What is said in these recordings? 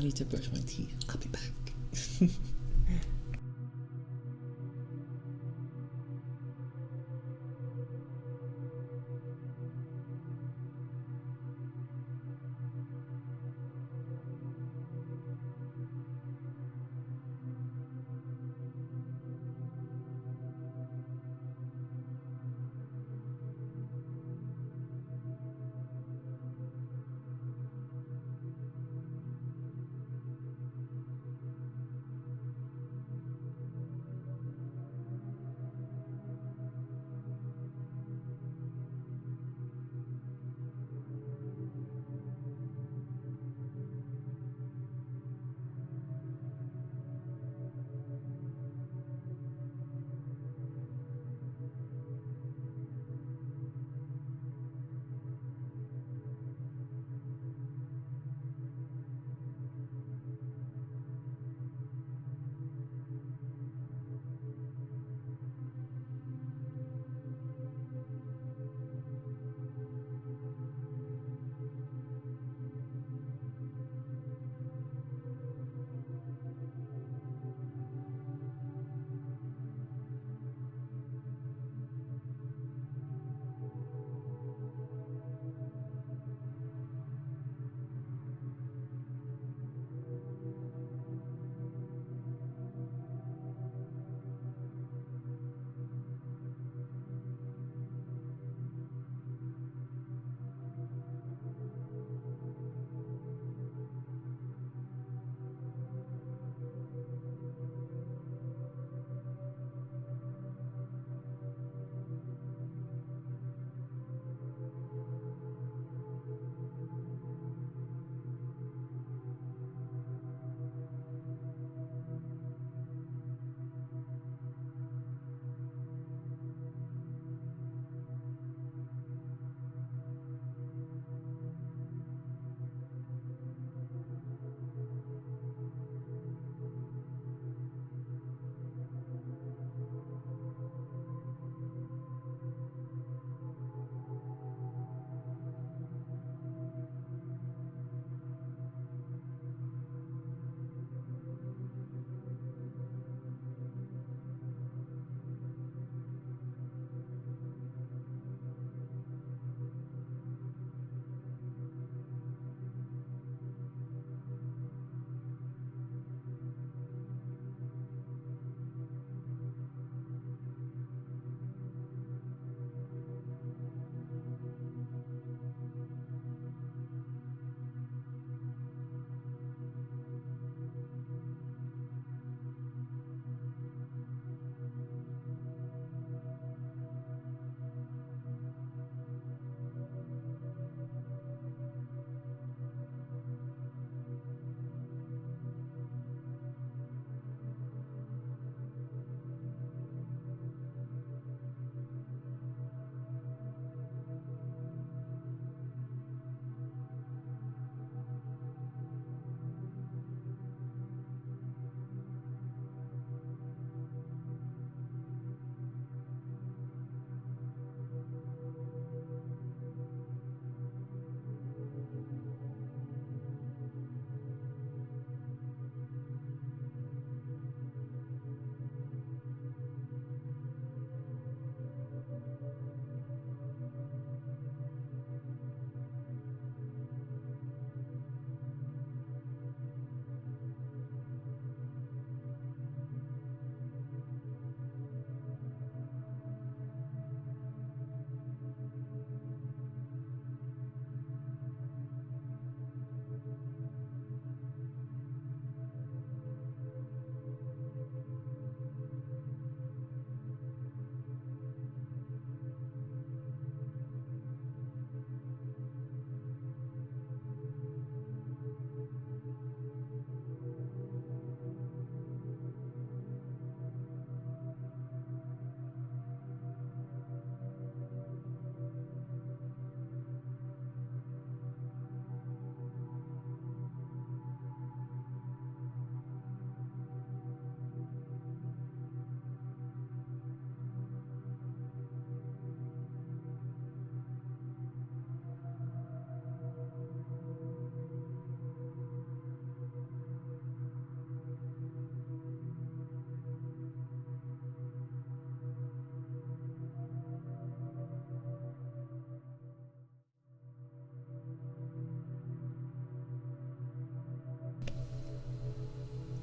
need to brush my teeth. I'll be back.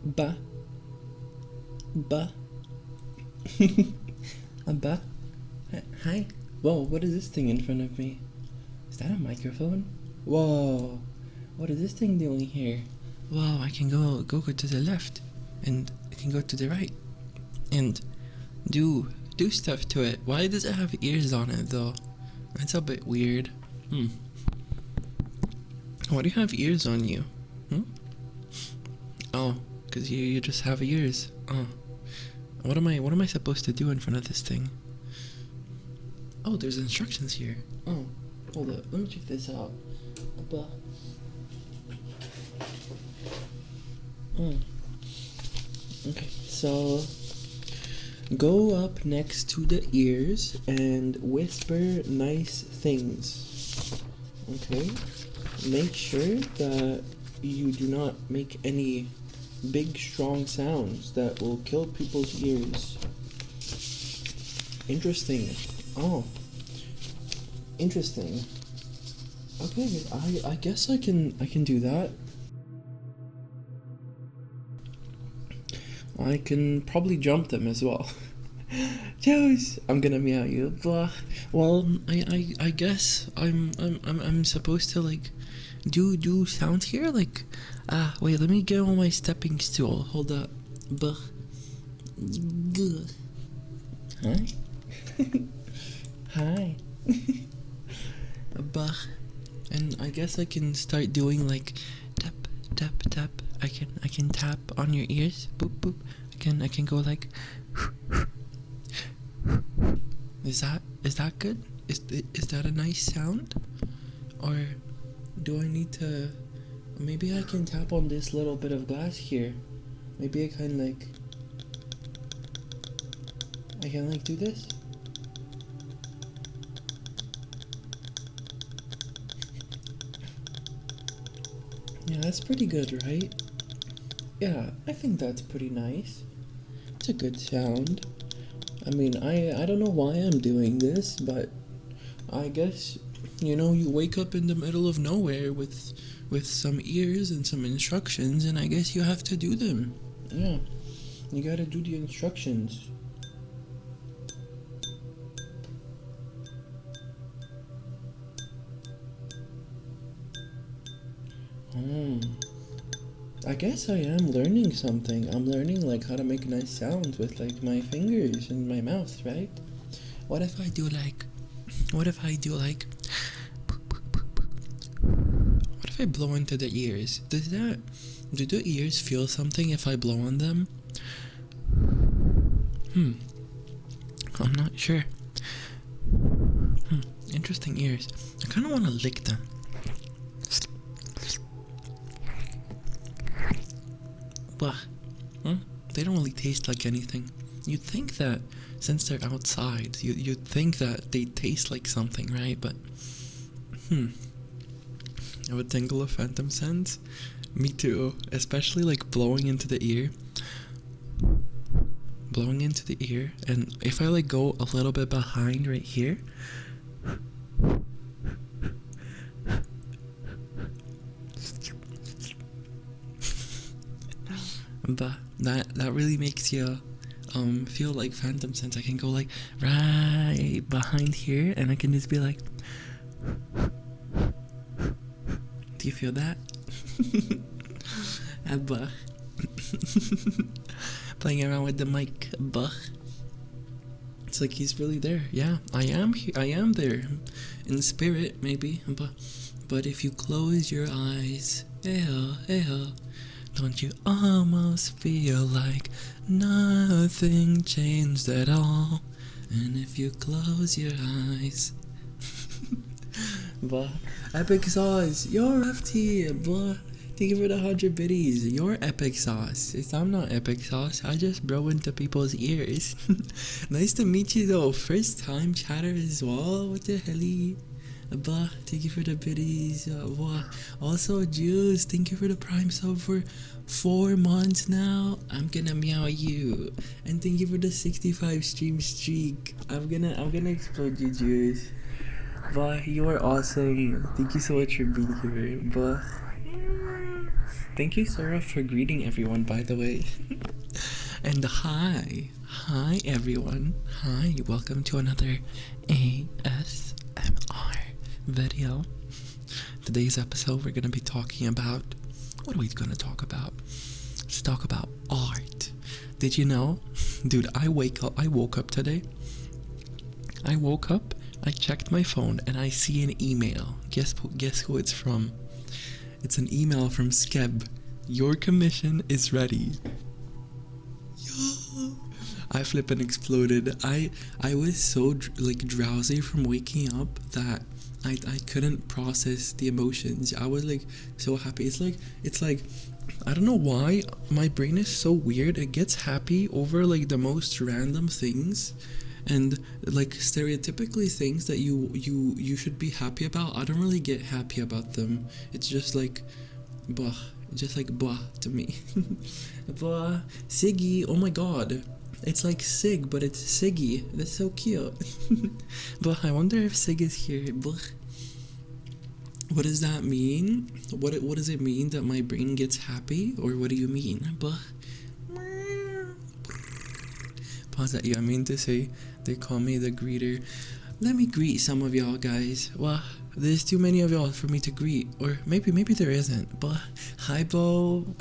Ba. Ba. Ba. Hi. Whoa, what is this thing in front of me? Is that a microphone? Whoa. What is this thing doing here? Whoa, I can go to the left. And I can go to the right. And do stuff to it. Why does it have ears on it though? That's a bit weird. Why do you have ears on you? Oh, because you just have ears. Oh. What am I supposed to do in front of this thing? Oh, there's instructions here. Oh, hold up. Let me check this out. Okay, so go up next to the ears and whisper nice things. Okay? Make sure that you do not make any big strong sounds that will kill people's ears. Interesting. Oh. Interesting. Okay, I guess I can do that. I can probably jump them as well. Joes, I'm gonna meow you. Blah. Well, I guess I'm supposed to like do sounds here like wait, let me get on my stepping stool. Hold up. Blah. Good. Hi. Hi. Blah. And I guess I can start doing like tap tap tap. I can tap on your ears. Boop boop. I can go like. Is that good? Is that a nice sound? Or do I need to? Maybe I can tap on this little bit of glass here. Maybe I can like do this. Yeah, that's pretty good, right? Yeah, I think that's pretty nice. It's a good sound. I mean, I don't know why I'm doing this, but I guess, you know, you wake up in the middle of nowhere with some ears and some instructions, and I guess you have to do them. Yeah, you gotta do the instructions. I guess I am learning something. I'm learning like how to make nice sounds with like my fingers and my mouth, right? What if I do like what if I blow into the ears? Do the ears feel something if I blow on them? I'm not sure. Interesting ears. I kinda wanna lick them. Blah. They don't really taste like anything. You'd think that since they're outside, you'd think that they taste like something, right? But I would tingle a phantom sense. Me too. Especially like blowing into the ear. Blowing into the ear, and if I like go a little bit behind right here. But that really makes you feel like phantom sense. I can go like right behind here, and I can just be like, do you feel that? Abba. Playing around with the mic. Abba. It's like he's really there. Yeah, I am here. I am there in spirit, maybe. But if you close your eyes, don't you almost feel like nothing changed at all? And if you close your eyes. Bah. Epic sauce. You're FT. Bah. Thank you for the 100 biddies. You're epic sauce. I'm not epic sauce. I just blow into people's ears. Nice to meet you though. First time chatter as well. What the helly? Bah, thank you for the biddies. Also, Juice, thank you for the prime sub for 4 months now. I'm gonna meow you. And thank you for the 65 stream streak. I'm gonna explode you, Juice. Bah, you are awesome. Thank you so much for being here. Bah. Thank you, Sarah, for greeting everyone, by the way. And hi everyone. Hi, welcome to another ASMR video. Today's episode, we're gonna be talking about, what are we gonna talk about? Let's talk about art. Did you know, dude? I woke up today. I checked my phone and I see an email. Guess who it's from? It's an email from Skeb. Your commission is ready. Yo, I flippin' exploded. I was so drowsy from waking up that I couldn't process the emotions. I was like so happy. It's like I don't know why my brain is so weird. It gets happy over like the most random things, and like stereotypically things that you should be happy about. I don't really get happy about them. It's just like blah, to me. Blah. Siggy, oh my god, it's like Sig, but it's Siggy. That's so cute. But I wonder if Sig is here. Blah. What does that mean? What does it mean that my brain gets happy, or what do you mean? Blah. Pause that. Yeah, I mean to say they call me the greeter. Let me greet some of y'all guys. Well, there's too many of y'all for me to greet, or maybe there isn't. But hi Bo,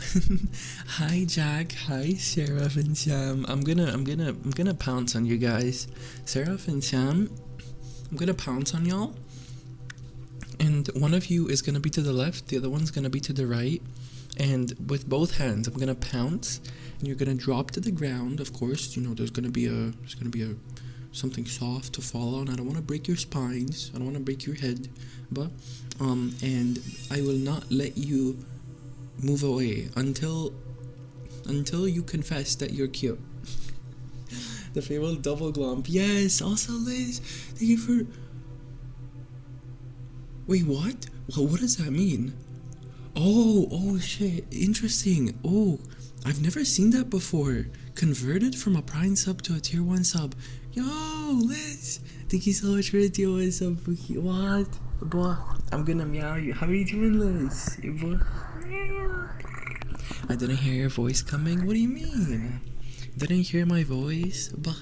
hi Jack, hi Seraph and Sam. I'm gonna pounce on you guys. Seraph and Sam, I'm gonna pounce on y'all. And one of you is gonna be to the left, the other one's gonna be to the right. And with both hands, I'm gonna pounce, and you're gonna drop to the ground. Of course, you know there's gonna be a something soft to fall on. I don't want to break your spines. I don't want to break your head, but and I will not let you move away until you confess that you're cute. The famous double glomp. Yes. Also, Liz, thank you for. Wait, what? Well, what does that mean? Oh shit, interesting. Oh, I've never seen that before. Converted from a Prime sub to a tier 1 sub. Yo, Liz, thank you so much for the tier 1 sub. What? Boy, I'm gonna meow you. How are you doing, Liz? Boy. I didn't hear your voice coming. What do you mean? Didn't hear my voice? But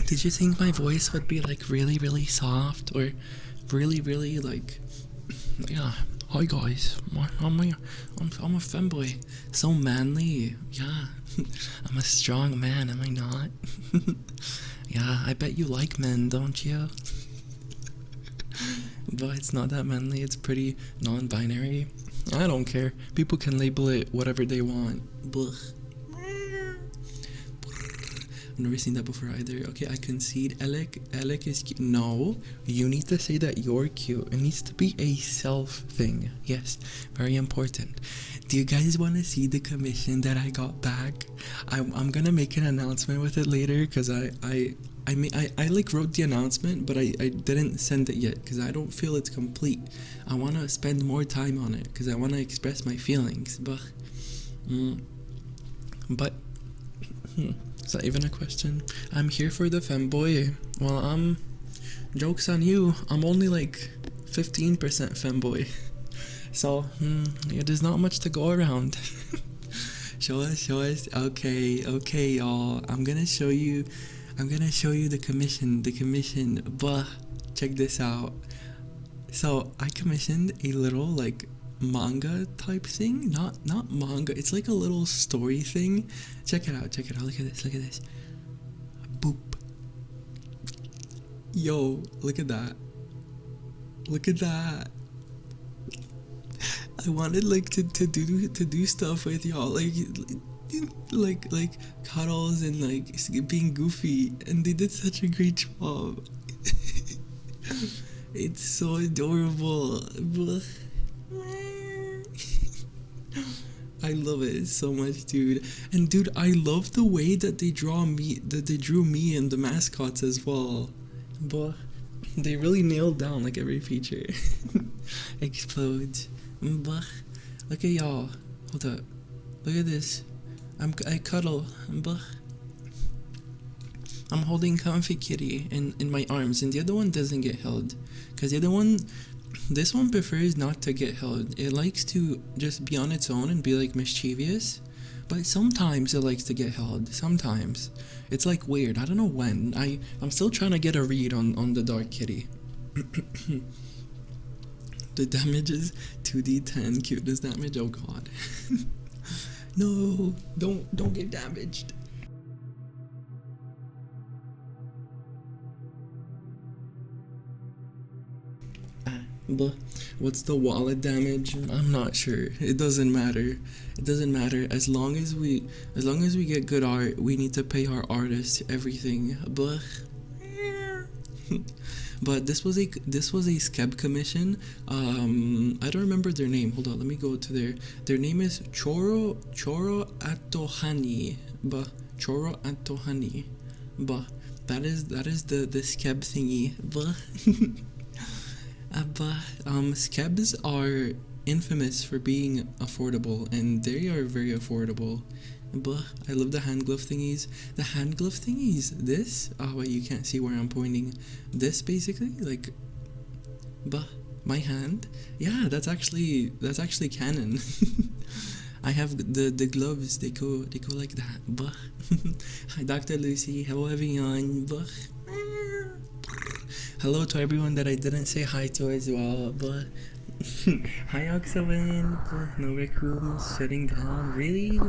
did you think my voice would be like really, really soft, or really, really like, yeah? Hi guys, I'm a femboy, so manly. Yeah, I'm a strong man, am I not? Yeah, I bet you like men, don't you? But it's not that manly. It's pretty non-binary. I don't care. People can label it whatever they want. Blech. I've never seen that before either. Okay, I concede. Alec is cute. No, you need to say that you're cute. It needs to be a self thing. Yes, very important. Do you guys want to see the commission that I got back? I'm gonna make an announcement with it later, because I like wrote the announcement, but I didn't send it yet because I don't feel it's complete. I want to spend more time on it because I want to express my feelings. But is that even a question? I'm here for the femboy. Well, joke's on you. I'm only like 15% femboy. So, yeah, there's not much to go around. Show us. Okay, y'all. I'm gonna show you the commission. But check this out. So I commissioned a little like manga type thing. Not manga. It's like a little story thing. Check it out. Look at this. Boop. Yo, look at that. I wanted like to do stuff with y'all, like cuddles and like being goofy, and they did such a great job. It's so adorable. I love it so much, dude. And dude, I love the way that they drew me and the mascots as well. But they really nailed down like every feature. Explodes. But look at y'all. Hold up. Look at this. I cuddle. But I'm holding Comfy Kitty in my arms, and the other one doesn't get held, because the other one This one prefers not to get held. It likes to just be on its own and be like mischievous. But sometimes it likes to get held. Sometimes. It's like weird. I don't know when. I'm still trying to get a read on the dark kitty. The damage is 2d10 cuteness damage. Oh god. No, don't get damaged. But what's the wallet damage? I'm not sure. It doesn't matter. It doesn't matter as long as we get good art. We need to pay our artists everything. But this was a skeb commission. I don't remember their name. Hold on, let me go to their name is Choro Atohani. Choro Atohani. That is the skeb thingy. Skebs are infamous for being affordable, and they are very affordable. I love the hand glove thingies. The hand glove thingies. This. Oh wait, you can't see where I'm pointing. This basically, like, my hand. Yeah, that's actually canon. I have the gloves. They go like that. Hi, Dr. Lucy. Hello, everyone. Hello to everyone that I didn't say hi to as well. Hi, Oxawind. No rec rooms shutting down. Really?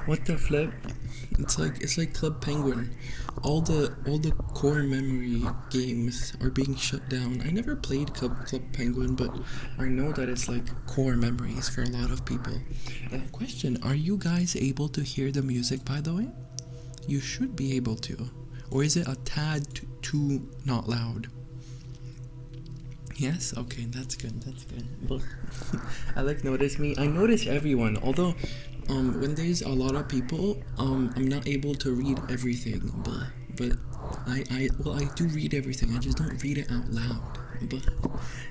What the flip? It's like Club Penguin. All the core memory games are being shut down. I never played Club Penguin, but I know that it's like core memories for a lot of people. Question: are you guys able to hear the music? By the way, you should be able to. Or is it a tad too not loud? Yes? Okay, that's good. I notice me. I notice everyone. Although, when there's a lot of people, I'm not able to read everything. But I do read everything. I just don't read it out loud. But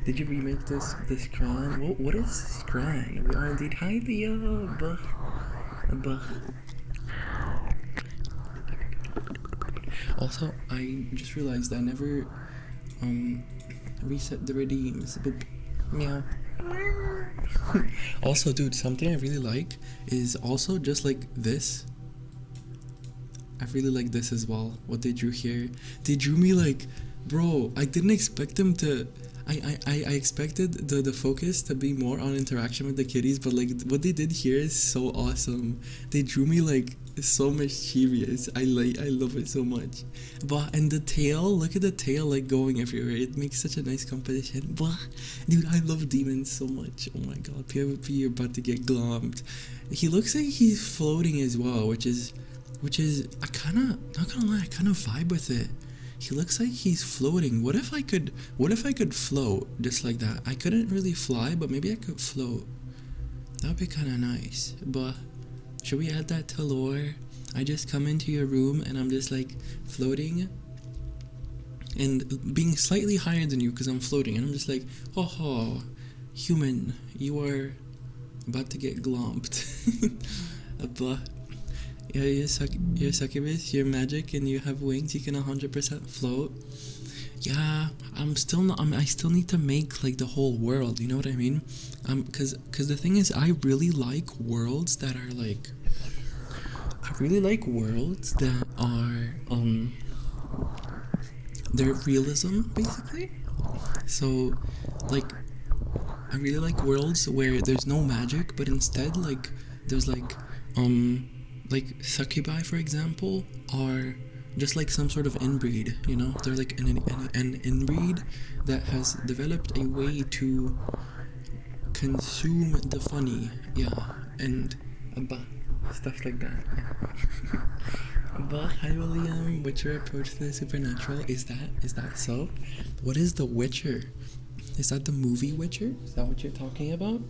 did you remake this cran? What is cran? We are indeed. Hi, Leo. Also, I just realized I never reset the redeems. Boop. Meow. Also, dude, something I really like is also just like this. I really like this as well. What they drew here. They drew me like, bro, I didn't expect them to. I expected the focus to be more on interaction with the kitties, but like what they did here is so awesome. They drew me like so mischievous. I love it so much. And the tail, look at the tail like going everywhere. It makes such a nice composition. Dude, I love demons so much. Oh my god, PvP, you're about to get glommed. He looks like he's floating as well, which is I kinda, not gonna lie, I kinda vibe with it. He looks like he's floating. What if I could float just like that? I couldn't really fly, but maybe I could float. That would be kind of nice. But should we add that to lore? I just come into your room and I'm just like floating and being slightly higher than you because I'm floating, and I'm just like, oh, human, you are about to get glomped. But yeah, you're succubus, you're magic, and you have wings. You can 100% float. Yeah, I still need to make like the whole world. You know what I mean? Cause the thing is, I really like worlds that are like. I really like worlds that are they're realism basically. So, like, I really like worlds where there's no magic, but instead like there's like succubi, for example, are just like some sort of inbreed, you know? They're like an inbreed that has developed a way to consume the funny, yeah, and stuff like that, yeah. But hi William, Witcher approach to the supernatural. Is that so? What is the Witcher? Is that the movie Witcher? Is that what you're talking about?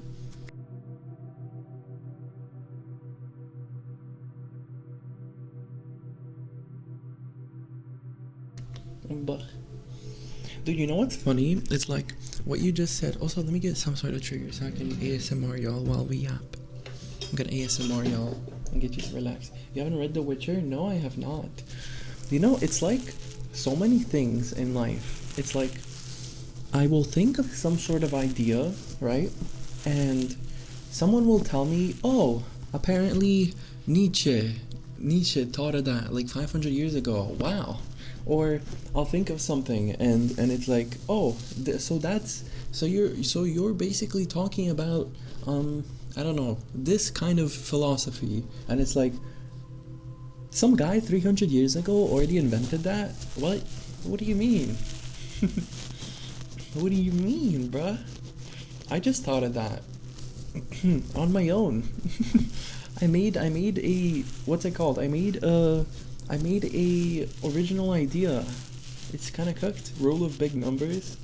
But dude, you know what's funny? It's like what you just said. Also, let me get some sort of trigger so I can ASMR y'all while we yap. I'm gonna ASMR y'all and get you to relax. You haven't read The Witcher? No, I have not. You know, it's like so many things in life. It's like I will think of some sort of idea, right? And someone will tell me, oh, apparently Nietzsche thought of that like 500 years ago. Wow. Or I'll think of something and it's like, oh, so you're basically talking about I don't know, this kind of philosophy, and it's like some guy 300 years ago already invented that? What do you mean? What do you mean, bruh? I just thought of that on my own. I made a, what's it called? I made a original idea. It's kind of cooked. Rule of big numbers.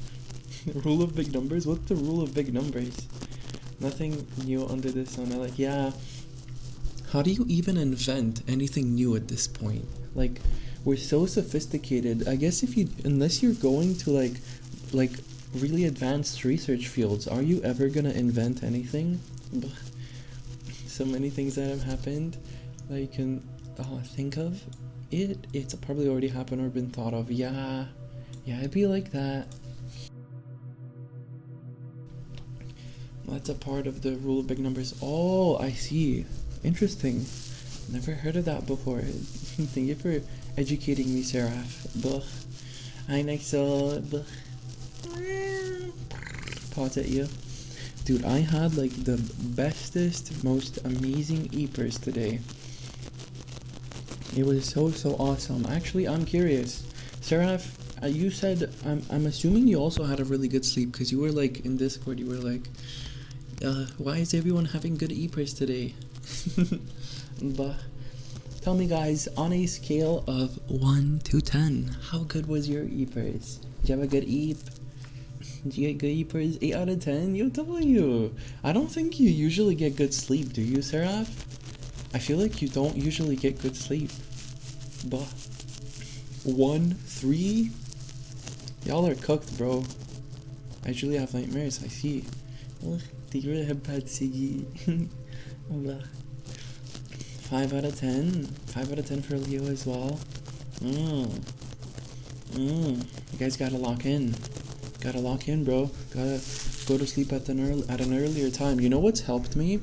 Rule of big numbers. What's the rule of big numbers? Nothing new under the sun. I like, yeah. How do you even invent anything new at this point? Like, we're so sophisticated. I guess unless you're going to like really advanced research fields, are you ever gonna invent anything? So many things that have happened that you can think of. It's probably already happened or been thought of. Yeah, it'd be like that. That's a part of the rule of big numbers. Oh, I see. Interesting. Never heard of that before. Thank you for educating me, Seraph. Buh. Hi, Nexel. Buh. Pause at you. Dude, I had like the bestest, most amazing eepers today. It was so awesome. Actually, I'm curious. Seraph, you said, I'm assuming you also had a really good sleep, because you were like in Discord, you were like, why is everyone having good eepers today? But tell me, guys, on a scale of 1 to 10, how good was your eepers? Did you have a good eep? Did you get good eepers? 8 out of 10? Yo, W. I don't think you usually get good sleep, do you, Seraph? I feel like you don't usually get good sleep. But 1, 3? Y'all are cooked, bro. I usually have nightmares, I see. Do you really have bad Siggy? 5 out of 10. 5 out of 10 for Leo as well. You guys gotta lock in. Gotta lock in, bro. Gotta go to sleep at an earlier time. You know what's helped me?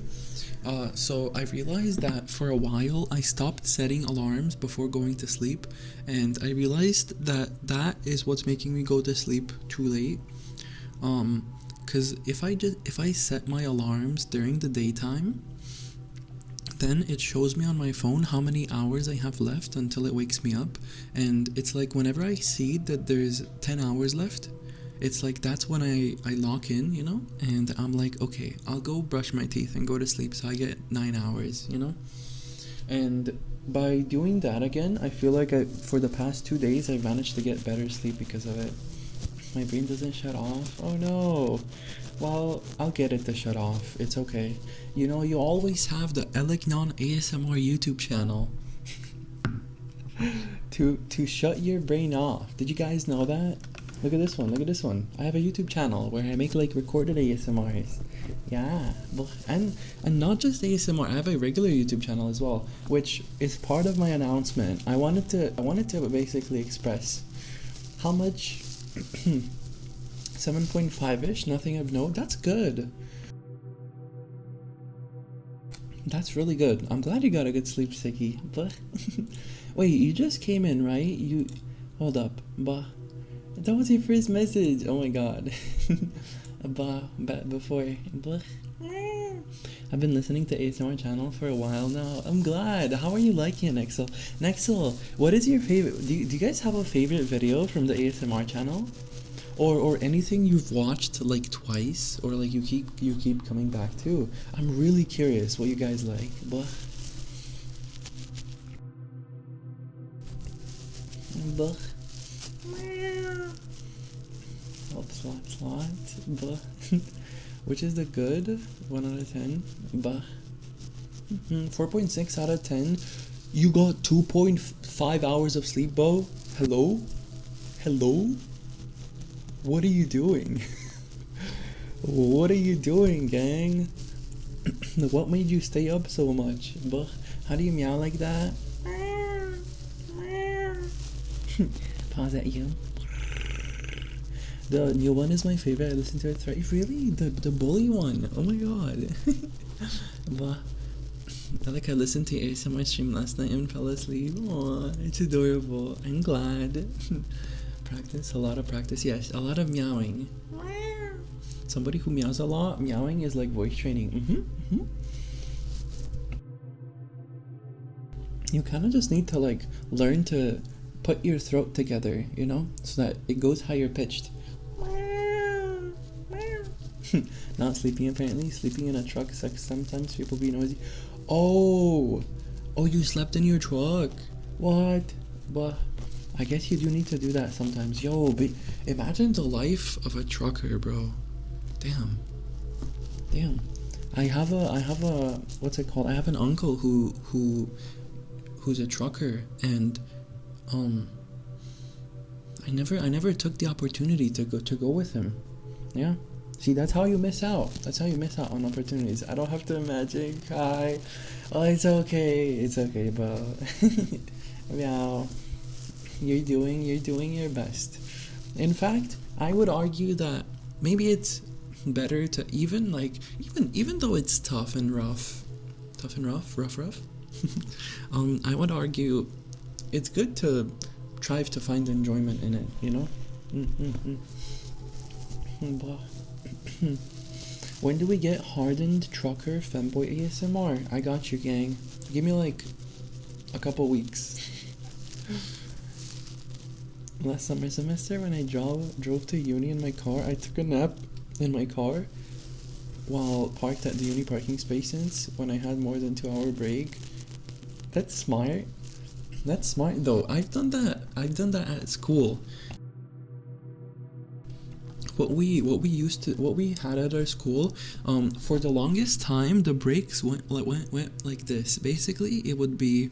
So I realized that for a while I stopped setting alarms before going to sleep, and I realized that is what's making me go to sleep too late. Cause if I set my alarms during the daytime, then it shows me on my phone how many hours I have left until it wakes me up, and it's like whenever I see that there's 10 hours left, it's like that's when I lock in, you know, and I'm like, okay, I'll go brush my teeth and go to sleep, so I get 9 hours, you know. And by doing that again, I feel like for the past 2 days I've managed to get better sleep because of it. My brain doesn't shut off. Oh no. Well, I'll get it to shut off. It's okay. You know, you always have the Elecnyan ASMR YouTube channel to shut your brain off. Did you guys know that? Look at this one. Look at this one. I have a YouTube channel where I make like recorded ASMRs. Yeah, and not just ASMR. I have a regular YouTube channel as well, which is part of my announcement. I wanted to basically express how much 7.5-ish, nothing of note. That's good. That's really good. I'm glad you got a good sleep, Sicky. But wait, you just came in, right? You hold up, bah. That was your first message. Oh my god. Before. I've been listening to ASMR channel for a while now. I'm glad. How are you liking it, Nexel? Nexel, what is your favorite? Do you guys have a favorite video from the ASMR channel? Or anything you've watched like twice, or like you keep coming back to? I'm really curious what you guys like. Slot. Which is the good? 1 out of 10. 4.6 out of 10. You got 2.5 hours of sleep, Bo? Hello? What are you doing? What are you doing, gang? What made you stay up so much? How do you meow like that? Pause at you. The new one is my favorite. I listen to it thrice. Really? The bully one. Oh my god. But I listened to ASMR stream last night and fell asleep. Aw, it's adorable. I'm glad. Practice, a lot of practice. Yes, a lot of meowing. Somebody who meows a lot, meowing is like voice training. You kind of just need to like learn to put your throat together, you know, so that it goes higher pitched. Not sleeping apparently. Sleeping in a truck sucks sometimes. People be noisy. Oh, you slept in your truck. What? But I guess you do need to do that sometimes. Yo, but imagine the life of a trucker, bro. Damn. I have a what's it called? I have an uncle who's a trucker, and I never took the opportunity to go with him. Yeah. See, that's how you miss out. That's how you miss out on opportunities. I don't have to imagine, cry. Oh, it's okay, bro. Meow. You're doing your best. In fact, I would argue that maybe it's better to even though it's tough and rough. I would argue it's good to try to find enjoyment in it, you know? When do we get hardened trucker femboy ASMR? I got you, gang. Give me like a couple weeks. Last summer semester when I drove to uni in my car, I took a nap in my car while parked at the uni parking spaces when I had more than 2-hour break. That's smart. That's smart though. I've done that at school. What we had at our school, for the longest time the breaks went like this. Basically it would be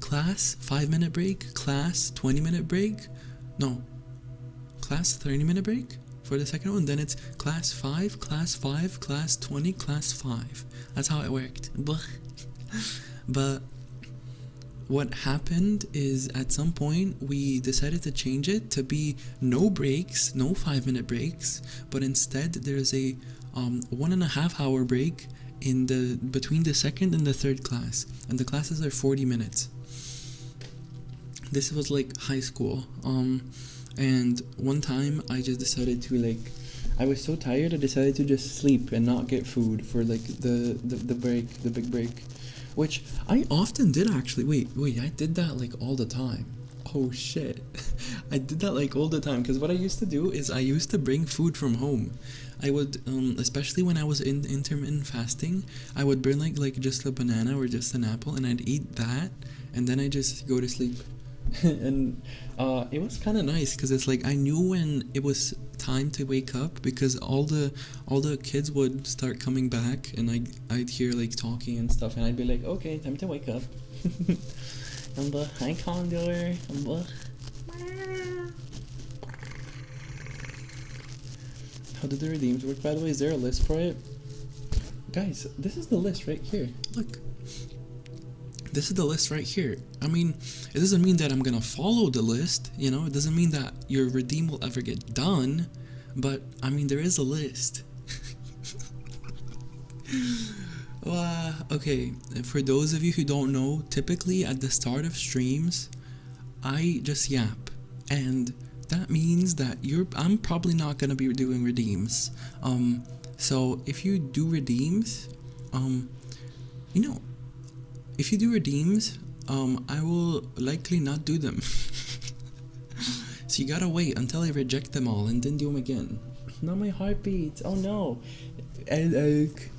class 5-minute break, class 20-minute break, no, class 30-minute break for the second one, then it's class 5, class 20, class 5. That's how it worked. But what happened is at some point we decided to change it to be no breaks, no 5-minute breaks, but instead there's a 1.5 hour break in between the second and the third class, and the classes are 40 minutes. This was like high school, and one time I just decided to I was so tired I decided to just sleep and not get food for like the big break. Which I often did actually. Wait, I did that like all the time. Oh shit. I did that like all the time, because what I used to do is I used to bring food from home. I would, especially when I was in intermittent fasting, I would bring like just a banana or just an apple, and I'd eat that, and then I just go to sleep. And it was kind of nice because it's like I knew when it was time to wake up, because all the kids would start coming back, and I'd hear like talking and stuff, and I'd be like, okay, time to wake up. Hi Condor. How did the redeems work, by the way? Is there a list for it? Guys, this is the list right here. Look. This is the list right here. I mean, it doesn't mean that I'm gonna follow the list, you know? It doesn't mean that your redeem will ever get done, but I mean, there is a list. Okay, for those of you who don't know, typically at the start of streams, I just yap, and that means that I'm probably not gonna be doing redeems. So if you do redeems, you know, if you do redeems, I will likely not do them. So you gotta wait until I reject them all and then do them again. Not my heartbeat. Oh no. Alec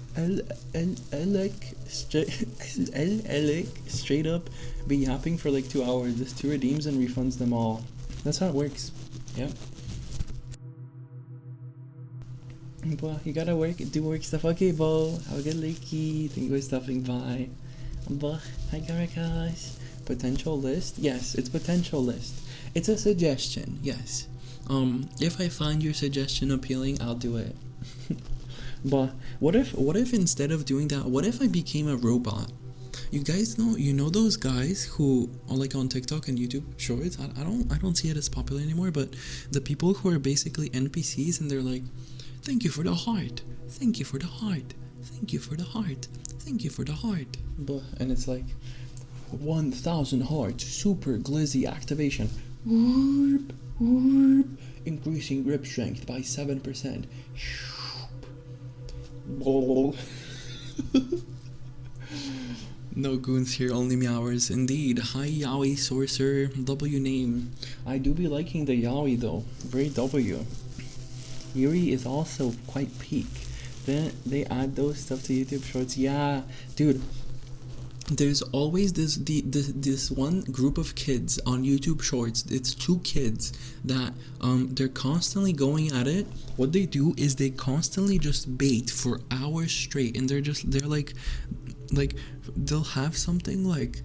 straight up be yapping for like 2 hours. Just 2 redeems and refunds them all. That's how it works. Yep. But you gotta do work stuff. Okay, Bo. Have a good leaky. Thank you for stopping by. Hi Caracash. Potential list? Yes, it's potential list. It's a suggestion, yes. If I find your suggestion appealing, I'll do it. But what if instead of doing that, what if I became a robot? You guys know, you know those guys who are like on TikTok and YouTube Shorts. I don't see it as popular anymore. But the people who are basically NPCs and they're like, "Thank you for the heart. Thank you for the heart. Thank you for the heart. Thank you for the heart." And it's like 1,000 hearts, super glizzy activation. Whoop, whoop, increasing grip strength by 7%. No goons here, only meowers. Indeed. Hi, Yowie Sorcerer. W name. I do be liking the Yowie though. Very W. Yuri is also quite peak. Then they add those stuff to YouTube Shorts. Yeah, dude. There's always this one group of kids on YouTube Shorts. It's two kids that they're constantly going at it. What they do is they constantly just bait for hours straight, and they're like they'll have something like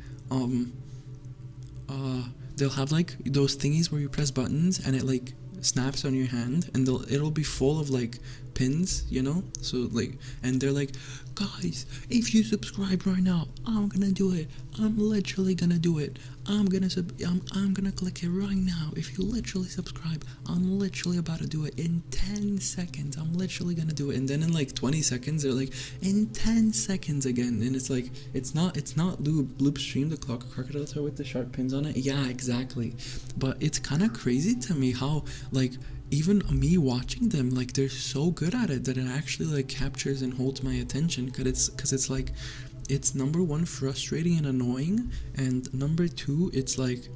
they'll have like those thingies where you press buttons and it like snaps on your hand, and it'll be full of like pins, you know. So like, and they're like, guys, if you subscribe right now, I'm gonna do it. I'm literally gonna do it. I'm gonna click it right now. If you literally subscribe, I'm literally about to do it in 10 seconds. I'm literally gonna do it. And then in like 20 seconds, they're like, in 10 seconds again. And it's like, it's not loop stream, the crocodile toy with the sharp pins on it. Yeah, exactly. But it's kind of crazy to me how like even me watching them, like they're so good at it that it actually like captures and holds my attention, because it's like, it's number one frustrating and annoying, and number two, it's like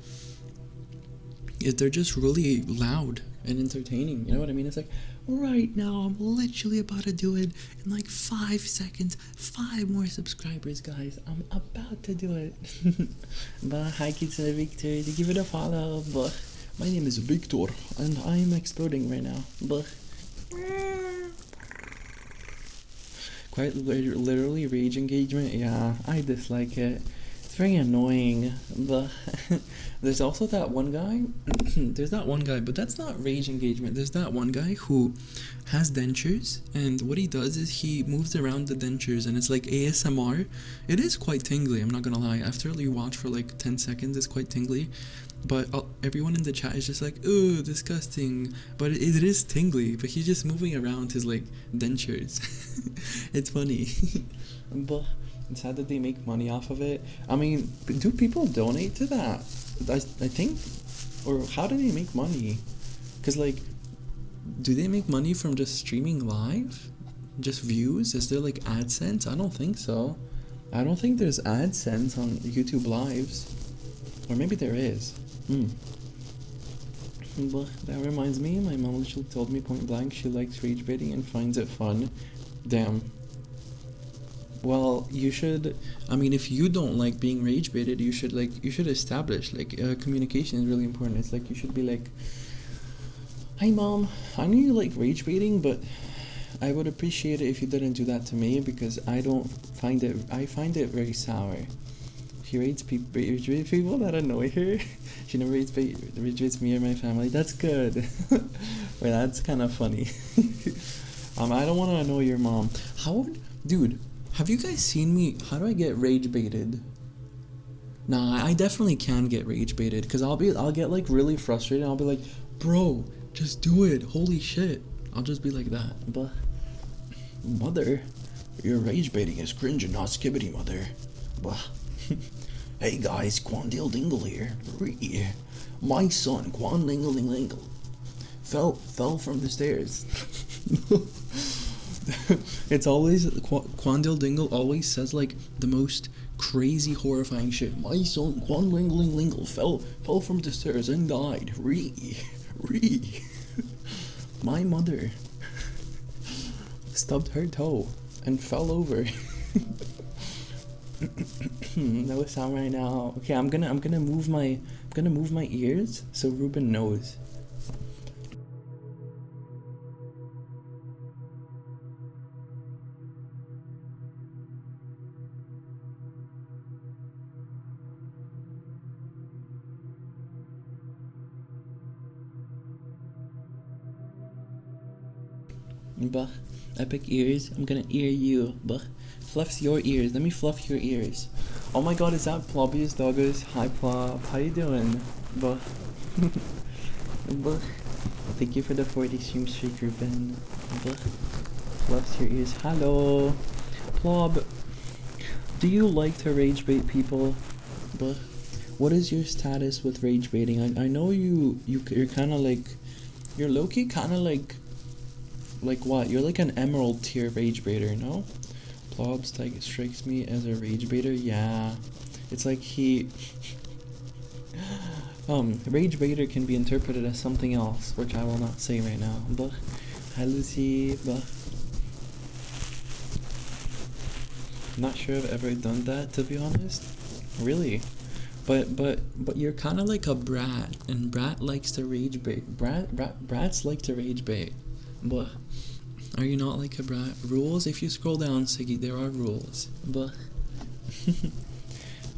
they're just really loud and entertaining, you know what I mean? It's like, right now I'm literally about to do it in like 5 seconds, 5 more subscribers, guys, I'm about to do it. But hi kids, Victor, to give it a follow. But my name is Victor and I am exploding right now. But quite literally rage engagement. Yeah, I dislike it. It's very annoying. But there's also that one guy. There's that one guy, but that's not rage engagement. There's that one guy who has dentures, and what he does is he moves around the dentures, and it's like ASMR. It is quite tingly, I'm not gonna lie. After you watch for like 10 seconds, it's quite tingly. But everyone in the chat is just like, oh, disgusting. But it is tingly. But he's just moving around his like dentures. It's funny. But it's sad that they make money off of it. I mean, do people donate to that? I think, or how do they make money? Because like, do they make money from just streaming live? Just views? Is there like AdSense? I don't think so. I don't think there's AdSense on YouTube Lives. Or maybe there is. But that reminds me, my mom literally told me point blank she likes rage baiting and finds it fun. Damn. Well, you should, I mean, if you don't like being rage baited, you should establish, like, communication is really important. It's like, you should be like, hi mom, I know you like rage baiting, but I would appreciate it if you didn't do that to me, because I find it very sour. She rates people that annoy her. She never rates me or my family. That's good. Wait, that's kind of funny. I don't want to annoy your mom. Dude, have you guys seen me? How do I get rage baited? Nah, I definitely can get rage baited, because I'll get like really frustrated. I'll be like, bro, just do it. Holy shit. I'll just be like that. But mother, your rage baiting is cringe and not skibbity, mother. But hey guys, Quandale Dingle here. My son, Quan Lingle Lingle, fell from the stairs. It's always, Quandale Dingle always says like the most crazy, horrifying shit. My son, Quan Lingle Lingle, fell from the stairs and died. My mother stubbed her toe and fell over. No sound right now. Okay, I'm gonna move my ears so Ruben knows. Buh. Epic ears. I'm gonna ear you. Buh. Fluffs your ears. Let me fluff your ears. Oh my god, is that Plobbius Doggers? Hi Plob. How you doing? Buh. Buh. Thank you for the 40 stream streak, Ruben. Buh. Fluffs your ears. Hello. Plob. Do you like to rage bait people? Buh. What is your status with rage baiting? I know you're kind of like, you're low-key kind of like what? You're like an emerald tier rage baiter, no? Plob strikes me as a rage baiter. Yeah, it's like he rage baiter can be interpreted as something else, which I will not say right now. But hi Lucy. But not sure I've ever done that, to be honest. Really. But you're kind of like a brat, and brat likes to rage bait. Brats like to rage bait. But are you not like a brat? Rules? If you scroll down, Siggy, there are rules. But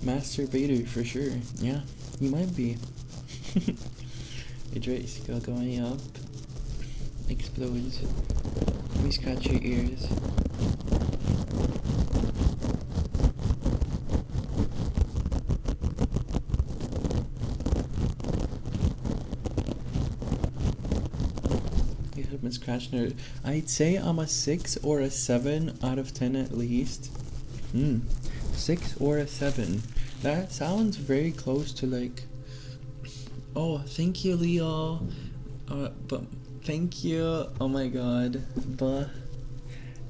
master baiter for sure. Yeah, you might be. Idris, go going up. Explodes. Let me scratch your ears. Scratch nerd. I'd say I'm a 6 or a 7 out of 10 at least. 6 or a 7. That sounds very close to like. Oh, thank you, Leo. But thank you. Oh my god. But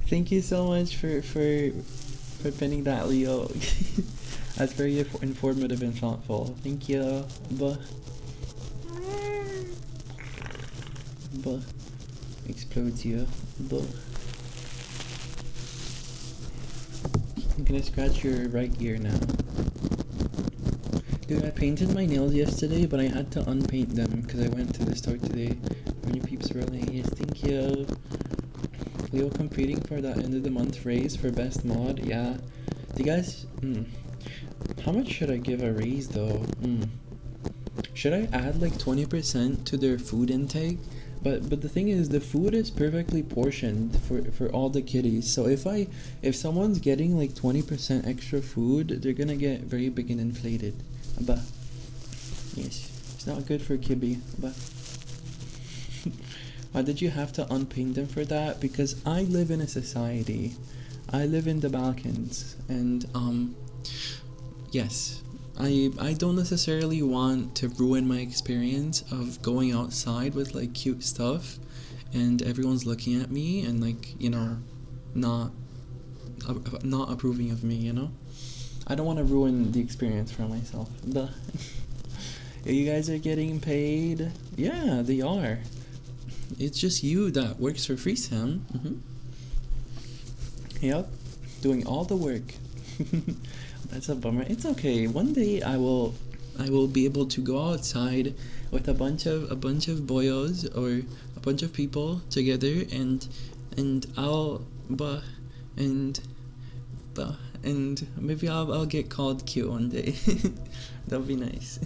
thank you so much for pinning that, Leo. That's very informative and thoughtful. Thank you. But explodes you. But I'm gonna scratch your right ear now. Dude, I painted my nails yesterday, but I had to unpaint them because I went to the store today. When your peeps rolling, yes, thank you. Leo competing for that end of the month raise for best mod. Yeah. Do you guys? How much should I give a raise though? Should I add like 20% to their food intake? But the thing is, the food is perfectly portioned for all the kitties. So if someone's getting like 20% extra food, they're gonna get very big and inflated. But yes, it's not good for Kibby. But why did you have to unpaint them for that? Because I live in a society. I live in the Balkans, and yes. I don't necessarily want to ruin my experience of going outside with like cute stuff and everyone's looking at me and like, you know, not approving of me, you know? I don't want to ruin the experience for myself. But you guys are getting paid? Yeah, they are. It's just you that works for free, Sam. Yep, doing all the work. That's a bummer. It's okay. One day I will be able to go outside with a bunch of boyos or a bunch of people together and maybe I'll get called cute one day. That'll be nice.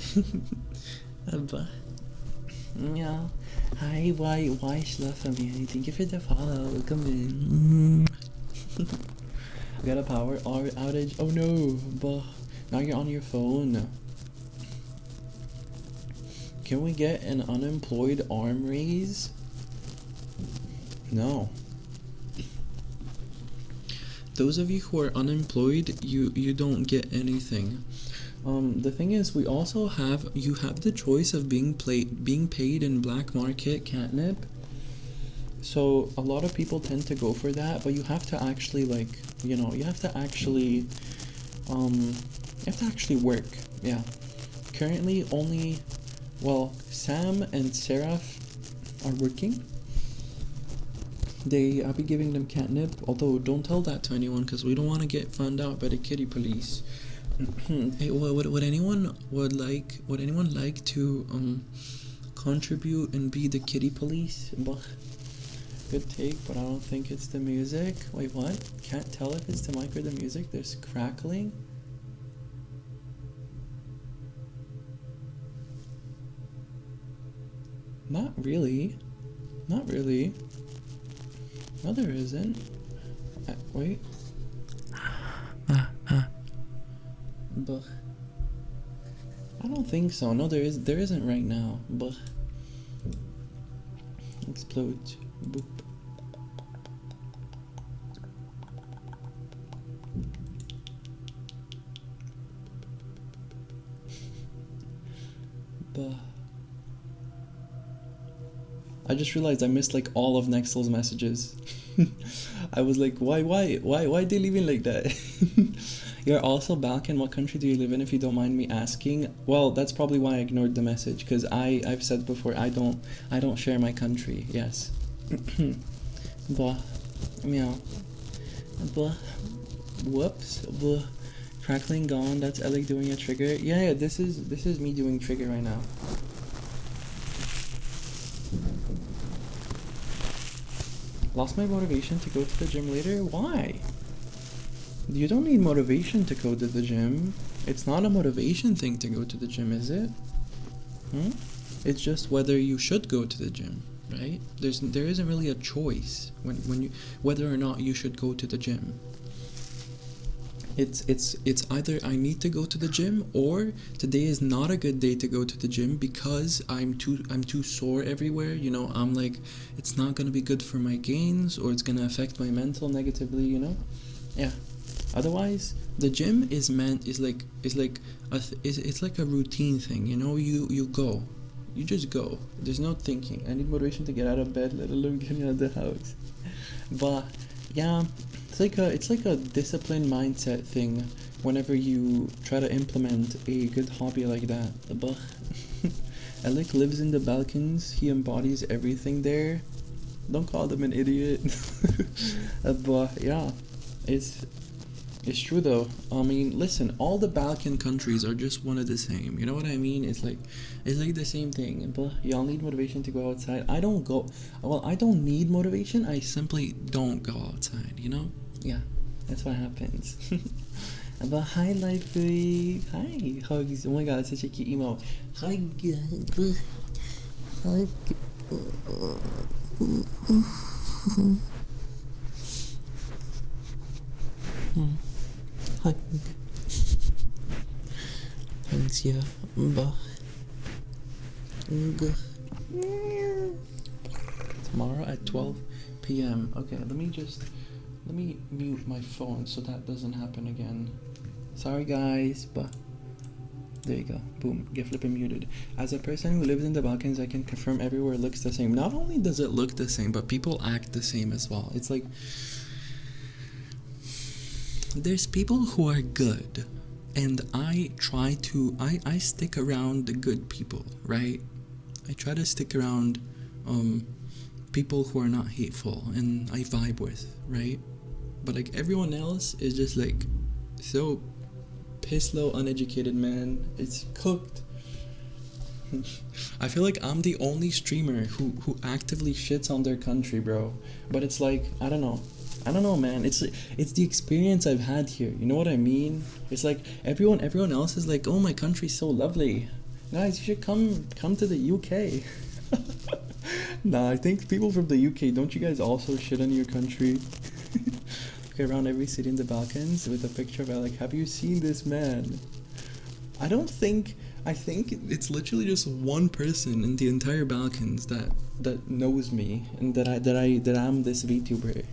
Yeah. Hi, why Schlafamir? Thank you for the follow. Welcome in. I got a power outage. Oh no, but now you're on your phone. Can we get an unemployed arm raise? No. Those of you who are unemployed, you don't get anything. The thing is, we also have the choice of being paid in black market catnip. So a lot of people tend to go for that, but you have to actually like, you know, you have to actually work. Yeah. Currently only, well, Sam and Seraph are working. I'll be giving them catnip, although don't tell that to anyone because we don't want to get found out by the kitty police. Hey, would anyone like to contribute and be the kitty police? Good take, but I don't think it's the music. Wait, what? Can't tell if it's the mic or the music. There's crackling. Not really. Not really. No, there isn't. Wait. But I don't think so. No, there isn't right now. But explodes. Boop. But I just realized I missed like all of Nexel's messages. I was like, why they leaving like that? You're also Balkan. What country do you live in, if you don't mind me asking? Well, that's probably why I ignored the message, because I've said before I don't share my country. Yes. Blah. Meow. Blah. Whoops. Blah. Crackling gone. That's Alec doing a trigger. Yeah. This is me doing trigger right now. Lost my motivation to go to the gym later? Why? You don't need motivation to go to the gym. It's not a motivation thing to go to the gym, is it? It's just whether you should go to the gym, right? There isn't really a choice when you whether or not you should go to the gym. It's either I need to go to the gym, or today is not a good day to go to the gym because I'm too sore everywhere. You know, I'm like, it's not gonna be good for my gains, or it's gonna affect my mental negatively. You know, yeah. Otherwise, the gym is like a routine thing. You know, you go, you just go. There's no thinking. I need motivation to get out of bed, let alone getting out of the house. But yeah. It's like a disciplined mindset thing whenever you try to implement a good hobby like that. But Alec lives in the Balkans. He embodies everything there. Don't call him an idiot. But yeah, it's true though. I mean, listen, all the Balkan countries are just one of the same. You know what I mean? It's like the same thing. But y'all need motivation to go outside. I don't need motivation. I simply don't go outside, you know? Yeah, that's what happens. But hi, Lifey. Hi, hugs. Oh my god, such a cute emo. Hug. Hug. Hug. Hugs, yeah. Tomorrow at 12 p.m. Okay, let me mute my phone so that doesn't happen again. Sorry guys, but there you go. Boom, get flipping muted. As a person who lives in the Balkans, I can confirm everywhere looks the same. Not only does it look the same, but people act the same as well. It's like there's people who are good, and I stick around the good people, right? I try to stick around people who are not hateful and I vibe with, right? But like everyone else is just like so piss low, uneducated, man. It's cooked. I feel like I'm the only streamer who actively shits on their country, bro. But it's like, I don't know, man. It's the experience I've had here. You know what I mean? It's like everyone else is like, oh, my country's so lovely. Guys, you should come to the UK. Nah, I think people from the UK, don't you guys also shit on your country? Look around every city in the Balkans with a picture of Alec. Have you seen this man? I think it's literally just one person in the entire Balkans that knows me and that I'm this VTuber.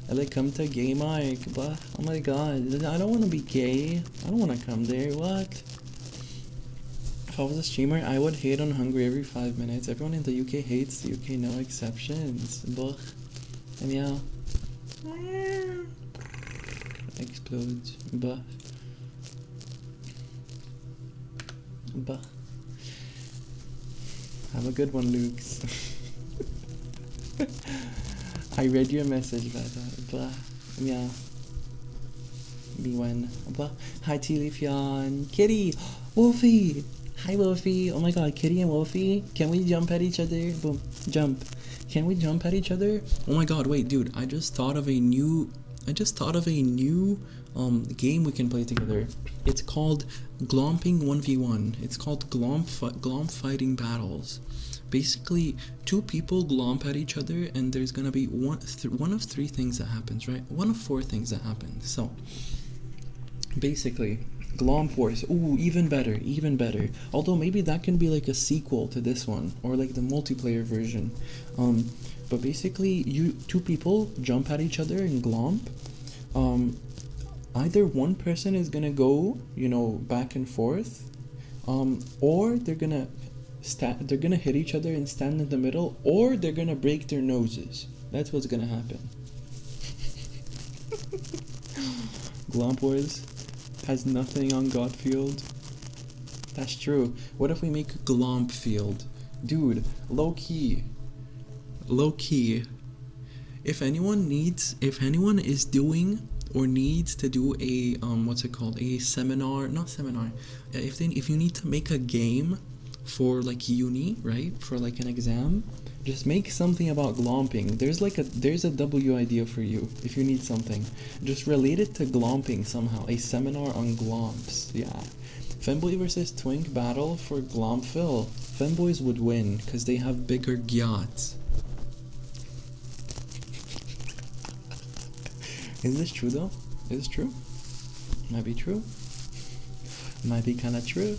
Alec, come to gay mic, but oh my god, I don't want to be gay. I don't want to come there. What? If I was a streamer, I would hate on Hungary every 5 minutes. Everyone in the UK hates the UK, no exceptions. But and yeah, explodes. But have a good one, Lukes. I read your message, but yeah. B1. But hi, Tilifion. Kitty, Wolfie. Hi, Wolfie. Oh my god, Kitty and Wolfie. Can we jump at each other? Boom, jump. Can we jump at each other? Oh my god, wait, dude. I just thought of a new game we can play together. It's called Glomping 1v1. It's called Glomp Fighting Battles. Basically, two people glomp at each other, and there's gonna be one of three things that happens, right? One of four things that happen. So, basically, glomp wars. Ooh, even better, even better. Although maybe that can be like a sequel to this one, or like the multiplayer version. But basically, two people jump at each other and glomp. Either one person is gonna go, back and forth, or they're gonna hit each other and stand in the middle, or they're gonna break their noses. That's what's gonna happen. Glomp Wars has nothing on God Field. That's true. What if we make Glomp Field? Dude, low key. If anyone is doing or needs to do a a seminar, not seminar. If you need to make a game for like uni, right? For like an exam, just make something about glomping. There's a W idea for you if you need something. Just relate it to glomping somehow. A seminar on glomps. Yeah. Femboy versus Twink battle for Glompville. Femboys would win because they have bigger gyots. Is this true though? Is this true? Might be true. Might be kinda true.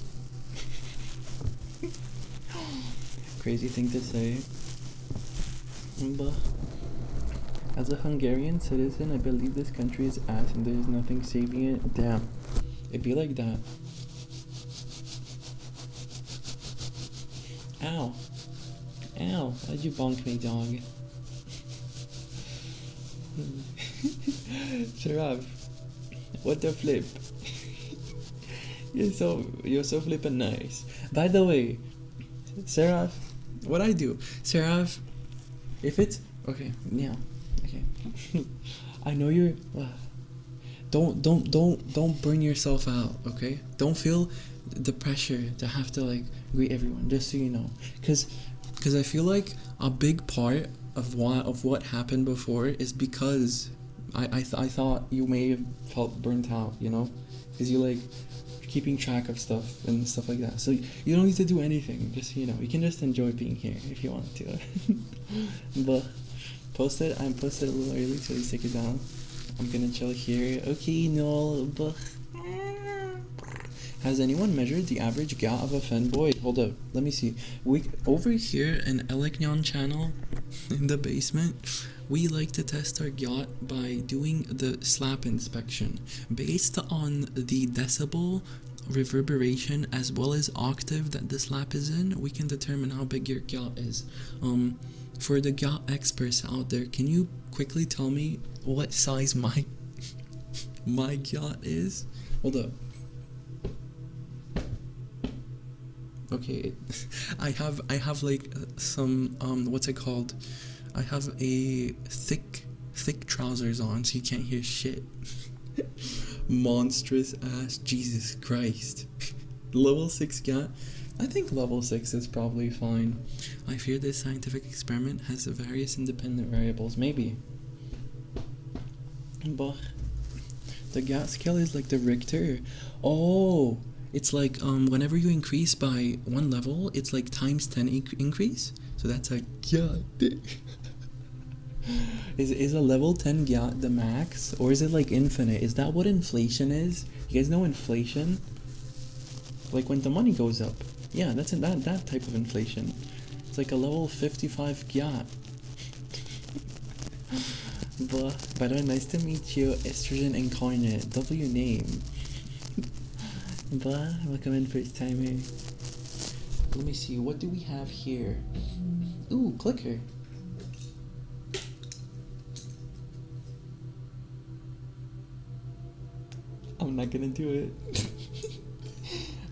Crazy thing to say. But as a Hungarian citizen, I believe this country is ass and there is nothing saving it. Damn. It'd be like that. Ow. Ow. Why'd you bonk me, dog? Sharaf, what the flip? You're so flippin' nice. By the way, Seraph, what I do, Seraph, if it's okay, yeah, okay. I know you're. Don't burn yourself out, okay? Don't feel the pressure to have to like greet everyone. Just so you know, because I feel like a big part of what happened before is because I thought you may have felt burnt out, because you like keeping track of stuff and stuff like that. So you don't need to do anything. Just you can just enjoy being here if you want to. But I'm posted a little early, so please take it down. I'm gonna chill here. Okay, no, but has anyone measured the average gat of a fanboy? Hold up, let me see. Over here in Elecnyan channel in the basement, we like to test our yacht by doing the slap inspection. Based on the decibel, reverberation, as well as octave that the slap is in, we can determine how big your yacht is. For the yacht experts out there, can you quickly tell me what size my yacht is? Hold up. Okay, I have like some what's it called? I have a thick trousers on, so you can't hear shit. Monstrous ass, Jesus Christ. Level 6 gat. I think level 6 is probably fine. I fear this scientific experiment has various independent variables. Maybe. But the gat scale is like the Richter. Oh, it's like whenever you increase by one level, it's like times 10 increase. So that's a gat. Is a level 10 gat the max, or is it like infinite? Is that what inflation is? You guys know inflation? Like when the money goes up. Yeah, that's that type of inflation. It's like a level 55 gat. But by the way, nice to meet you, Estrogen Incarnate. W name. But welcome in first timer. Let me see, what do we have here? Ooh, clicker. I'm not gonna do it.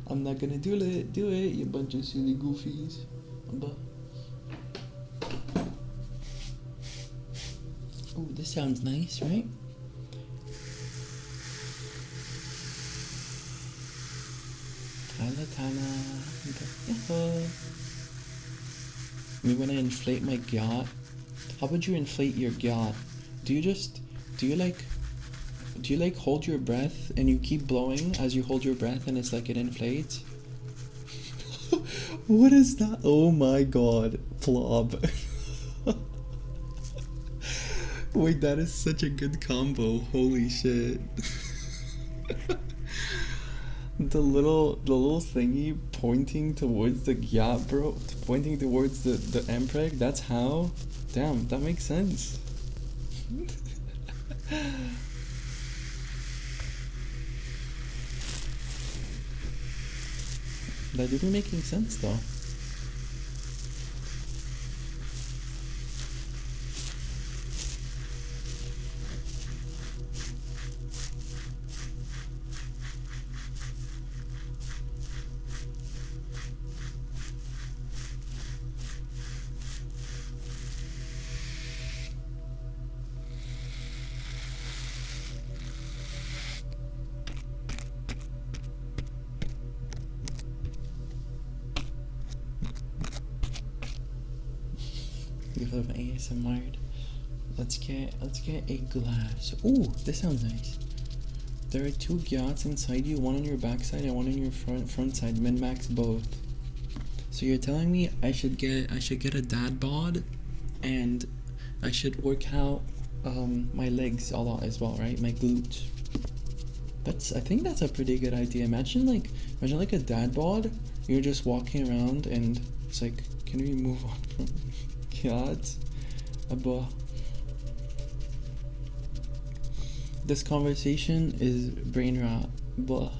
I'm not gonna do it, you bunch of silly goofies. But oh, this sounds nice, right? Me when I inflate my yacht. How would you inflate your yacht? Do you like hold your breath and you keep blowing as you hold your breath and it's like it inflates? What is that? Oh my god. Plob. Wait, that is such a good combo. Holy shit. The little thingy pointing towards the bro, pointing towards the Mpreg. That's how. Damn, that makes sense. That didn't make any sense though. You have ASMR. Let's get a glass. Ooh, this sounds nice. There are 2 gyots inside you, one on your backside and one on your front side, min-max both. So you're telling me I should get a dad bod, and I should work out my legs a lot as well, right? My glutes. I think that's a pretty good idea. Imagine like a dad bod. You're just walking around and it's like, can we move on from gyots? This conversation is brain rot. Blah.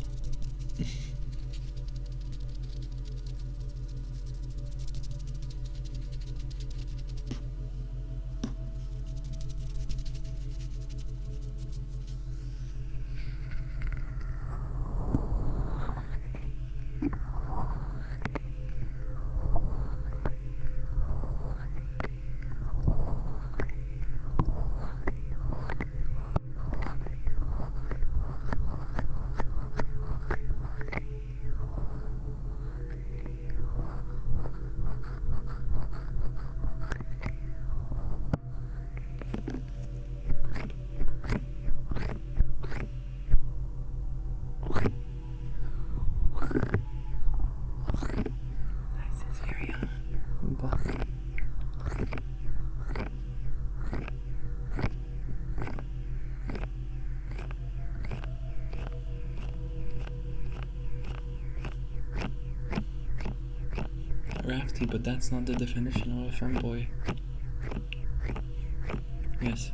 Rafty, but that's not the definition of a femboy. Yes.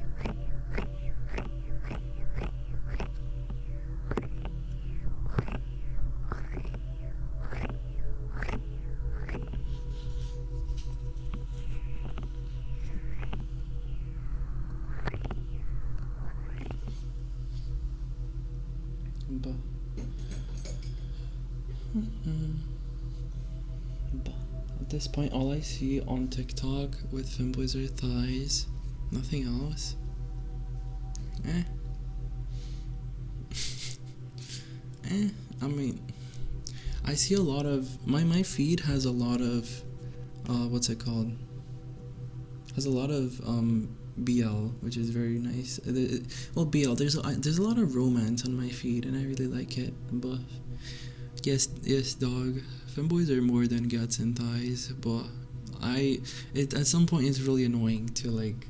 But at this point, all I see on TikTok with femboys are thighs, nothing else. I mean, I see a lot of my feed has a lot of what's it called? Has a lot of BL, which is very nice. Well, BL, there's a lot of romance on my feed, and I really like it. But yes, dog. Femboys are more than guts and thighs, but at some point it's really annoying to like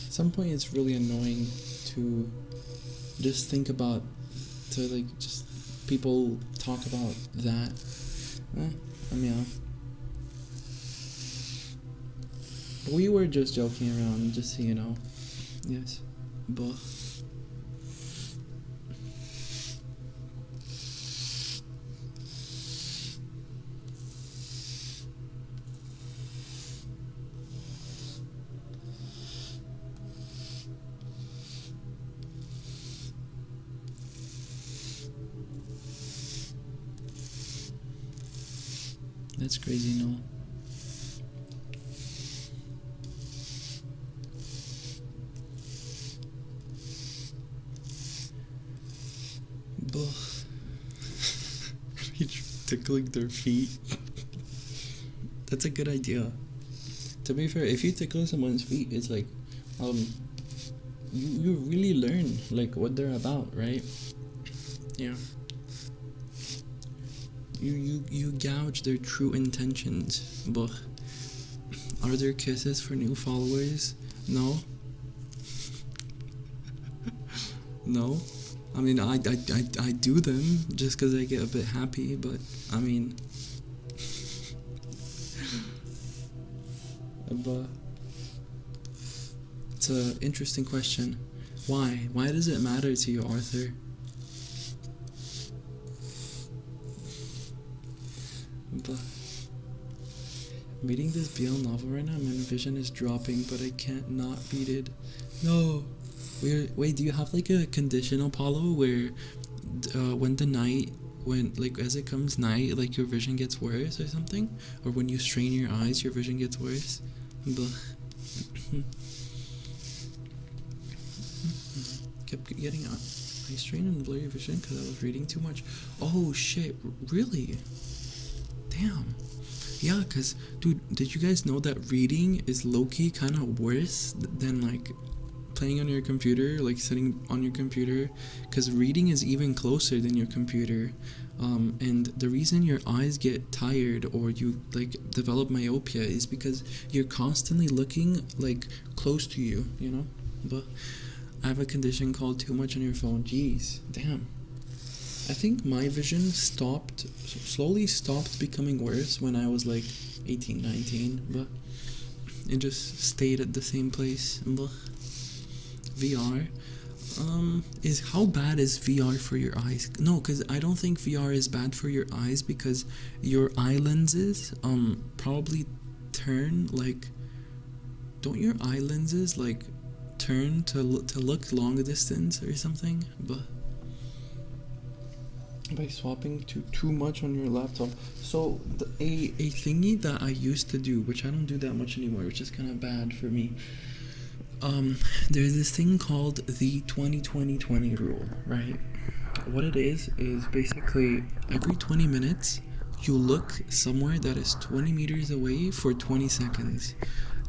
some point it's really annoying to just think about, to like just people talk about that. I mean, we were just joking around, just so you know. Yes, but that's crazy, no? Tickling their feet. That's a good idea. To be fair, if you tickle someone's feet, it's like you really learn like what they're about, right? Yeah. You gouge their true intentions. But are there kisses for new followers? No. No. I mean, I do them just because I get a bit happy, but I mean, but it's an interesting question. Why? Why does it matter to you, Arthur? But I'm reading this BL novel right now. My vision is dropping, but I can't not beat it. No. Wait, do you have like a condition, Apollo, where when like as it comes night, like your vision gets worse or something? Or when you strain your eyes, your vision gets worse? Kept getting eye strain and blurry vision because I was reading too much. Oh shit, really? Damn. Yeah, because, dude, did you guys know that reading is low-key kind of worse than, like, playing on your computer, like, sitting on your computer? Because reading is even closer than your computer. And the reason your eyes get tired or you, like, develop myopia is because you're constantly looking, like, close to you, you know? But I have a condition called too much on your phone. Jeez, damn. I think my vision slowly stopped becoming worse when I was like 18, 19, but it just stayed at the same place. But VR, how bad is VR for your eyes? No, because I don't think VR is bad for your eyes because your eye lenses, probably turn like, don't your eye lenses like turn to look long distance or something? But by swapping too much on your laptop. So a thingy that I used to do, which I don't do that much anymore, which is kind of bad for me. There's this thing called the 20-20-20 rule, right? What it is basically every 20 minutes you look somewhere that is 20 meters away for 20 seconds.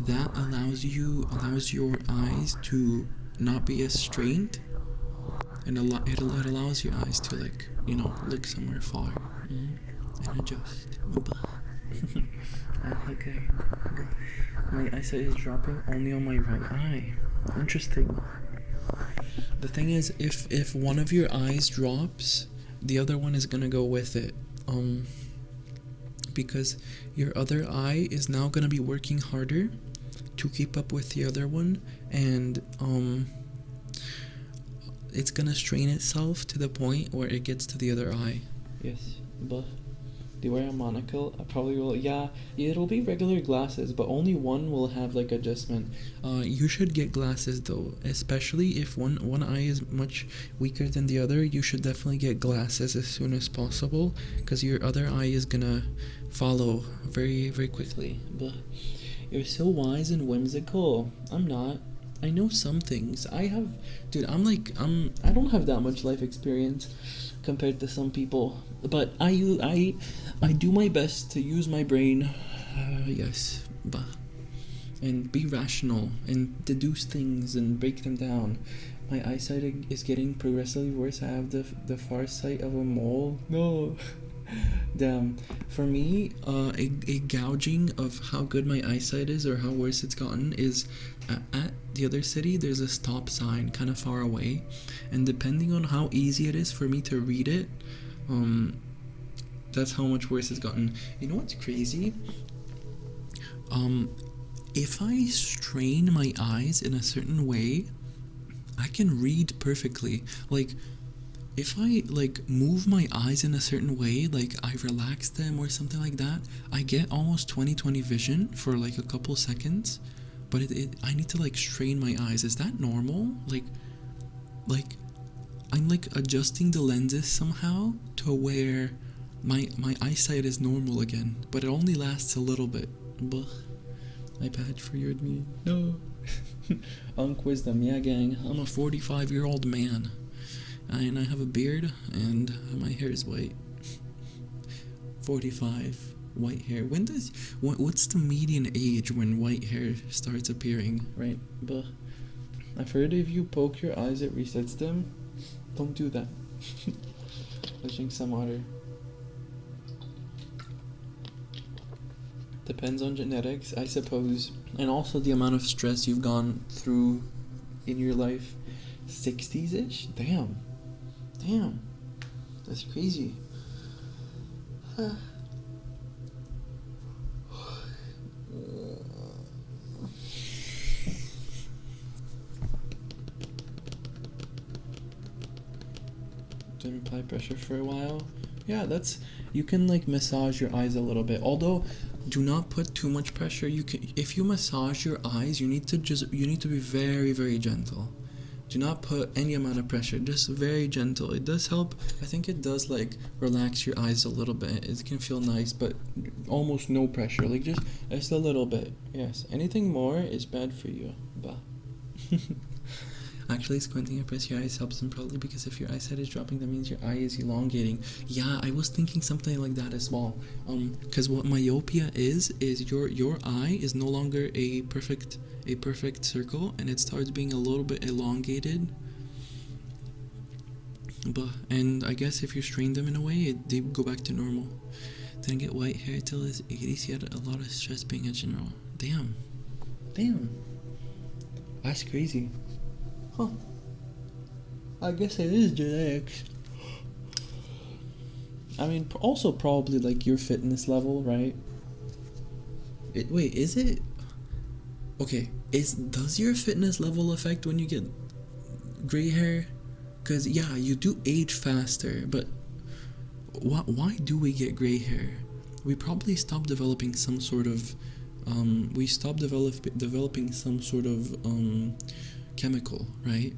That allows your eyes to not be as strained, and it allows your eyes to, like, you know, look somewhere far and adjust. Okay. My eyesight is dropping only on my right eye. Interesting. The thing is, if one of your eyes drops, the other one is gonna go with it. Because your other eye is now gonna be working harder to keep up with the other one, and it's gonna strain itself to the point where it gets to the other eye. Yes, but do you wear a monocle? I probably will. Yeah, it'll be regular glasses, but only one will have like adjustment. You should get glasses though, especially if one eye is much weaker than the other. You should definitely get glasses as soon as possible, because your other eye is gonna follow very, very quickly. But you're so wise and whimsical. I'm not. I know some things. I don't have that much life experience compared to some people, but I do my best to use my brain, yes, and be rational and deduce things and break them down. My eyesight is getting progressively worse. I have the far sight of a mole. No. Damn. For me, a gouging of how good my eyesight is or how worse it's gotten is at the other city. There's a stop sign kind of far away, and depending on how easy it is for me to read it, that's how much worse it's gotten. You know what's crazy? If I strain my eyes in a certain way, I can read perfectly. Like, if I, like, move my eyes in a certain way, like I relax them or something like that, I get almost 20/20 vision for like a couple seconds, but I need to, like, strain my eyes. Is that normal? Like I'm, like, adjusting the lenses somehow to where my eyesight is normal again, but it only lasts a little bit. Ugh. I patch for you and me. No. Unk wisdom, yeah, gang. I'm a 45-year-old man. And I have a beard, and my hair is white. 45, white hair. What's the median age when white hair starts appearing, right? But I've heard if you poke your eyes, it resets them. Don't do that. Let's drink some water. Depends on genetics, I suppose, and also the amount of stress you've gone through in your life. 60s-ish? Damn. That's crazy. Didn't apply pressure for a while. Yeah, that's, you can like massage your eyes a little bit. Although, do not put too much pressure. You can, if you massage your eyes, you need to be very, very gentle. Do not put any amount of pressure, just very gentle. It does help. I think it does like relax your eyes a little bit. It can feel nice, but almost no pressure. Like just a little bit. Yes. Anything more is bad for you. Bah. Actually, squinting across your eyes helps them, probably because if your eyesight is dropping, that means your eye is elongating. Yeah, I was thinking something like that as well. Because what myopia is your eye is no longer a perfect circle, and it starts being a little bit elongated. And I guess if you strain them in a way, they go back to normal. Didn't get white hair till his 80s. He had a lot of stress being a general. Damn. That's crazy. Huh. I guess it is genetics. I mean, also probably like your fitness level, right? Wait, is it? Okay, does your fitness level affect when you get gray hair? Cause yeah, you do age faster, but why do we get gray hair? We probably stopped developing some sort of developing some sort of chemical, right?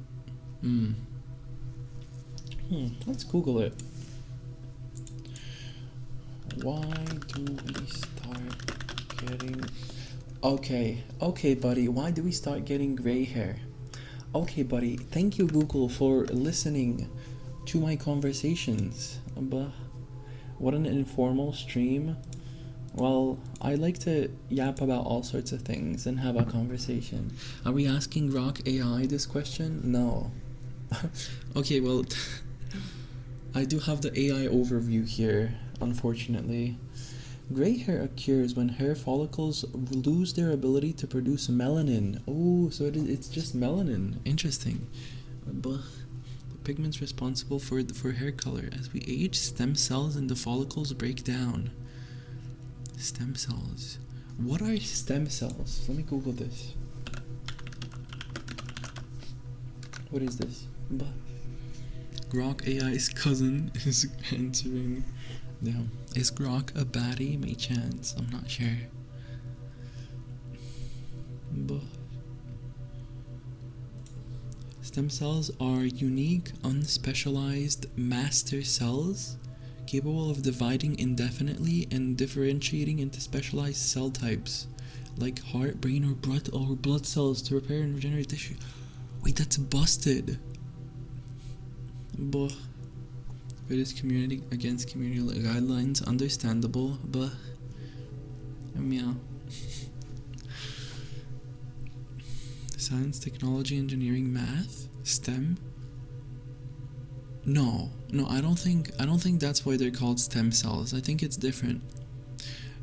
Let's Google it. Why do we start getting... Okay, buddy, why do we start getting gray hair? Okay, buddy, thank you, Google, for listening to my conversations. What an informal stream. Well, I like to yap about all sorts of things and have a conversation. Are we asking Grok AI this question? No. Okay, well, I do have the AI overview here, unfortunately. Gray hair occurs when hair follicles lose their ability to produce melanin. Oh, so it's just melanin. Interesting. The pigment's responsible for hair color. As we age, stem cells in the follicles break down. Stem cells. What are stem cells? Let me Google this. What is this? Grok AI's cousin is answering. Now, is Grok a baddie? May chance. I'm not sure. Stem cells are unique, unspecialized master cells capable of dividing indefinitely and differentiating into specialized cell types like heart, brain, or blood cells to repair and regenerate tissue. Wait, that's busted. It is community against community guidelines, understandable, but meow. Science, technology, engineering, math, STEM. No, I don't think that's why they're called stem cells. I think it's different.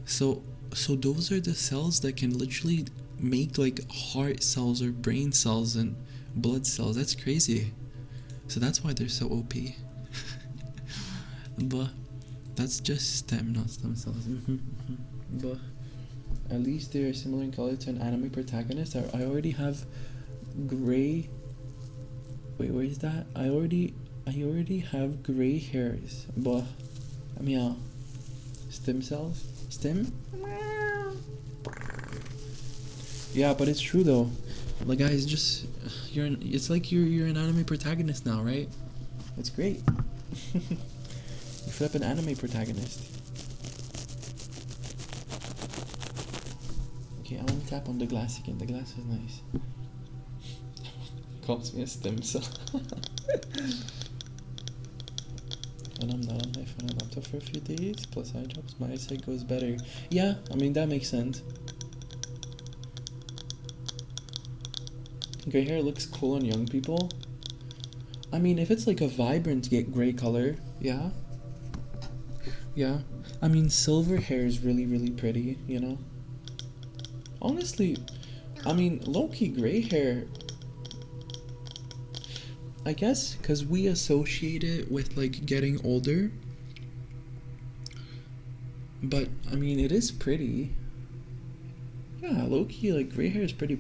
So those are the cells that can literally make like heart cells or brain cells and blood cells. That's crazy. So that's why they're so OP. But that's just stem, not stem cells. But at least they're similar in color to an anime protagonist. I already have gray. Wait, where is that? I already have gray hairs. But meow. Stem cells? Stem? Yeah, but it's true though. Like guys, just it's like you're an anime protagonist now, right? It's great. You flip an anime protagonist. Okay, I want to tap on the glass again. The glass is nice. Calls me a stem cell. When I'm not on my phone and laptop for a few days, plus eye drops, my eyesight goes better. Yeah, I mean that makes sense. Gray hair looks cool on young people. I mean, if it's like a vibrant gray color, yeah. I mean, silver hair is really, really pretty, you know? Honestly, I mean, low-key gray hair, I guess because we associate it with like getting older. But I mean, it is pretty. Yeah, low-key, like gray hair is pretty.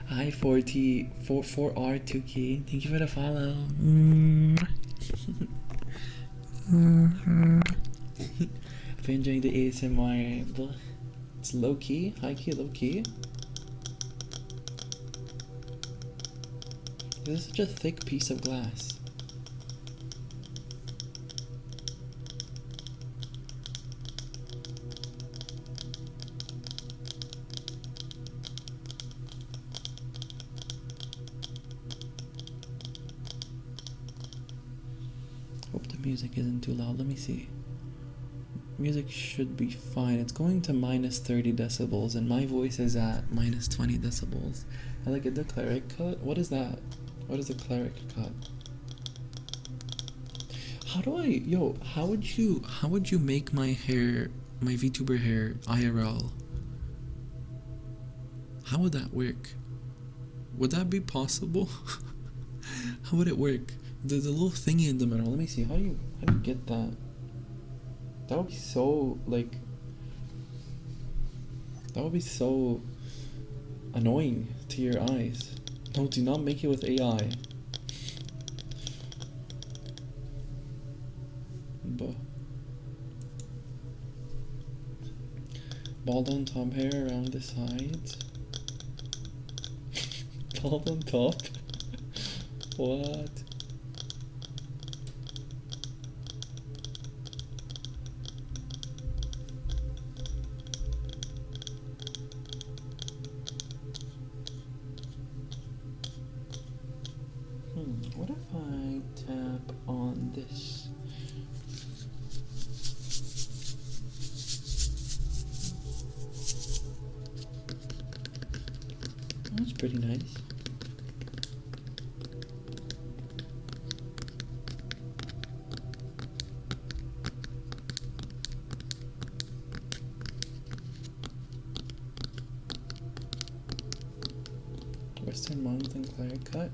Hi 4T 4R2K. Thank you for the follow. If you're enjoying the ASMR, it's low-key, high-key, low-key. This is such a thick piece of glass. Hope the music isn't too loud. Let me see. Music should be fine. It's going to minus 30 decibels and my voice is at minus 20 decibels. I like it. The cleric cut? What is that? What is a cleric cut? How do I, yo, how would you make my hair, my VTuber hair IRL? How would that work? Would that be possible? How would it work? The little thingy in the middle. Let me see. How do you get that? That would be so like. That would be so annoying to your eyes. No, do not make it with AI. Bald on top, hair around the sides. Bald on top? What? What if I tap on this? That's pretty nice. Western Mountain cleric cut.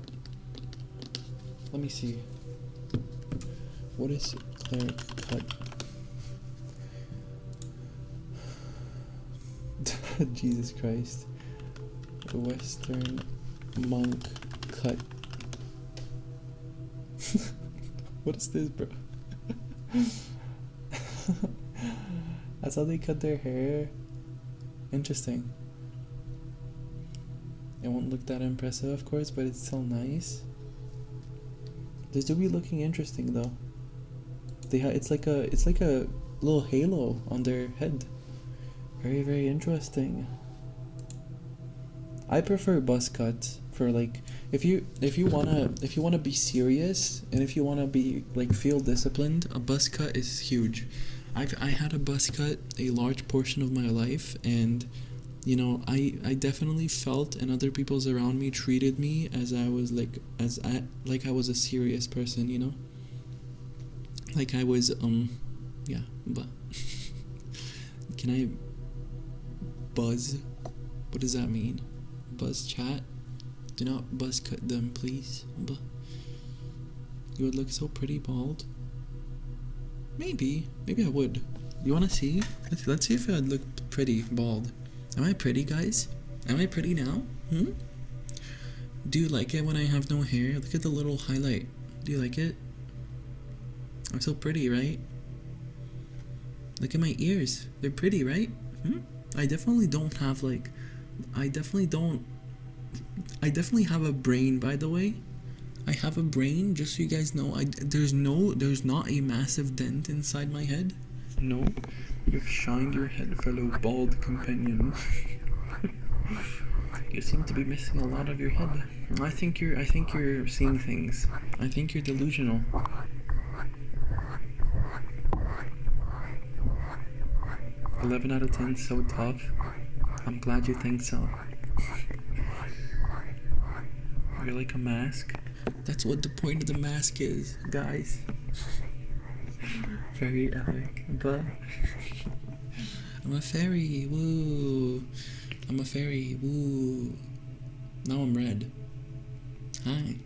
Let me see. What is cleric cut? Jesus Christ. Western monk cut. What is this, bro? That's how they cut their hair. Interesting. It won't look that impressive, of course, but it's still nice. This do be looking interesting though. It's like a little halo on their head. Very, very interesting. I prefer buzz cuts for like if you wanna be serious and if you wanna be like feel disciplined, a buzz cut is huge. I had a buzz cut a large portion of my life, and you know, I definitely felt, and other people's around me treated me as I was like I was a serious person, you know, like I was yeah, but can I buzz? What does that mean? Buzz chat? Do not buzz cut them, please. But you would look so pretty bald. Maybe I would. You wanna see? Let's see if I'd look pretty bald. Am I pretty, guys? Am I pretty now? Do you like it when I have no hair? Look at the little highlight. Do you like it? I'm so pretty, right? Look at my ears. They're pretty, right? I definitely don't have like... I definitely have a brain, by the way. I have a brain, just so you guys know. There's not a massive dent inside my head. No. You've shined your head, fellow bald companion. You seem to be missing a lot of your head. I think you're seeing things. I think you're delusional. "11 out of 10, so tough." I'm glad you think so. You're like a mask. That's what the point of the mask is, guys. Very epic, but I'm a fairy. Woo! I'm a fairy. Ooh. Now I'm red. Hi.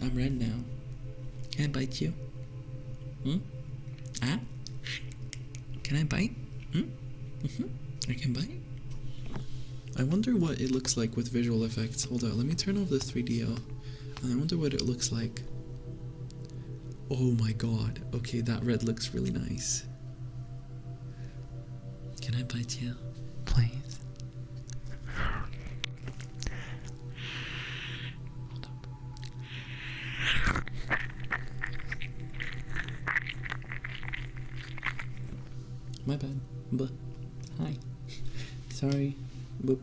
I'm red now. Can I bite you? Hmm? Ah? Can I bite? Hmm? I can bite? I wonder what it looks like with visual effects. Hold on, let me turn off the 3DO. I wonder what it looks like. Oh my god. Okay, that red looks really nice. Can I bite you? Please? Hold up. My bad. Buh. Hi. Sorry. Boop.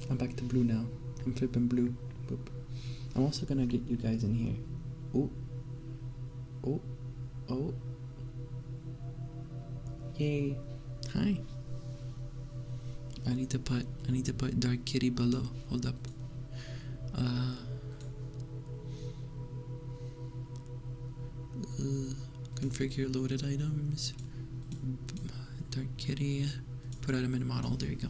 I'm back to blue now. I'm flipping blue. Boop. I'm also gonna get you guys in here. Oh. Oh. Oh. Yay. Hi. I need to put Dark Kitty below. Hold up. Configure loaded items. Dark Kitty. Put item in model. There you go.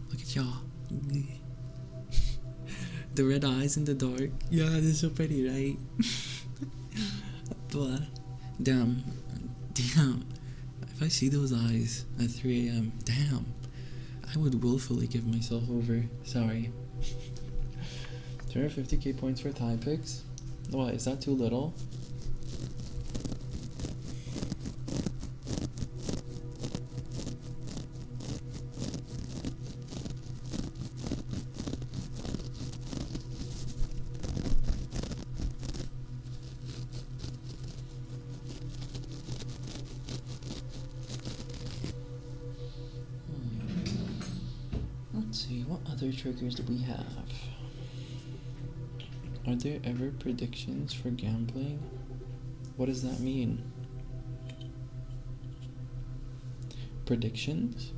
Look at y'all. The red eyes in the dark. Yeah, they're so pretty, right? But damn. If I see those eyes at 3 a.m., damn, I would willfully give myself over. Sorry. 250k points for tie picks. What, is that too little? Let's see, what other triggers do we have? Are there ever predictions for gambling? What does that mean? Predictions?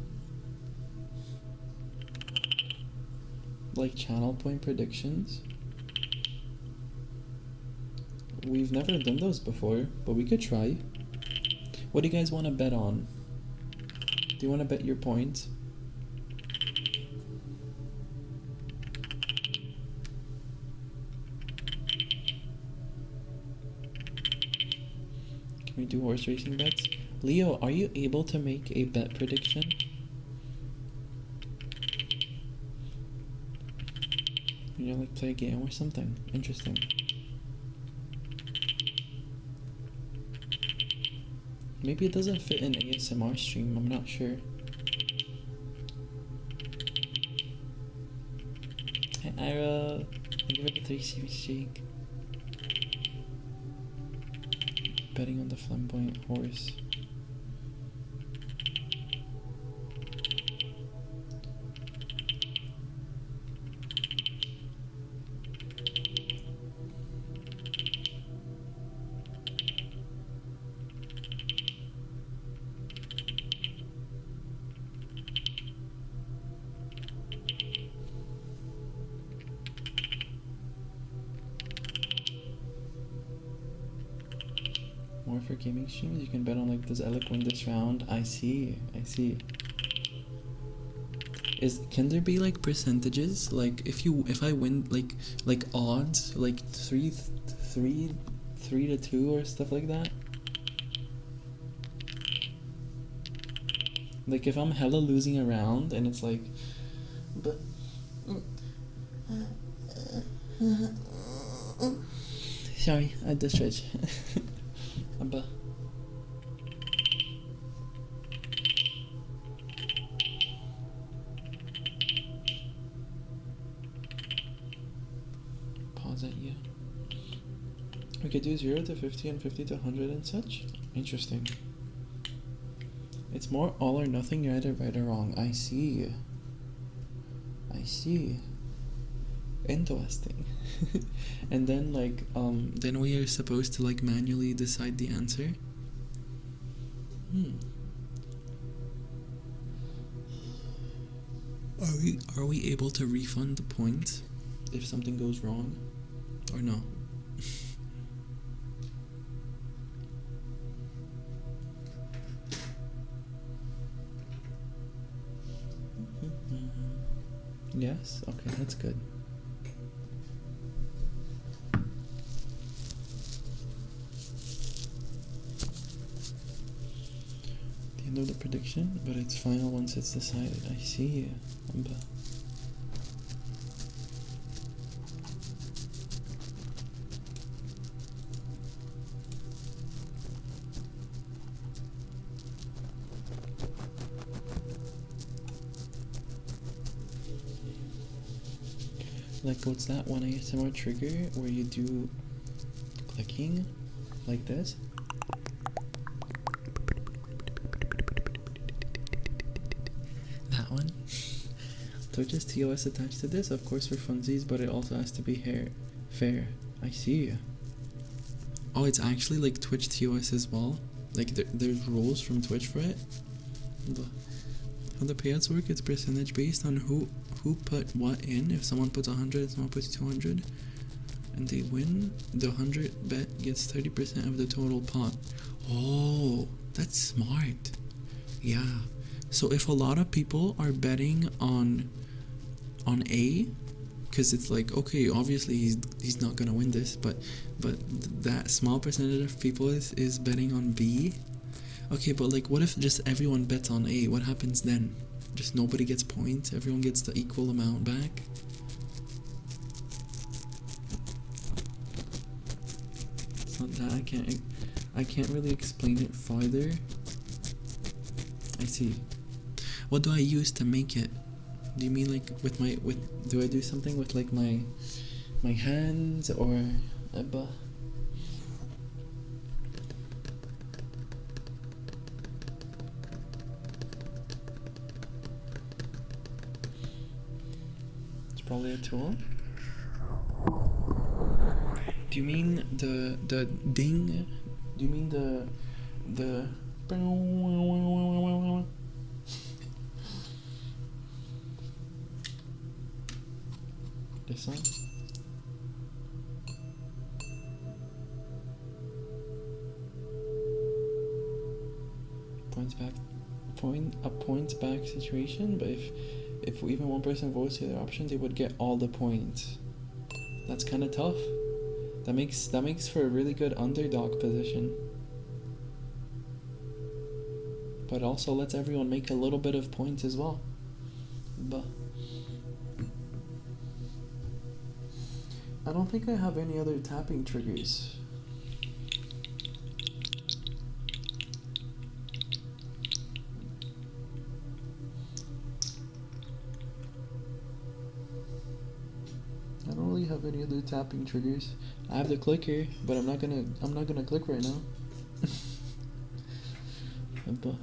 Like channel point predictions? We've never done those before, but we could try. What do you guys want to bet on? Do you want to bet your points? Can we do horse racing bets? Leo, are you able to make a bet prediction? You know, like play a game or something. Interesting. Maybe it doesn't fit in ASMR stream, I'm not sure. Hi Ira, thank you for the 3 shake. Betting on the flamboyant horse. More for gaming streams, you can bet on like, does Alec win this round? I see. Can there be like percentages? Like if I win like odds, like 3 to 2 or stuff like that? Like if I'm hella losing a round and it's like, but sorry, I had to stretch. But pause at you. We could do 0 to 50 and 50 to 100 and such. Interesting. It's more all or nothing. You're either right or wrong. I see. Interesting. And then like then we are supposed to like manually decide the answer. Are we able to refund the points if something goes wrong or no? Yes? Okay, that's good. The end of the prediction, but it's final once it's decided. I see. Like, what's that one ASMR trigger where you do clicking like this? That one? Twitch's TOS attached to this, of course for funsies, but it also has to be fair. I see. Oh, it's actually like Twitch TOS as well? Like there's rules from Twitch for it? How the payouts work, it's percentage based on who put what in. If someone puts 100, someone puts 200, and they win, the 100 bet gets 30% of the total pot. Oh, that's smart. Yeah. So if a lot of people are betting on A, because it's like, okay, obviously he's not gonna win this, but that small percentage of people is betting on B. Okay, but like, what if just everyone bets on A? What happens then? Just nobody gets points? Everyone gets the equal amount back? It's not that. I can't really explain it farther. I see. What do I use to make it? Do you mean like do I do something with like my hands or probably a tool. Do you mean the ding? Do you mean the this one? Points back situation, but if even one person votes the other option, they would get all the points. That's kind of tough. That makes for a really good underdog position. But also lets everyone make a little bit of points as well. But I don't think I have any other tapping triggers. I don't really have any other tapping triggers. I have the clicker, but I'm not gonna click right now. But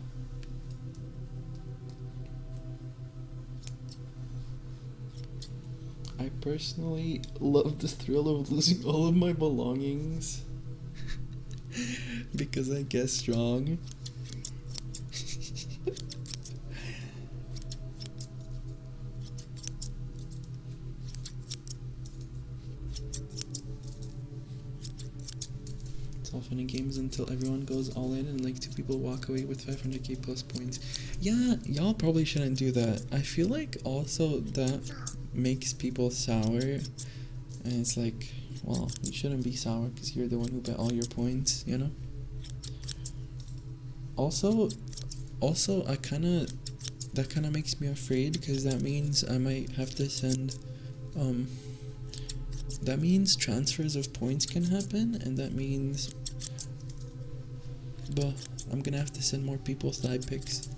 I personally love the thrill of losing all of my belongings because I guess strong. It's all fun and games until everyone goes all in and like 2 people walk away with 500k plus points. Yeah, y'all probably shouldn't do that. I feel like also that makes people sour, and it's like, well, you shouldn't be sour because you're the one who bet all your points, you know? Also that kind of makes me afraid because that means I might have to send that means transfers of points can happen, and that means I'm gonna have to send more people side picks.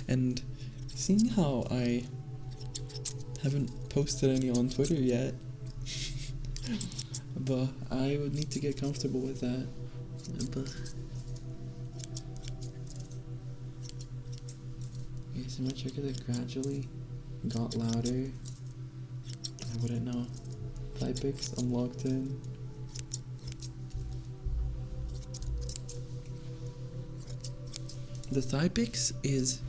And seeing how I haven't posted any on Twitter yet, but I would need to get comfortable with that. Okay, so my checker that gradually got louder. I wouldn't know. Side picks, I'm locked in. The thigh picks is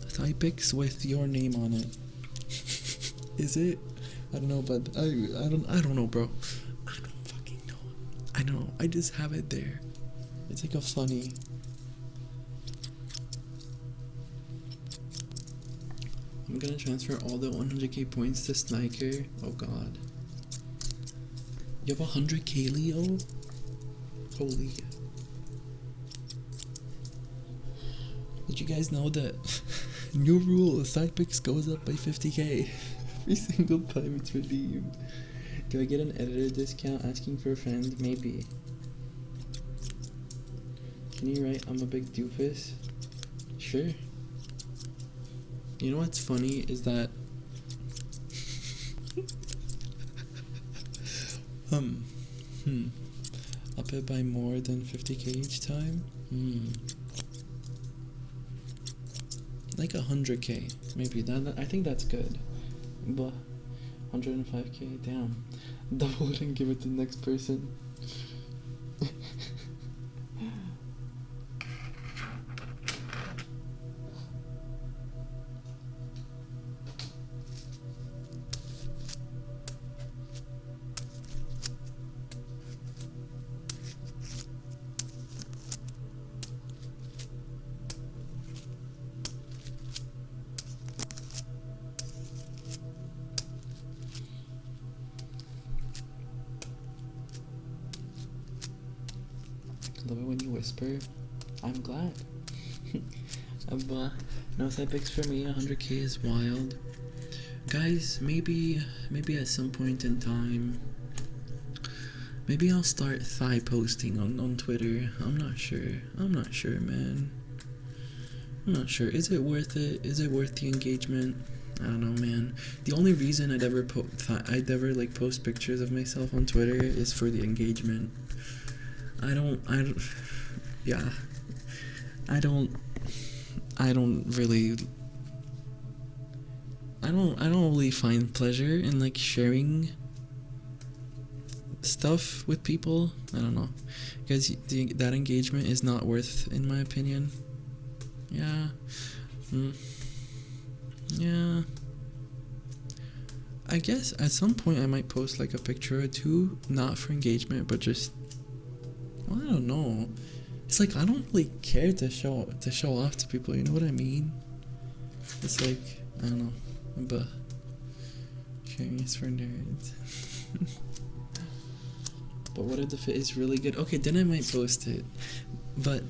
thigh picks with your name on it. Is it? I don't know, but I don't know, bro. I don't fucking know. I know. I just have it there. It's like a funny. I'm gonna transfer all the 100k points to Sniker. Oh god. You have 100k, Leo? Holy. Did you guys know that new rule, side picks goes up by 50k every single time it's redeemed? Do I get an editor discount asking for a friend? Maybe. Can you write I'm a big doofus? Sure. You know what's funny is that up it by more than 50k each time? Like 100k, maybe. That I think that's good. But 105k, damn. Double it and give it to the next person. Love it when you whisper. I'm glad. No side picks for me. 100k is wild, guys. Maybe at some point in time, maybe I'll start thigh posting on Twitter. I'm not sure, man. I'm not sure. Is it worth it? Is it worth the engagement? I don't know, man. The only reason I'd ever like post pictures of myself on Twitter is for the engagement. I don't really find pleasure in like sharing stuff with people. I don't know, because that engagement is not worth, in my opinion. Yeah. Yeah. I guess at some point I might post like a picture or two, not for engagement, but just, well, I don't know. It's like I don't really care to show off to people, you know what I mean? It's like, I don't know, but sharing is for nerds. But what if the fit is really good? Okay, then I might post it. But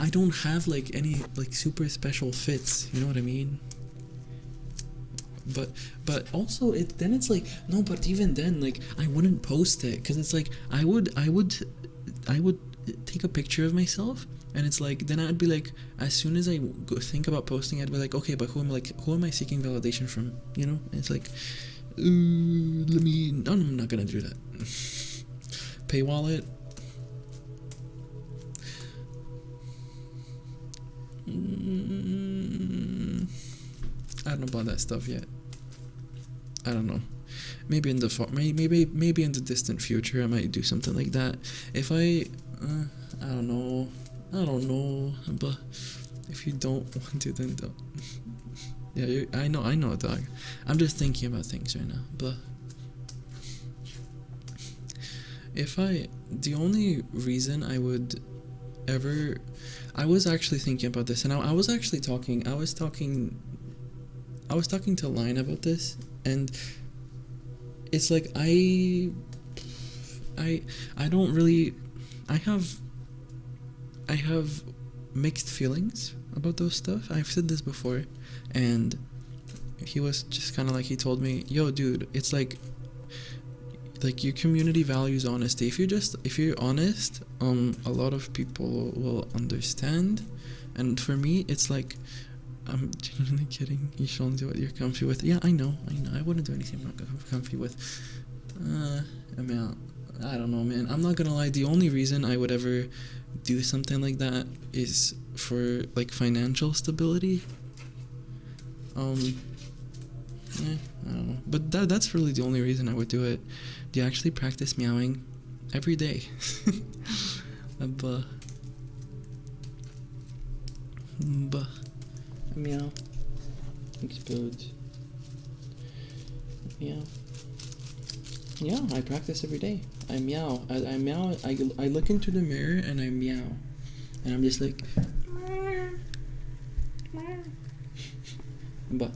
I don't have like any like super special fits, you know what I mean? But also then it's like, no, but even then, like, I wouldn't post it, because it's like I would take a picture of myself, and it's like, then I'd be like, as soon as I think about posting, I'd be like, okay, but who am I seeking validation from, you know? And it's like, no, I'm not gonna do that. Pay wallet. I don't know about that stuff yet. I don't know. Maybe in the maybe in the distant future I might do something like that. If I don't know. But if you don't want to, then don't. Yeah, I know, dog. I'm just thinking about things right now. But the only reason I would ever, I was actually thinking about this, and I was talking to Lion about this, and it's like I don't really, I have mixed feelings about those stuff. I've said this before, and he was just kind of like, he told me, yo dude, it's like your community values honesty. If you're honest, a lot of people will understand. And for me, it's like, I'm genuinely kidding. You should only do what you're comfy with. Yeah, I know. I wouldn't do anything I'm not comfy with. I mean, I don't know, man. I'm not gonna lie. The only reason I would ever do something like that is for like financial stability. Yeah, I don't know. But that's really the only reason I would do it. Do you actually practice meowing every day? But meow. Explodes. Meow. Yeah, I practice every day. I meow. I meow. I look into the mirror and I meow. And I'm just like. But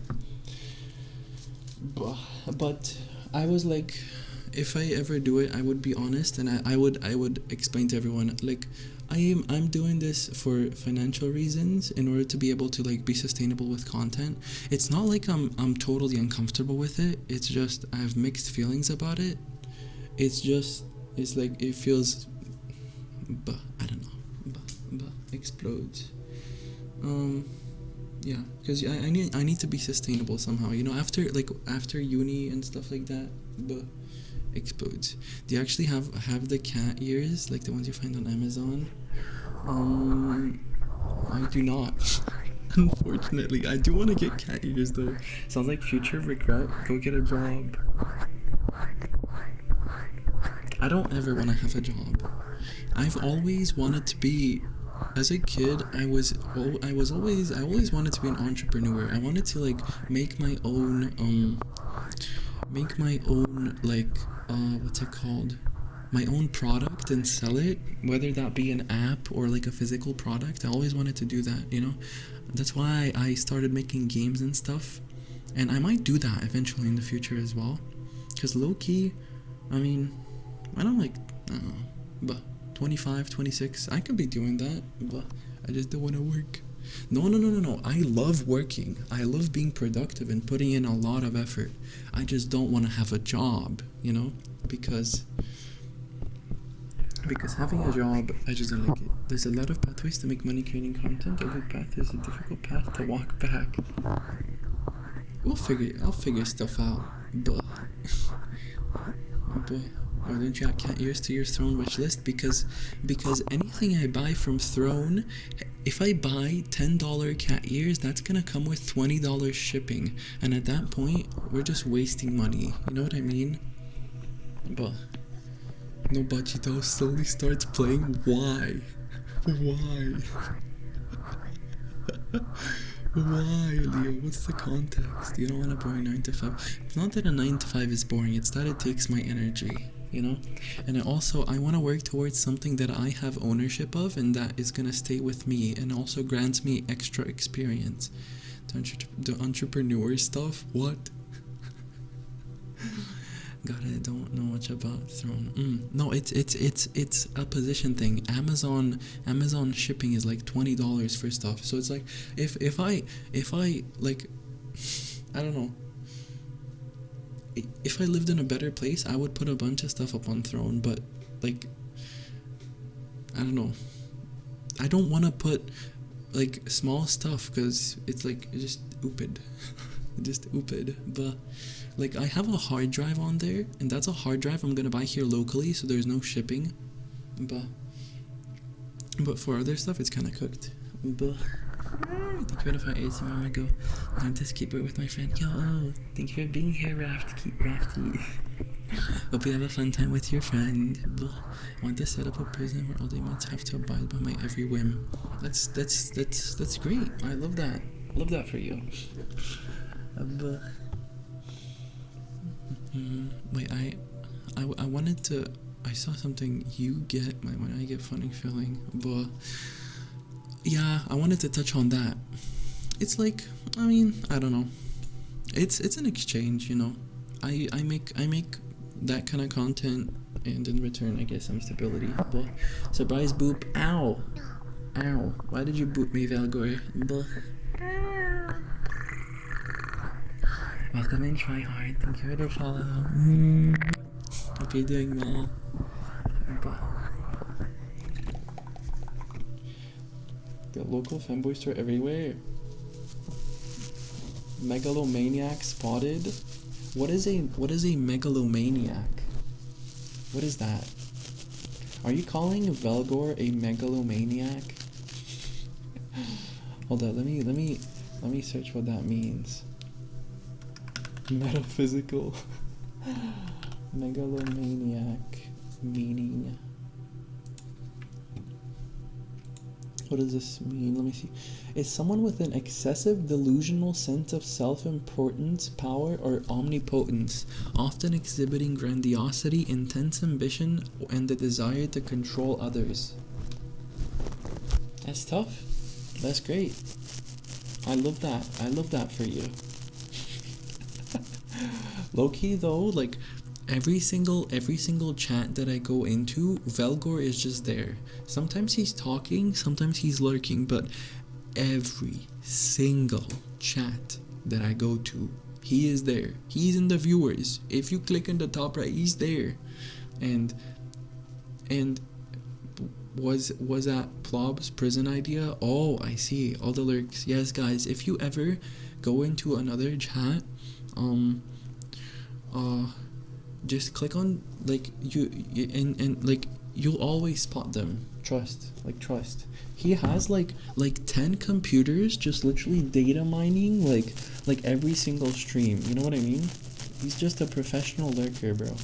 But I was like, if I ever do it, I would be honest, and I would explain to everyone, like, I'm doing this for financial reasons in order to be able to like be sustainable with content. It's not like I'm totally uncomfortable with it. It's just I have mixed feelings about it. It's like it feels, but I don't know, but explodes. Yeah, because I need to be sustainable somehow. You know, after uni and stuff like that. But explodes. Do you actually have the cat ears like the ones you find on Amazon? I do not. Unfortunately, I do want to get cat ears though. Sounds like future regret. Go get a job. I don't ever want to have a job. I've always wanted to be. As a kid, I always wanted to be an entrepreneur. I wanted to like make my own like what's it called? My own product and sell it, whether that be an app or like a physical product. I always wanted to do that, you know? That's why I started making games and stuff. And I might do that eventually in the future as well. Cause low key, I mean, I don't know, but 25, 26, I could be doing that, but I just don't want to work. No. I love working. I love being productive and putting in a lot of effort. I just don't want to have a job, you know? Because having a job, I just don't like it. There's a lot of pathways to make money creating content. A good path is a difficult path to walk back. I'll figure stuff out, but why don't you add cat ears to your Throne wish list? Because anything I buy from Throne, if I buy $10 cat ears, that's gonna come with $20 shipping, and at that point, we're just wasting money. You know what I mean? But no, Bachito slowly starts playing. Why? Why, Leo? What's the context? You don't want a boring 9 to 5. It's not that a 9 to 5 is boring, it's that it takes my energy, you know? And I want to work towards something that I have ownership of and that is going to stay with me and also grants me extra experience. The entrepreneur stuff? What? God, I don't know much about Throne. No, it's a position thing. Amazon shipping is like $20 for stuff. So it's like if I like, I don't know. If I lived in a better place, I would put a bunch of stuff up on Throne. But like, I don't know. I don't want to put like small stuff because it's like just stupid. Just stupid. But like, I have a hard drive on there, and that's a hard drive I'm gonna buy here locally, so there's no shipping. But for other stuff, it's kind of cooked. But thank you for 8 I go learn to skateboard with my friend. Yo, thank you for being here, Rafty. Hope you have a fun time with your friend. But I want to set up a prison where all the inmates have to abide by my every whim. That's great. I love that. Love that for you. Wait, I wanted to. I saw something you get when I get funny feeling, but yeah, I wanted to touch on that. It's like, I mean, I don't know. It's an exchange, you know. I make that kind of content, and in return, I get some stability. But surprise boop! Ow! Why did you boop me, Valgor? But welcome in, try hard. Thank you for the follow. Hope you're doing well. The local fanboy store everywhere. Megalomaniac spotted. What is a megalomaniac? What is that? Are you calling Velgor a megalomaniac? Hold on, let me search what that means. Metaphysical. Megalomaniac meaning. What does this mean? Let me see. It's someone with an excessive delusional sense of self-importance, power, or omnipotence, often exhibiting grandiosity, intense ambition, and the desire to control others. That's tough. That's great. I love that. I love that for you. Low key though, like every single chat that I go into, Velgor is just there. Sometimes he's talking, sometimes he's lurking, but every single chat that I go to, he is there. He's in the viewers. If you click in the top right, he's there. And was that Plob's prison idea? Oh, I see. All the lurks. Yes, guys, if you ever go into another chat, just click on like and like you'll always spot them. Trust. He has like 10 computers just literally data mining like every single stream. You know what I mean? He's just a professional lurker, bro.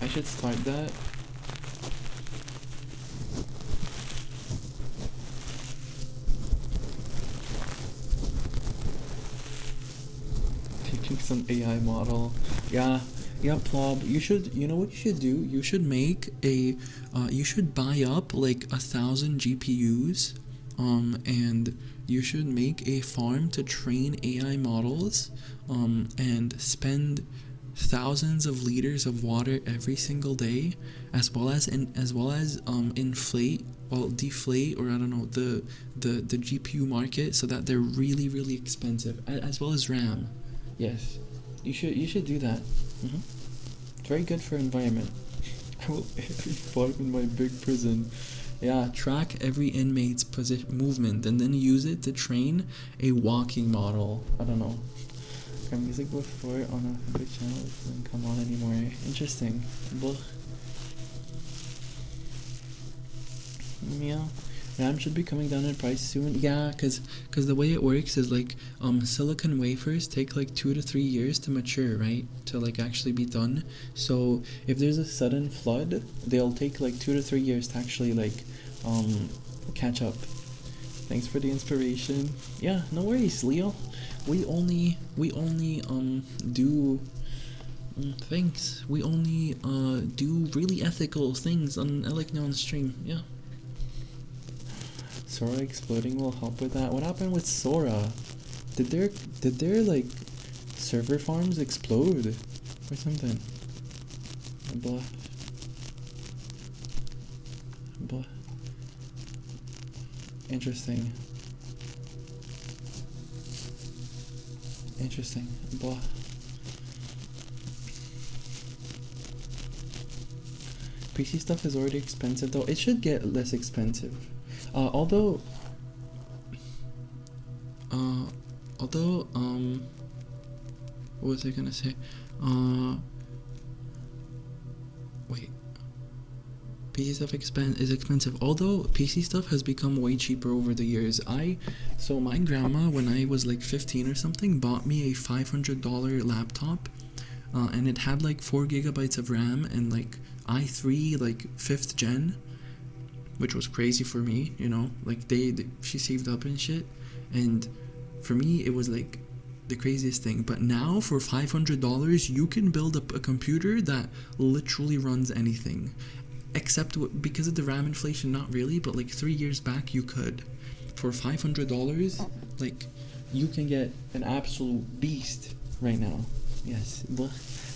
I should start that. Teaching some AI model. Yeah, Plob. You know what you should do? You should make a, you should buy up like 1,000 GPUs, and you should make a farm to train AI models, and spend thousands of liters of water every single day, as well as deflate, or I don't know, the GPU market, so that they're really, really expensive, as well as RAM. Yes, you should do that. It's very good for environment. I will every farm in my big prison. Yeah, track every inmate's movement and then use it to train a walking model. I don't know. Our music before on a big channel doesn't come on anymore. Interesting. Blech. Yeah. RAM should be coming down in price soon. Yeah, cause the way it works is like silicon wafers take like 2 to 3 years to mature, right? To like actually be done. So if there's a sudden flood, they'll take like 2 to 3 years to actually like catch up. Thanks for the inspiration. Yeah, no worries, Leo. We only do things. We only do really ethical things on Elecnyan stream. Yeah. Sora exploding will help with that. What happened with Sora? Did their like server farms explode or something? Blah. Interesting. Blah. PC stuff is already expensive though. It should get less expensive. Although, what was I gonna say? Wait. PC stuff is expensive. Although PC stuff has become way cheaper over the years. So my grandma, when I was like 15 or something, bought me a $500 laptop, and it had like 4 gigabytes of RAM and like i3 like 5th gen. Which was crazy for me, you know, like she saved up and shit, and for me it was like the craziest thing. But now for $500 you can build up a computer that literally runs anything, except because of the RAM inflation, not really, but like 3 years back you could. For $500, like you can get an absolute beast right now. Yes.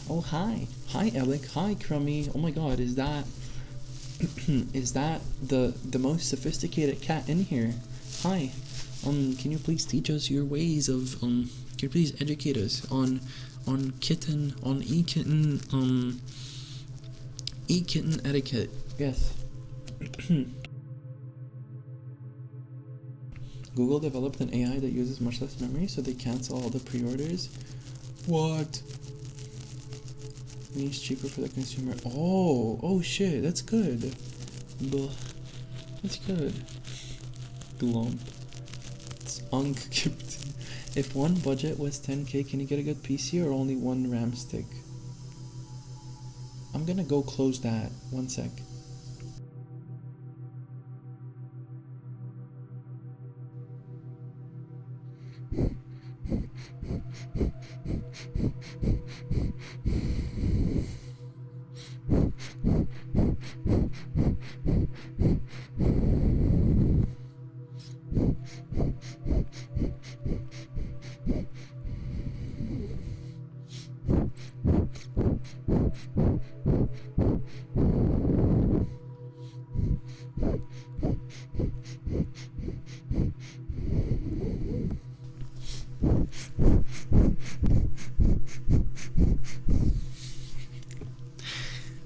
Oh, hi Alec, hi Crummy. Oh my god, is that the most sophisticated cat in here? Hi. Can you please teach us your ways of can you please educate us on kitten e-kitten etiquette? Yes. Google developed an AI that uses much less memory, so they cancel all the pre-orders. What? Means cheaper for the consumer. Oh shit, that's good. Blah. That's good. Glump. It's unkept. If one budget was 10k, can you get a good PC or only one RAM stick? I'm gonna go close that. 1 sec.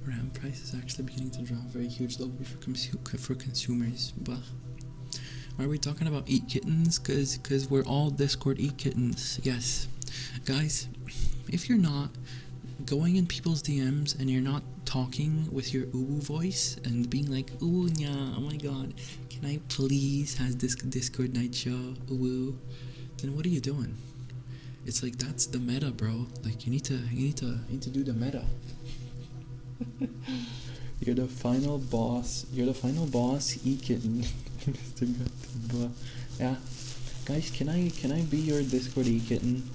RAM price is actually beginning to drop very huge globally for consumers. But why are we talking about eat kittens? Cause we're all Discord eat kittens. Yes, guys, if you're not going in people's DMs and you're not talking with your uwu voice and being like, ooh, yeah, oh my god, can I please have this Discord night show, uwu? Then what are you doing? It's like, that's the meta, bro. Like, you need to do the meta. You're the final boss. You're the final boss, e-kitten. Yeah, guys, can I be your Discord e-kitten?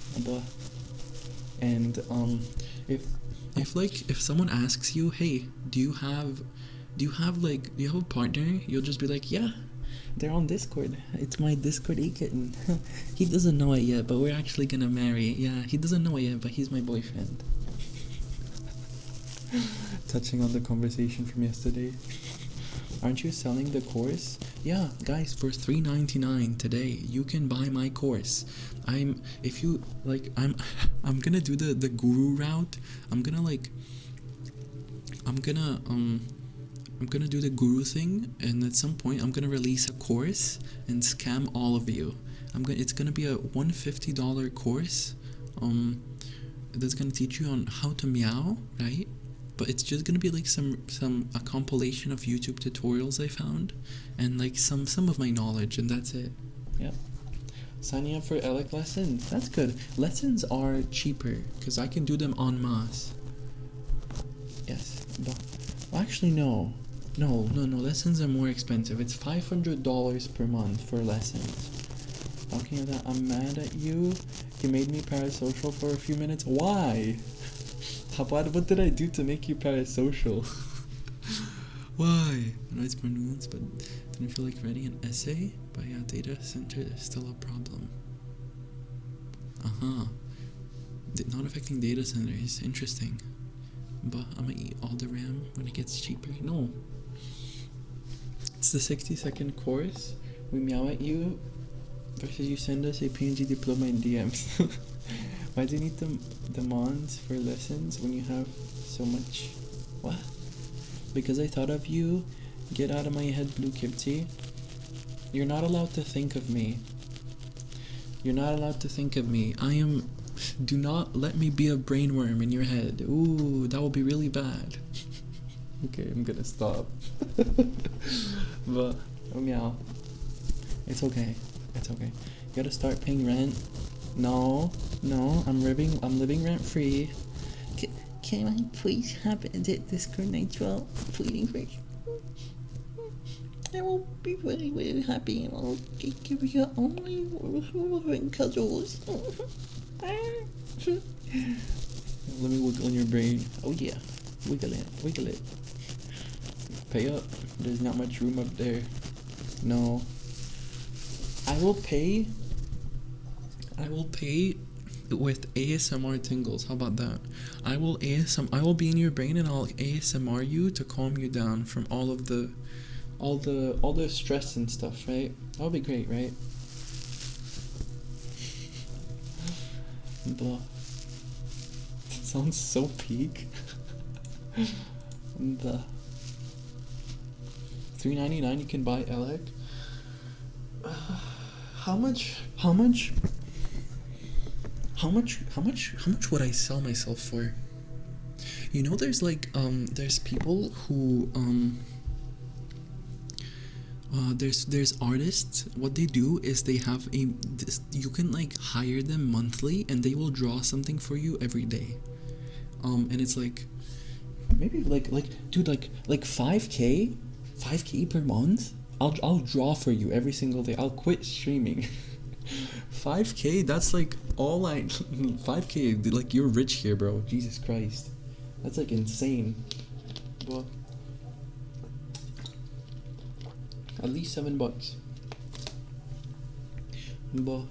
And if someone asks you, hey, do you have a partner? You'll just be like, yeah, they're on Discord. It's my Discord e-kitten. He doesn't know it yet, but we're actually gonna marry. Yeah, he doesn't know it yet, but he's my boyfriend. Touching on the conversation from yesterday. Aren't you selling the course? Yeah, guys, for $3.99 today, you can buy my course. I'm gonna do the guru route. I'm gonna do the guru thing, and at some point I'm gonna release a course and scam all of you. It's gonna be a $150 course that's gonna teach you on how to meow, right? But it's just gonna be like a compilation of YouTube tutorials I found, and like some of my knowledge, and that's it. Yep. Signing up for Elec lessons. That's good. Lessons are cheaper because I can do them en masse. Yes. But actually, no. Lessons are more expensive. It's $500 per month for lessons. Talking of that, I'm mad at you. You made me parasocial for a few minutes. Why? What did I do to make you parasocial? Why? I know it's more nuanced, but didn't feel like writing an essay. But yeah, data center is still a problem. Not affecting data centers. Interesting. But I'm gonna eat all the RAM when it gets cheaper. No. It's the 60-second course. We meow at you versus you send us a PNG diploma in DMs. Why do you need the mons for lessons when you have so much? What? Because I thought of you. Get out of my head, Blue Kipti. You're not allowed to think of me. You're not allowed to think of me. Do not let me be a brainworm in your head. Ooh, that will be really bad. Okay, I'm gonna stop. But, oh meow. It's okay. You gotta start paying rent. No, I'm living rent free. Can I please have a Discord nitro? Pleading for you. I will be very, very happy and I'll give you only and cuddles. Let me wiggle on your brain. Oh yeah, wiggle it. Pay up. There's not much room up there. No. I will pay with ASMR tingles. How about that? I will be in your brain and I'll ASMR you to calm you down from all the stress and stuff, right? That would be great, right? Blah. It sounds so peak. The $3.99 you can buy Elec. How much would I sell myself for? You know, there's there's people who there's artists. What they do is they have you can like hire them monthly and they will draw something for you every day. And it's like maybe dude, like 5k per month. I'll draw for you every single day. I'll quit streaming. 5k, that's like all 5k, like you're rich here, bro. Jesus Christ. That's like insane. But at least $7. But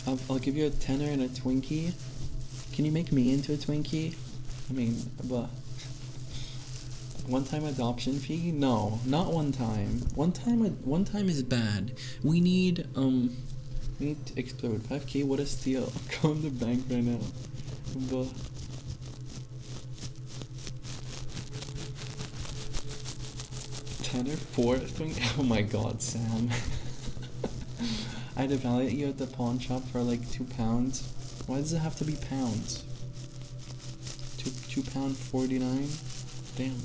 I'll give you a tenner and a Twinkie. Can you make me into a Twinkie? I mean, but one-time adoption fee? No, not one time. One time is bad. We need to explode. 5K, what a steal. Go in the bank right now. But 10 or 4 thing. Oh my god, Sam. I had to validate you at the pawn shop for like £2. Why does it have to be pounds? £2.49? Damn.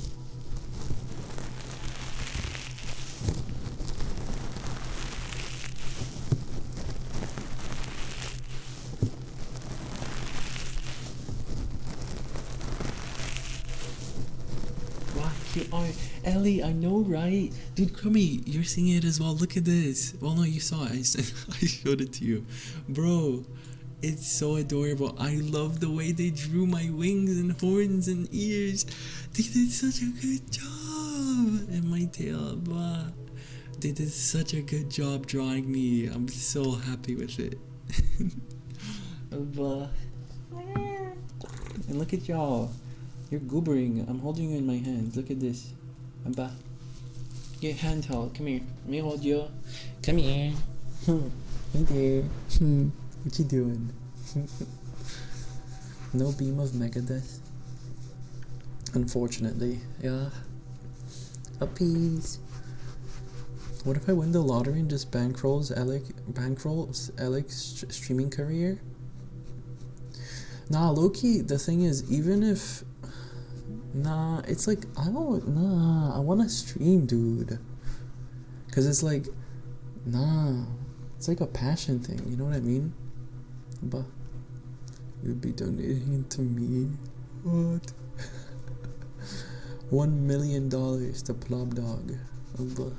Oh, Ellie, I know, right? Dude, come here. You're seeing it as well. Look at this. Well, no, you saw it. I showed it to you. Bro, it's so adorable. I love the way they drew my wings and horns and ears. They did such a good job. And my tail, blah. They did such a good job drawing me. I'm so happy with it. Blah. And look at y'all. You're goobering. I'm holding you in my hands. Look at this. Aba. Get hand held. Come here. Let me hold you. Come here. Hey there. What you doing? No beam of Megadeth. Unfortunately. Yeah. Uppies. What if I win the lottery and just bankrolls Alec's streaming career? Nah, low-key, the thing is, even if... Nah, it's like, I want to stream, dude. Because it's like, nah, it's like a passion thing, you know what I mean? But, you'd be donating to me? What? $1 million to Plop Dog. But.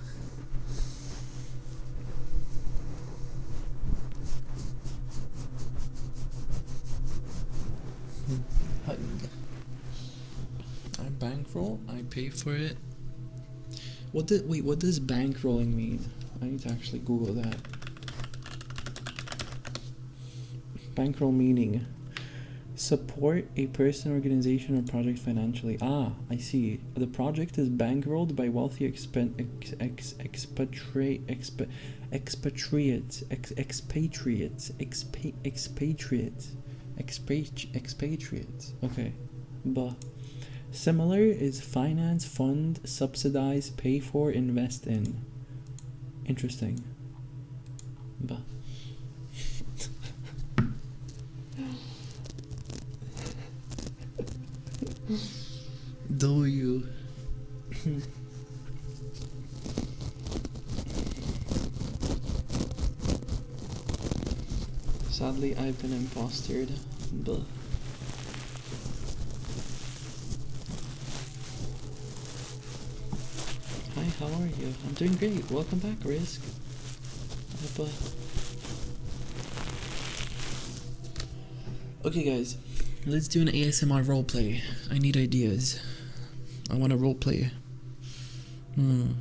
I bankroll, I pay for it. What does bankrolling mean? I need to actually Google that. Bankroll meaning support a person, organization, or project financially. Ah, I see. The project is bankrolled by wealthy expatriates, okay. But similar is finance, fund, subsidize, pay for, invest in. Interesting. But do you? Sadly, I've been impostered, but hi, how are you? I'm doing great. Welcome back, Risk. But okay, guys, let's do an ASMR roleplay. I need ideas. I want to roleplay. Damn,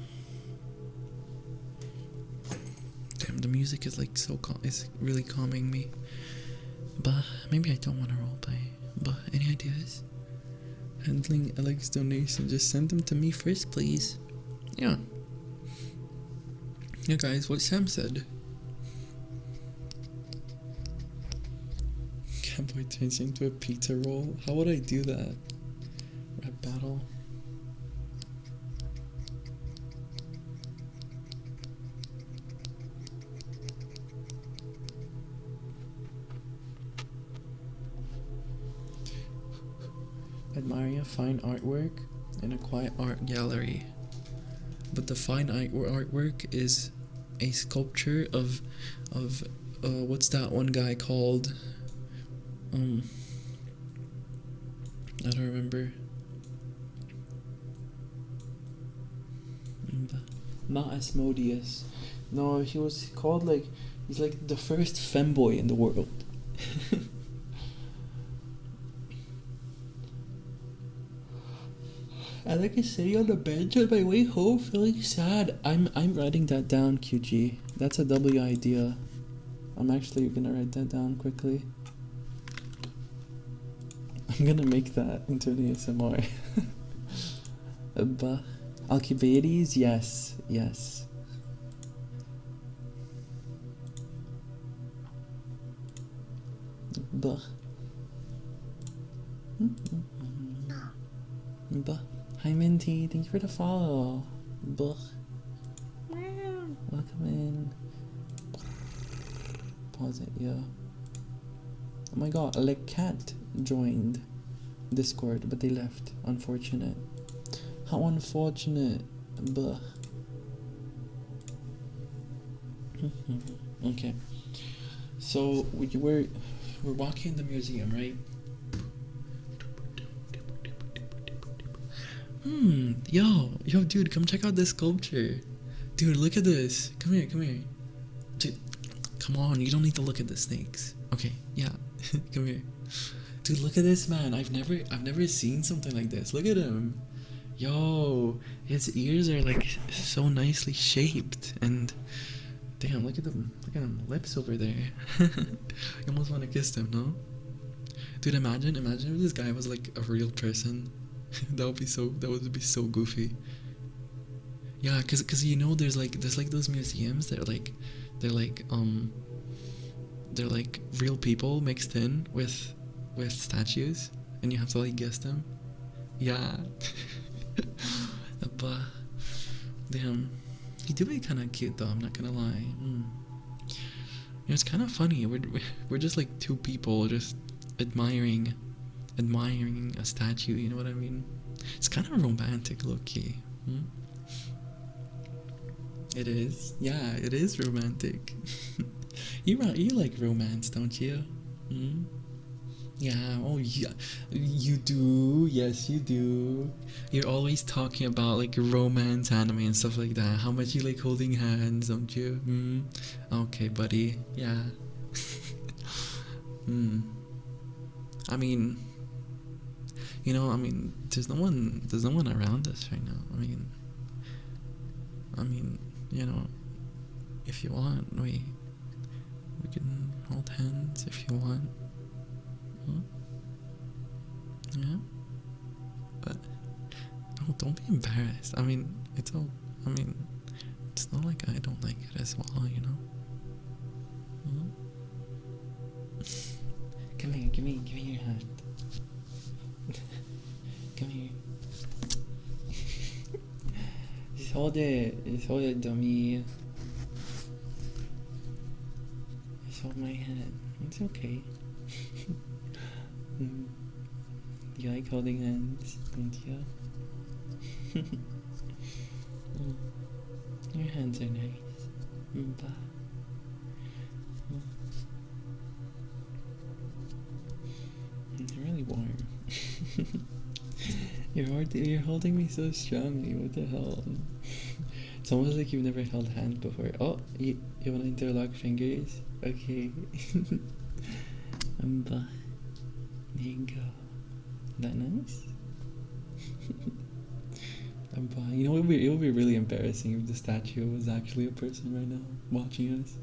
the music is like so it's really calming me. But maybe I don't want to roleplay. But any ideas? Handling Alex donation. Just send them to me first, please. Yeah. Yeah, guys, what Sam said. Cowboy turns into a pizza roll. How would I do that? Rap battle. Admiring a fine artwork in a quiet art gallery. But the fine artwork is a sculpture of what's that one guy called? I don't remember. Not Asmodeus. No, he was called like, he's like the first femboy in the world. I like sitting on the bench on my way home feeling sad. I'm writing that down, QG. That's a W idea. I'm actually gonna write that down quickly. I'm gonna make that into an ASMR. Alcibiades, yes, yes. Buh. Buh. Hi Minty, thank you for the follow. Buh. Welcome in. Pause it, yeah. Oh my god, Cat joined Discord, but they left. Unfortunate. How unfortunate. Buh. Okay. So we're walking in the museum, right? Yo, dude, come check out this sculpture. Dude, look at this. Come here. Dude, come on, you don't need to look at the snakes. Okay, yeah, come here. Dude, look at this, man. I've never seen something like this. Look at him. Yo, his ears are like so nicely shaped, and damn, look at them lips over there. You almost want to kiss them, no? Dude, imagine if this guy was like a real person. that would be so goofy. Yeah, cause you know there's like those museums that they're like real people mixed in with statues, and you have to like guess them. Yeah. But damn, he do be kind of cute though. I'm not gonna lie. It's kind of funny. We're just like two people just admiring a statue. You know what I mean? It's kind of romantic, low-key. It is. Yeah, it is romantic. You like romance, don't you? Yeah, oh yeah, you do. Yes, you do. You're always talking about like romance anime and stuff like that. How much you like holding hands, don't you? Okay, buddy. Yeah. I mean, there's no one around us right now. I mean, if you want, we can hold hands if you want. Yeah, but no, don't be embarrassed. It's not like I don't like it as well, you know. Come here, give me your hand. Come here. Just hold it, dummy. Just hold my hand. It's okay. You like holding hands, don't you? Your hands are nice. It's really warm. You're holding me so strongly. What the hell? It's almost like you've never held hands before. Oh, you want to interlock fingers? Okay. There you go. That nice? You know, it would be really embarrassing if the statue was actually a person right now watching us.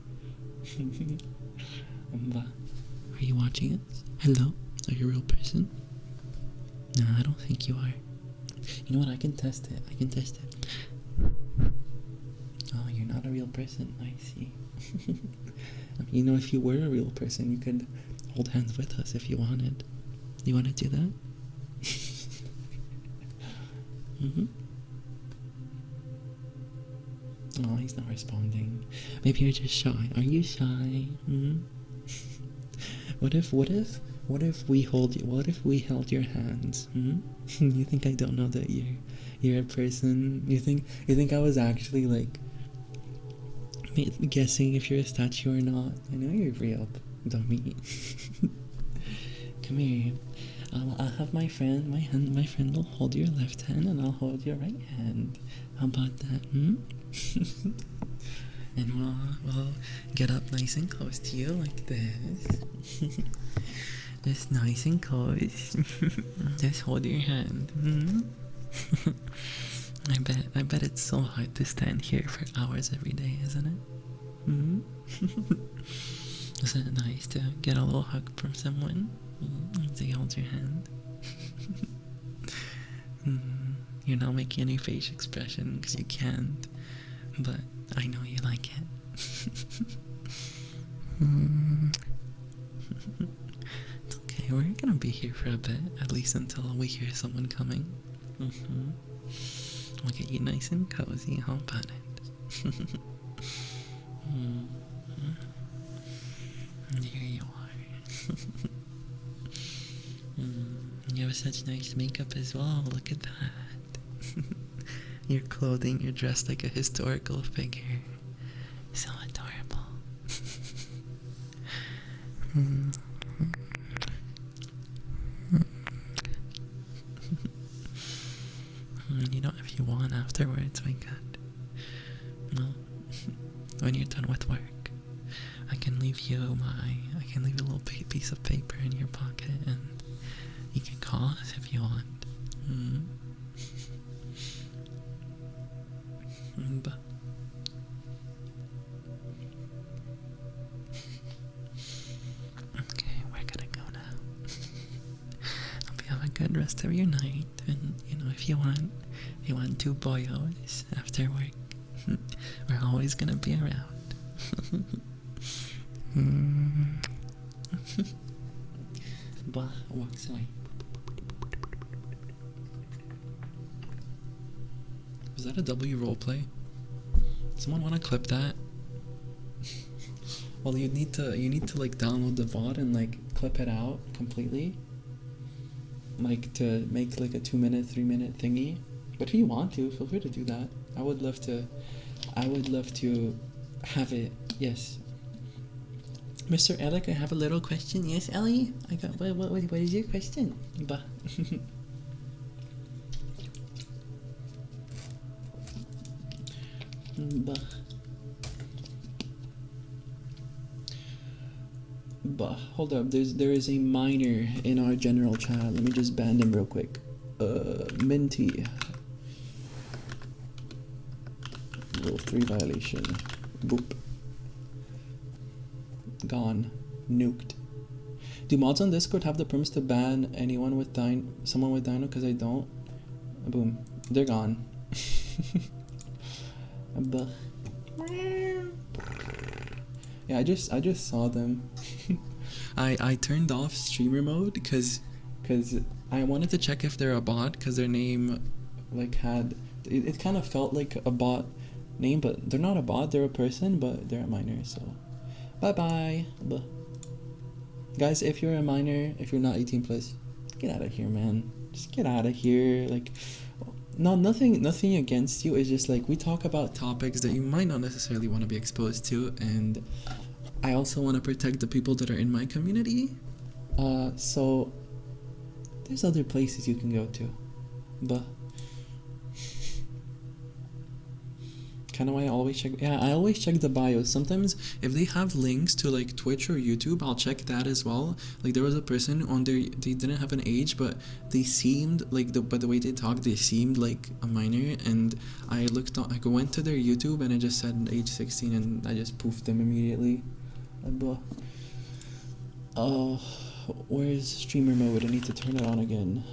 Are you watching us? Hello? Are you a real person? No, I don't think you are. You know what? I can test it. Oh, you're not a real person. I see. If you were a real person, you could hold hands with us if you wanted. You want to do that? Oh, he's not responding. Maybe you're just shy. Are you shy? What if we held your hands? You think I don't know that you're a person? You think I was actually like guessing if you're a statue or not? I know you're real, dummy. Come here. I'll have my friend. My friend will hold your left hand, and I'll hold your right hand. How about that? And we'll get up nice and close to you like this. Just nice and close. Just hold your hand. I bet it's so hard to stand here for hours every day, isn't it? Isn't it nice to get a little hug from someone? They hold your hand. You're not making any face expression because you can't, but I know you like it. It's okay, we're gonna be here for a bit, at least until we hear someone coming. We'll get you nice and cozy, how about it? Here you are. You have such nice makeup as well, look at that. Your clothing, you're dressed like a historical figure. So adorable. You know, if you want afterwards, we could. Well, when you're done with work, I can leave you a little piece of paper in your pocket, and you can call us if you want. But okay, we're gonna go now. Hope you have a good rest of your night, and you know, if you want 2 boyos after work, we're always gonna be around. Bah, walks away. Was that a W roleplay? Someone want to clip that? Well, you need to like download the VOD and like clip it out completely, like to make like a 2-minute, 3-minute thingy. But if you want to, feel free to do that. I would love to have it. Yes. Mr. Alec, I have a little question. Yes, Ellie? I got what is your question? Bah. Bah. Hold up, there is a minor in our general chat. Let me just ban him real quick. Minty. Rule 3 violation. Boop. Gone. Nuked. Do mods on Discord have the perms to ban someone with Dino? Because I don't. Boom. They're gone. Yeah, I just saw them. I turned off streamer mode because I wanted to check if they're a bot, because their name like had it kind of felt like a bot name, but they're not a bot, they're a person, but they're a minor, so bye. Guys, if you're a minor, if you're not 18 plus, get out of here, man. Just get out of here. Like, no, nothing against you. It's just like we talk about topics that you might not necessarily want to be exposed to, and I also want to protect the people that are in my community. So there's other places you can go to, but kind of why I always check. Yeah, I always check the bios. Sometimes if they have links to like Twitch or YouTube, I'll check that as well. Like there was a person on there, they didn't have an age, but they seemed like by the way they talked, they seemed like a minor, and I went to their YouTube and it just said age 16, and I just poofed them immediately. Where's streamer mode? I need to turn it on again.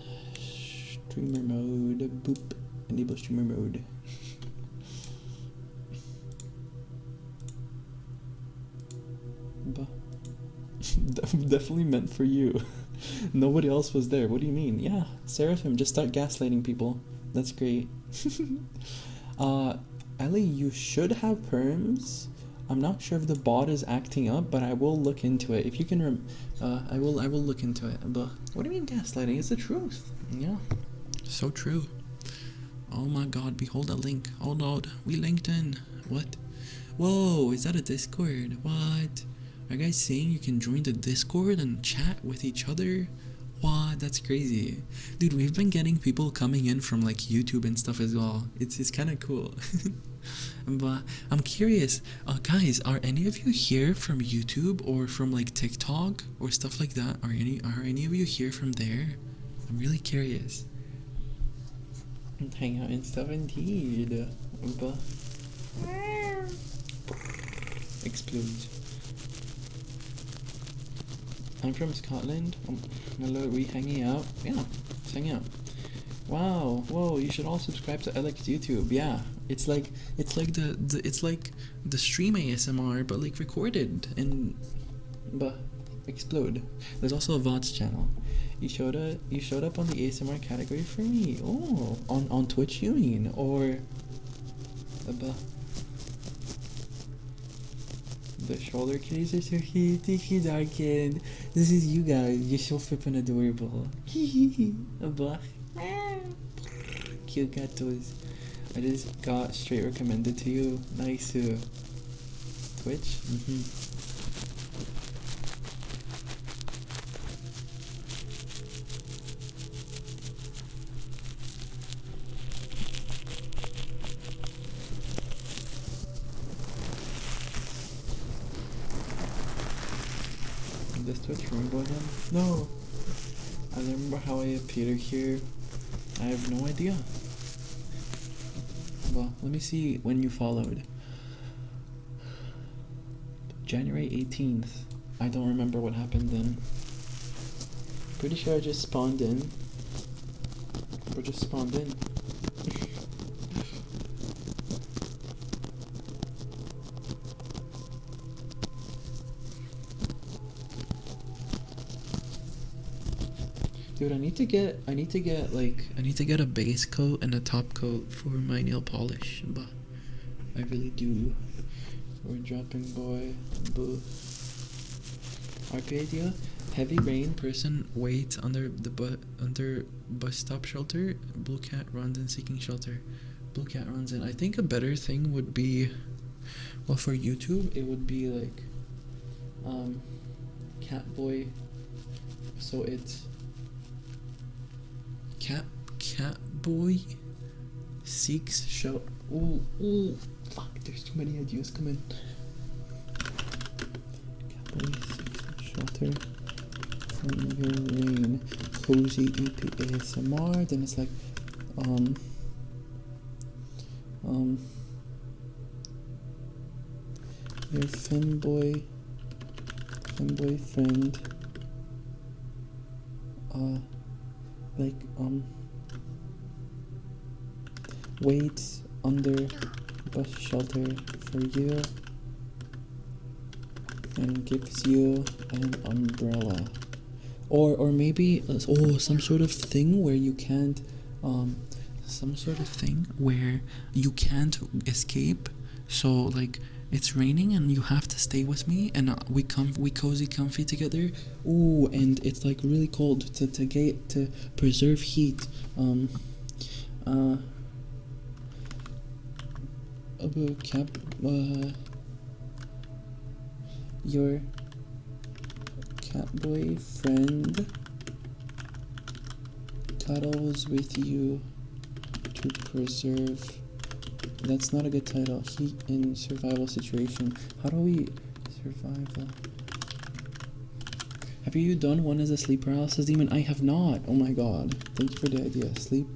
Streamer mode, boop, enable streamer mode. Definitely meant for you. Nobody else was there. What do you mean? Yeah, Seraphim, just start gaslighting people. That's great. Ellie, you should have perms. I'm not sure if the bot is acting up, but I will look into it. If you can, I will look into it. But what do you mean gaslighting? It's the truth. Yeah, so true. Oh my God! Behold a link. Oh Lord, we linked in. What? Whoa! Is that a Discord? What? Are you guys saying you can join the Discord and chat with each other? What? That's crazy. Dude, we've been getting people coming in from like YouTube and stuff as well. It's kind of cool. But I'm curious, guys, are any of you here from YouTube or from like TikTok or stuff like that? Are any of you here from there? I'm really curious. Hang out and stuff indeed. Explode. I'm from Scotland. Hello, are we hanging out? Yeah, let's hang out. Wow, whoa, you should all subscribe to Alex YouTube. Yeah, it's like the stream ASMR, but like recorded and explode. There's also a VODs channel. You showed up on the ASMR category for me. Oh, on Twitch you mean, or the shoulder kitties are so cute. Thank you, Darkin. This is you guys. You're so flippin' adorable. Cute gatos. I just got straight recommended to you. Nice. Twitch. This Twitch rainbow him? No. I remember how I appeared here. I have no idea. Well, let me see when you followed. January 18th. I don't remember what happened then. Pretty sure I just spawned in. Or just spawned in. Dude, I need to get a base coat and a top coat for my nail polish, but I really do. We're dropping boy, boo. RP idea: heavy rain, person waits under bus stop shelter. Blue cat runs in seeking shelter. Blue cat runs in. I think a better thing would be, well, for YouTube it would be like, cat boy. So it's cat boy seeks shelter. Ooh, fuck, there's too many ideas coming. Cat boy seeks shelter from your rain. Cozy EP ASMR. Then it's like your femboy friend waits under bus shelter for you and gives you an umbrella, or maybe some sort of thing where you can't escape. So like it's raining and you have to stay with me, and we cozy comfy together. Ooh, and it's like really cold to preserve heat. Your cat boy friend cuddles with you to preserve. That's not a good title. Heat in survival situation. How do we survival? Have you done one as a sleep paralysis demon? I have not. Oh my god. Thank you for the idea. Sleep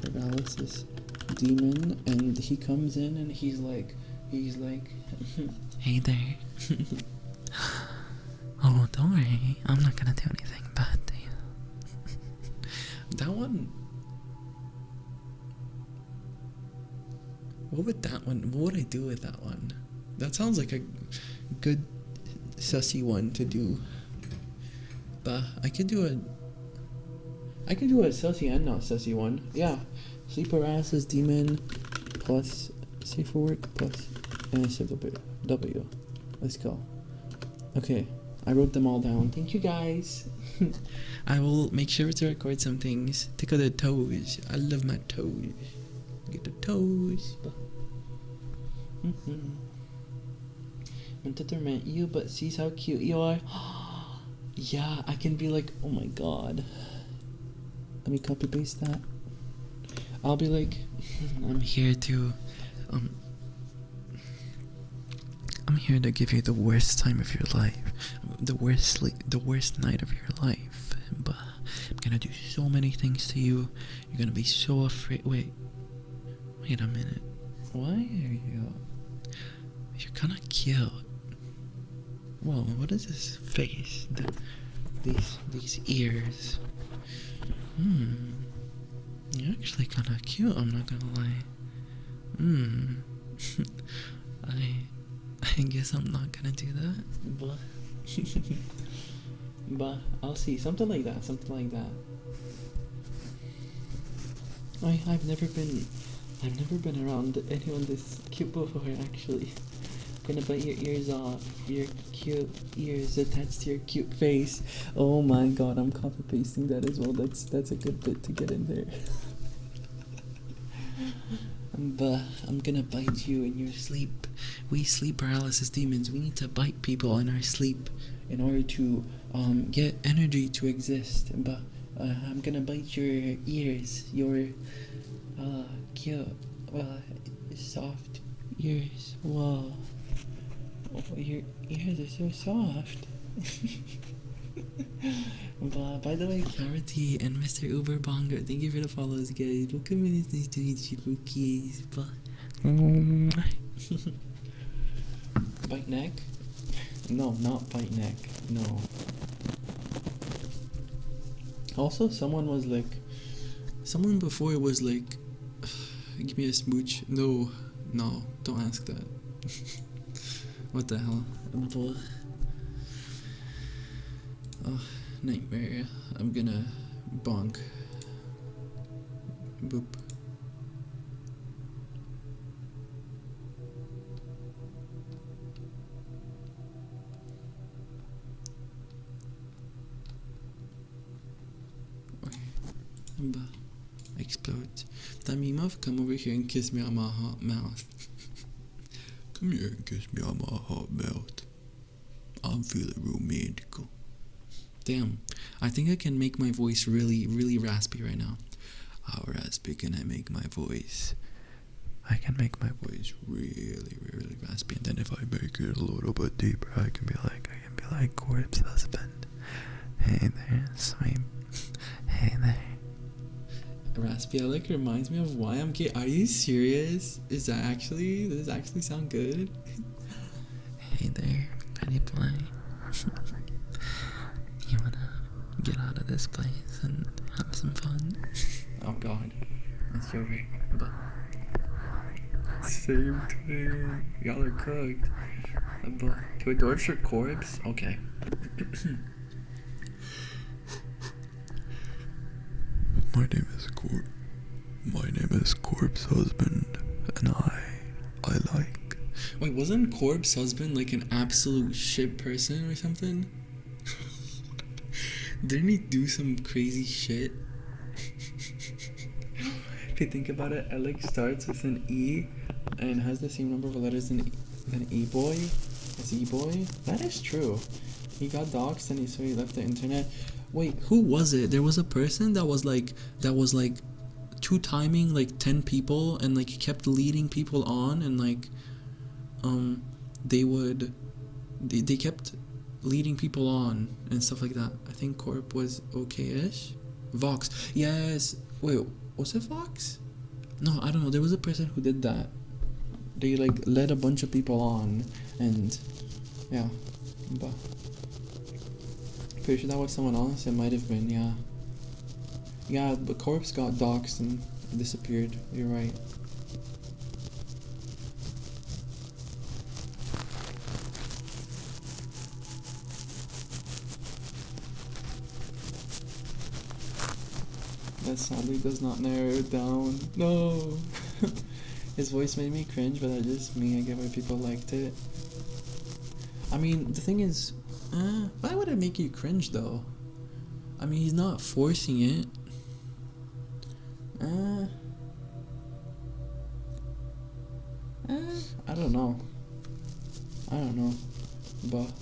paralysis demon, and he comes in and he's like hey there. Oh, don't worry, I'm not gonna do anything bad to you. That one, what would I do with that one? That sounds like a good sussy one to do. But I could do a sussy and not sussy one. Yeah. Sleep paralysis demon plus safe for work plus NSFW. Let's go. Okay, I wrote them all down. Thank you guys. I will make sure to record some things. Tickle the toes. I love my toes. Get the toes. Want to torment you, but sees how cute you are. Yeah, I can be like, oh my god. Let me copy paste that. I'll be like, I'm here to give you the worst time of your life, the worst night of your life, but I'm gonna do so many things to you. You're gonna be so afraid. Wait a minute. Why are you're kind of cute. Whoa, what is this face? these ears. You're actually kind of cute, I'm not gonna lie. I guess I'm not gonna do that, but but I'll see. Something like that. I've never been around anyone this cute before, actually. I'm gonna bite your ears off. Your cute ears attached to your cute face. Oh my god, I'm copy pasting that as well. That's a good bit to get in there. But I'm gonna bite you in your sleep. We sleep paralysis demons. We need to bite people in our sleep in order to get energy to exist. But I'm gonna bite your ears, your cute, soft ears. Whoa, oh, your ears are so soft. But by the way, Clarity and Mr. Uber Bongo, thank you for the follows, guys. Welcome in, nice to meet you, cookies. Bite neck? No, not bite neck. No. Also, someone before was like, give me a smooch. No, don't ask that. What the hell? Oh, nightmare. I'm gonna bonk. Boop. Okay. Explodes. That meme of come over here and kiss me on my hot mouth. Come here and kiss me on my hot mouth. I'm feeling romantical. Damn, I think I can make my voice really, really raspy right now. How raspy can I make my voice? I can make my voice really, really raspy, and then if I make it a little bit deeper, I can be like corpse husband. Hey there, sweet. Hey there. Raspy, like reminds me of why I'm gay. Are you serious? Does this actually sound good? Hey there, pretty boy. You wanna get out of this place and have some fun? Oh god, it's over. But same thing. Y'all are cooked. Can we torture corpse? Okay. My name is Corpse Husband, and I like. Wait, wasn't Corpse Husband like an absolute shit person or something? Didn't he do some crazy shit? If you think about it, Alex starts with an E and has the same number of letters than E-boy. As E-boy? That is true. He got doxxed and so he left the internet. Wait, who was it? There was a person that was like two timing like 10 people and like he kept leading people on and like they kept leading people on and stuff like that. I think Corp was okay-ish. Vox. Yes. Wait, was it Vox? No, I don't know. There was a person who did that. They like led a bunch of people on and yeah. But pretty sure that was someone else. It might have been, yeah. Yeah, but Corpse got doxxed and disappeared. You're right. That sadly does not narrow it down. No! His voice made me cringe, but that's just me. I get why people liked it. I mean, the thing is, why would it make you cringe though? I mean, he's not forcing it. I don't know. But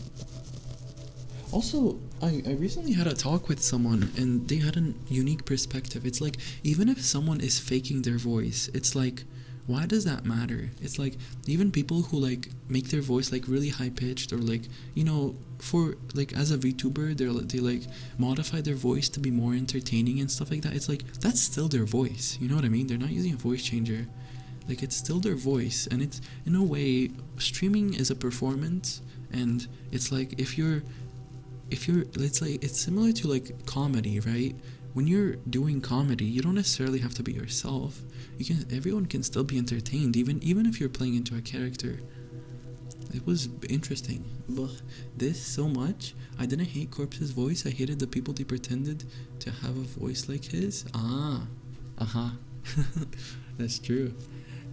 also, I recently had a talk with someone and they had a unique perspective. It's like, even if someone is faking their voice, it's like, why does that matter? It's like, even people who like make their voice like really high pitched or like, you know, for like as a VTuber, they like modify their voice to be more entertaining and stuff like that. It's like, that's still their voice, you know what I mean? They're not using a voice changer. Like, it's still their voice, and it's, in a way, streaming is a performance, and it's like, if you're if you're, it's similar to like comedy, right? When you're doing comedy, you don't necessarily have to be yourself. Everyone can still be entertained, even if you're playing into a character. It was interesting. But this so much. I didn't hate Corpse's voice. I hated the people they pretended to have a voice like his. That's true.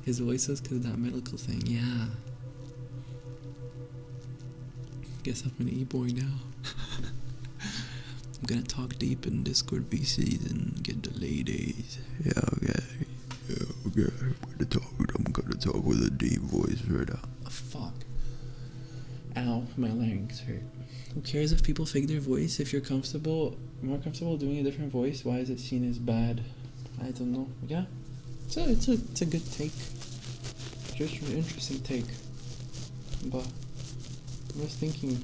His voice was because of that medical thing. Yeah. Guess I'm an e-boy now. I'm gonna talk deep in Discord VCs and get the ladies. Yeah, okay. I'm gonna talk with a deep voice right now. Oh, fuck. Ow, my larynx hurt. Who cares if people fake their voice? If you're more comfortable doing a different voice, why is it seen as bad? I don't know. Yeah, it's a good take. Just an interesting take. But I'm just thinking.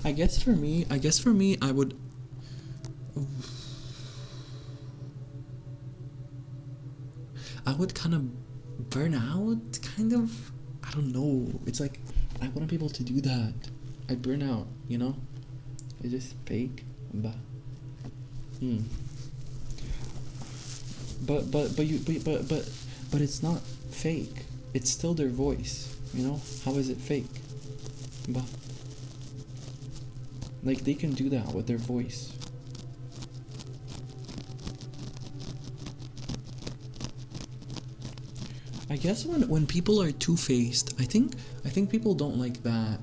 I guess for me, I would. I would kind of burn out, kind of. I don't know. It's like I wouldn't be able to do that. I burn out, you know. It's just fake, but. But it's not fake. It's still their voice, you know. How is it fake? But like they can do that with their voice. I guess when people are two-faced, I think people don't like that.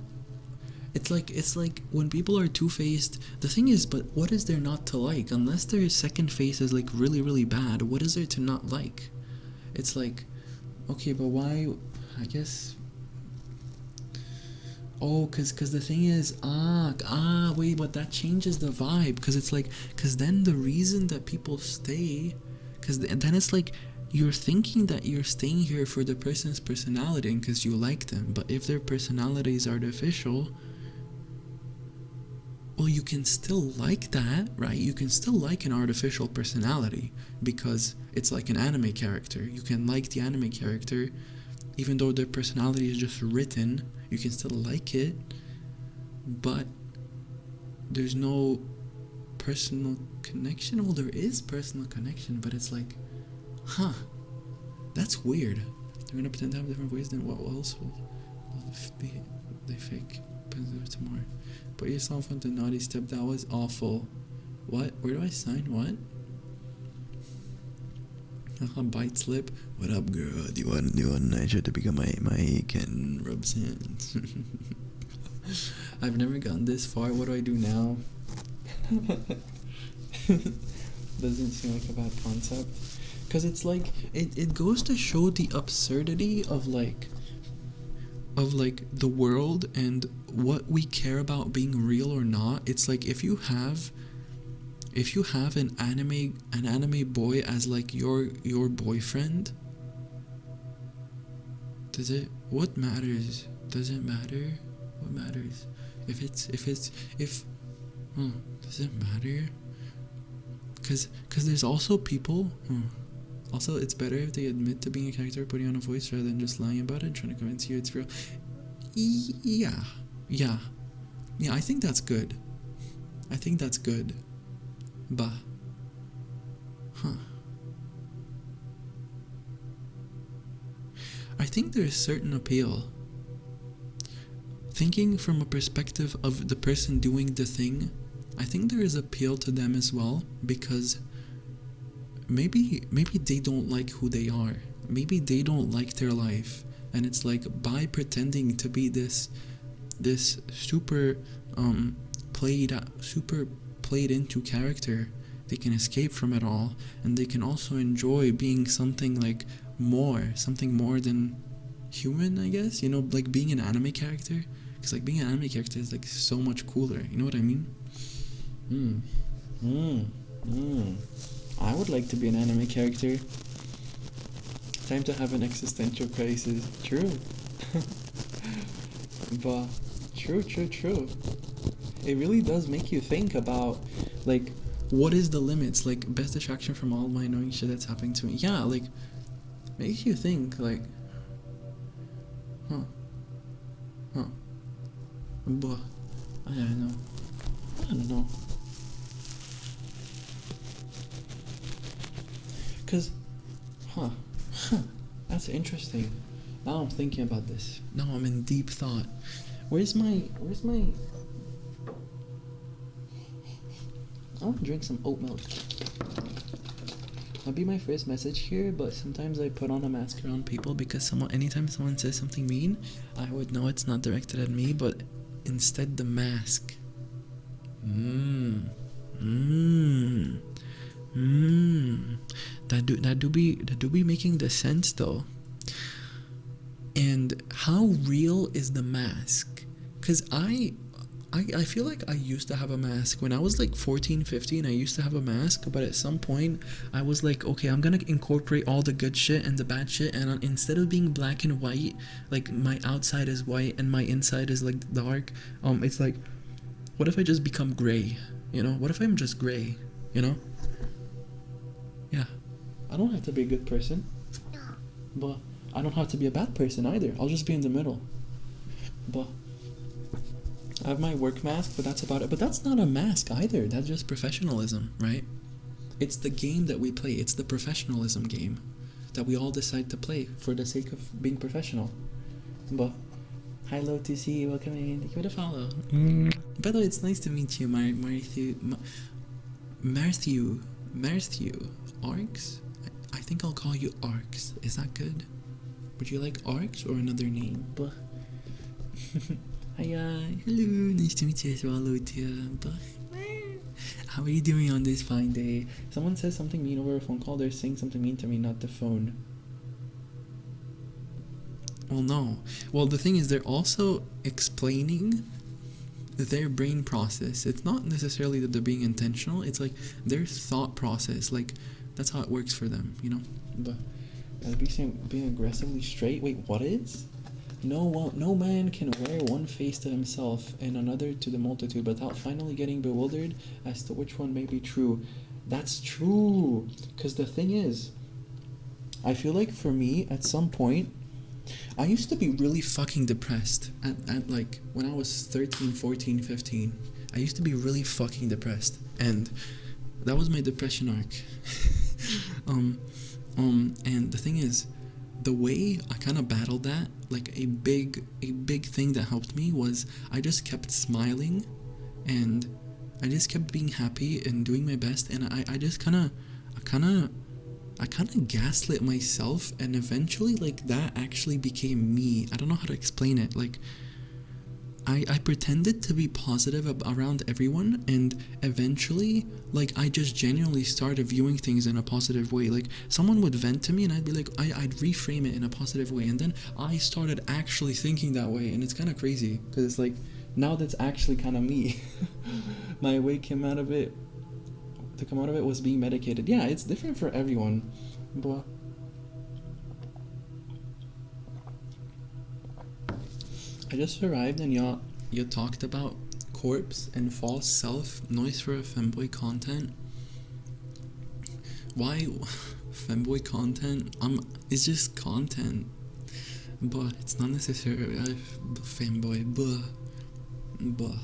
It's like when people are two-faced, the thing is, but what is there not to like? Unless their second face is like really, really bad, what is there to not like? It's like, okay, but why? I guess. Oh, cause the thing is, wait, but that changes the vibe. Cause then the reason that people stay, then it's like you're thinking that you're staying here for the person's personality and cause you like them. But if their personality is artificial, well, you can still like that, right? You can still like an artificial personality because it's like an anime character. You can like the anime character, even though their personality is just written. You can still like it, but there's no personal connection. Well, there is personal connection, but it's like, that's weird. They're gonna pretend to have different voice. Then what else will they fake? Tomorrow. Put yourself on the naughty step. That was awful. What? Where do I sign? What? Bite slip. What up, girl? Do you want Nigel to become my Ken rubs hands? I've never gotten this far. What do I do now? Doesn't seem like a bad concept. Cause it's like it goes to show the absurdity of like the world and what we care about being real or not. It's like if you have an anime boy as like your boyfriend, does it matter? What matters? Does it matter? Cause there's also people also, it's better if they admit to being a character putting on a voice rather than just lying about it and trying to convince you it's real. Yeah, I think that's good. Bah. I think there's certain appeal. Thinking from a perspective of the person doing the thing, I think there is appeal to them as well, because maybe they don't like who they are. Maybe they don't like their life, and it's like by pretending to be this super played into character, they can escape from it all, and they can also enjoy being something more than human, I guess, you know, like being an anime character, because like being an anime character is like so much cooler, you know what I mean? I would like to be an anime character. Time to have an existential crisis. True. But true. It really does make you think about like what is the limits, like best distraction from all my annoying shit that's happening to me. Yeah, like makes you think like But I don't know. I don't know. Cause, huh, that's interesting. Now I'm thinking about this. Now I'm in deep thought. Where's my? I want to drink some oat milk. That'd be my first message here, but sometimes I put on a mask around people because anytime someone says something mean, I would know it's not directed at me, but instead the mask. That do be making the sense though. And how real is the mask? Cause I feel like I used to have a mask when I was like 14, 15. I used to have a mask, but at some point I was like, okay, I'm gonna incorporate all the good shit and the bad shit, and instead of being black and white, like my outside is white and my inside is like dark, it's like, what if I just become gray? You know, what if I'm just gray? You know? Yeah, I don't have to be a good person, but I don't have to be a bad person either. I'll just be in the middle. But I have my work mask, but that's about it. But that's not a mask either. That's just professionalism, right? It's the game that we play. It's the professionalism game that we all decide to play for the sake of being professional. But hi, Lotusy, welcome in. Thank you for the follow. By the way, it's nice to meet you, Matthew Arcs. I think I'll call you Arcs. Is that good? Would you like Arcs or another name? But hello, nice to meet you as well, Lutia. How are you doing on this fine day? Someone says something mean over a phone call, they're saying something mean to me, not the phone. Well, no. Well, the thing is, they're also explaining their brain process. It's not necessarily that they're being intentional, it's like their thought process. Like, that's how it works for them, you know? But being aggressively straight, wait, what is? No man can wear one face to himself and another to the multitude without finally getting bewildered as to which one may be true. That's true. Because the thing is, I feel like for me, at some point, I used to be really fucking depressed at like when I was 13, 14, 15. I used to be really fucking depressed, and that was my depression arc. And the thing is, the way I kind of battled that, like a big thing that helped me was I just kept smiling, and I just kept being happy and doing my best, and I just kind of gaslit myself, and eventually like that actually became me. I don't know how to explain it. Like I pretended to be positive around everyone, and eventually like I just genuinely started viewing things in a positive way. Like someone would vent to me and I'd be like, I'd reframe it in a positive way, and then I started actually thinking that way, and it's kind of crazy because it's like now that's actually kind of me. My way to come out of it was being medicated. Yeah, it's different for everyone, but I just arrived and you talked about corpse and false self, noise for a femboy content. Why femboy content? It's just content, but it's not necessarily femboy. But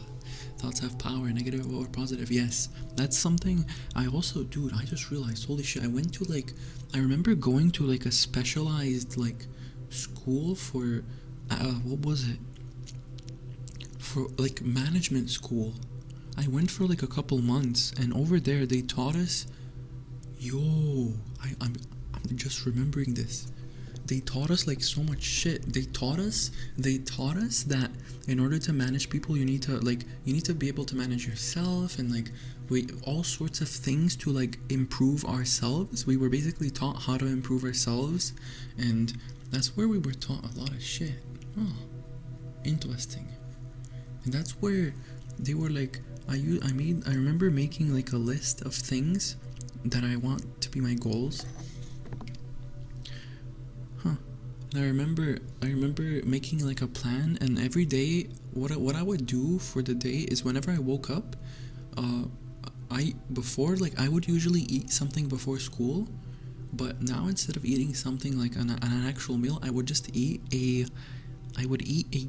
thoughts have power, negative or positive. Yes, that's something I also, dude, I just realized, holy shit, I remember going to like a specialized like school for what was it, for like management school. I went for like a couple months, and over there they taught us, I'm just remembering this. They taught us like so much shit. They taught us that in order to manage people, you need to be able to manage yourself, and like all sorts of things to like improve ourselves. We were basically taught how to improve ourselves, and that's where we were taught a lot of shit. Oh, interesting. And that's where they were like, I remember making like a list of things that I want to be my goals. And I remember making like a plan, and every day what I would do for the day is whenever I woke up, I would usually eat something before school, but now instead of eating something like an actual meal, I would just eat a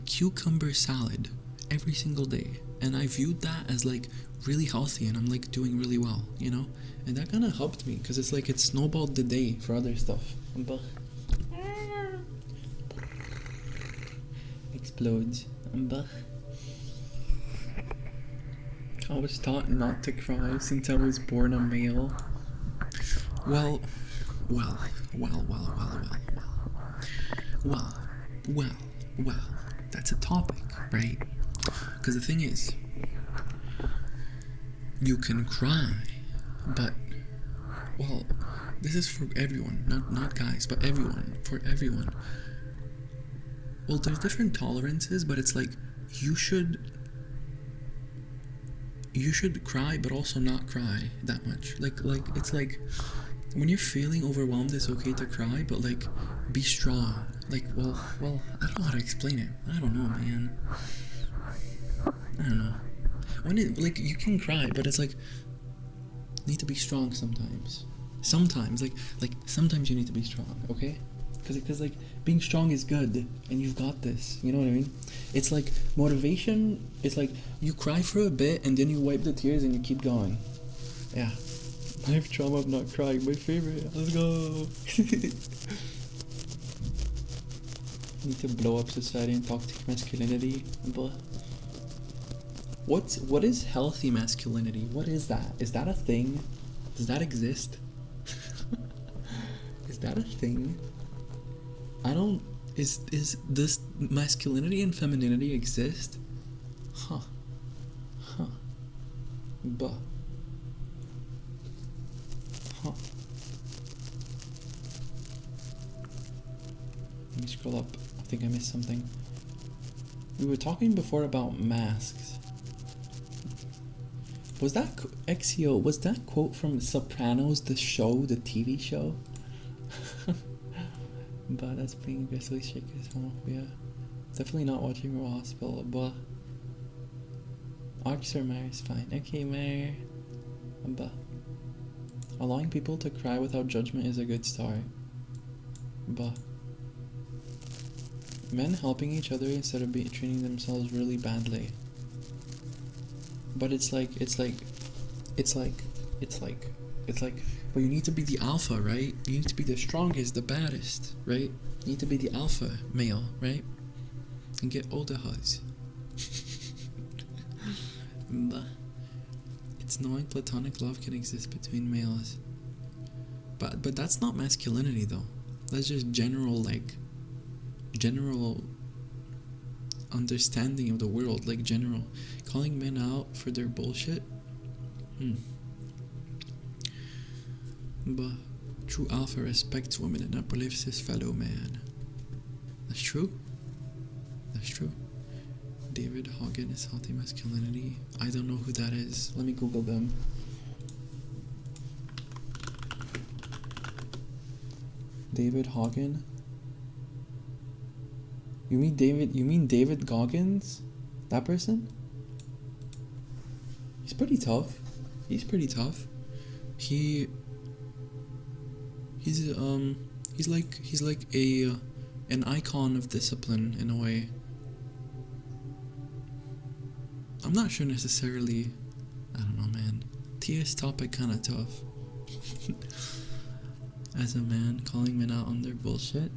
cucumber salad. every single day, and I viewed that as like really healthy, and I'm like doing really well, you know, and that kind of helped me because it's like it snowballed the day for other stuff. But explodes. But I was taught not to cry since I was born a male. Well, well, well, well, well, well, well, well, well, that's a topic, right? Because the thing is, you can cry, but, well, this is for everyone, not guys, but everyone, for everyone. Well, there's different tolerances, but it's like, you should cry, but also not cry that much. Like, it's like, when you're feeling overwhelmed, it's okay to cry, but like, be strong. Like, well, I don't know how to explain it. I don't know, man. I don't know. When it, like, you can cry, but it's like, you need to be strong sometimes. Sometimes, like sometimes you need to be strong, okay? Because like, being strong is good, and you've got this, you know what I mean? It's like, motivation, it's like, you cry for a bit, and then you wipe the tears, and you keep going. Yeah. I have trauma of not crying, my favorite, let's go! Need to blow up society and toxic masculinity, but... What is healthy masculinity? What is that? Is that a thing? Does that exist? Is that a thing? I don't... Is this masculinity and femininity exist? Huh. But... Huh. Let me scroll up. I think I missed something. We were talking before about masks. Was that XEO? Was that quote from Sopranos, the show, the TV show? But that's being aggressively shaky as well. Yeah, definitely not watching Raw Hospital. But Arcs or Mare is fine. Okay, Mare. But allowing people to cry without judgment is a good start. But men helping each other instead of treating themselves really badly. But it's like, but you need to be the alpha, right? You need to be the strongest, the baddest, right? You need to be the alpha male, right? And get all the hugs. It's knowing platonic love can exist between males. But that's not masculinity though. That's just general understanding of the world, like general. Calling men out for their bullshit. But true alpha respects women and uplifts his fellow man. That's true. That's true. David Hogan is healthy masculinity. I don't know who that is. Let me Google them. David Hogan? You mean David Goggins? That person? He's pretty tough. He's like an icon of discipline in a way. I'm not sure necessarily. I don't know, man. TS topic kind of tough. As a man, calling men out on their bullshit.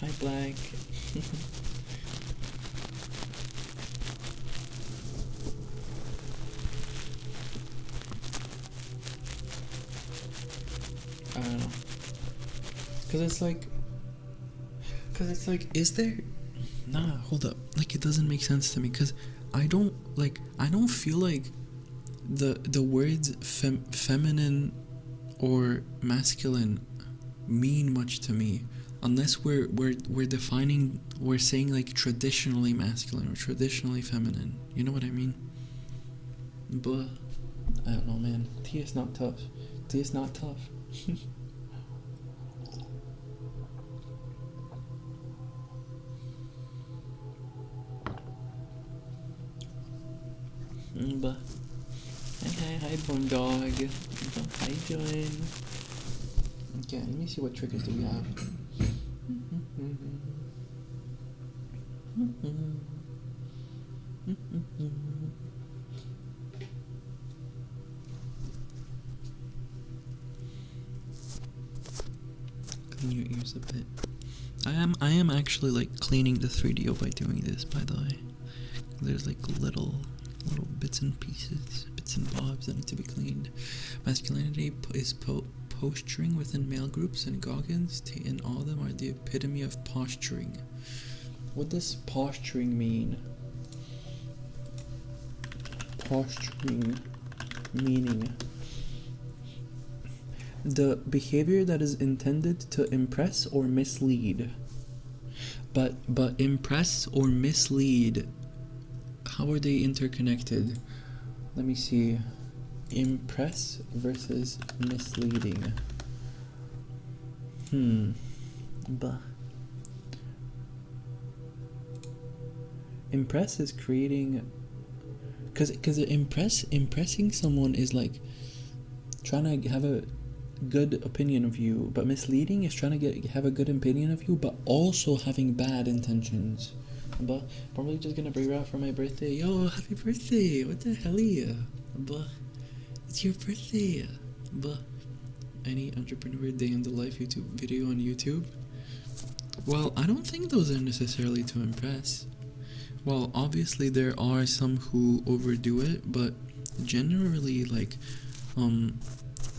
Hi, Black. I don't know. Cause it's like, is there? Nah, hold up. Like, it doesn't make sense to me. Cause I don't feel like the words feminine or masculine mean much to me, unless we're defining, we're saying like traditionally masculine or traditionally feminine. You know what I mean? But I don't know, man. T is not tough. But hi Boondog. How you doing? Okay, let me see what triggers do we have. Clean your ears a bit. I am actually like cleaning the 3DO by doing this, by the way. There's like little bits and pieces, bits and bobs that need to be cleaned. Masculinity is posturing within male groups, and Goggins and all of them are the epitome of posturing. What does posturing mean? Posturing meaning the behavior that is intended to impress or mislead. But impress or mislead, how are they interconnected? Let me see. Impress versus misleading. Impress is creating, because impressing someone is like trying to have a good opinion of you, but misleading is trying to have a good opinion of you but also having bad intentions. But probably just gonna bring her out for my birthday. Yo, happy birthday! What the hell, yeah? But it's your birthday. But any entrepreneur day in the life YouTube video on YouTube. Well, I don't think those are necessarily to impress. Well, obviously there are some who overdo it, but generally, like,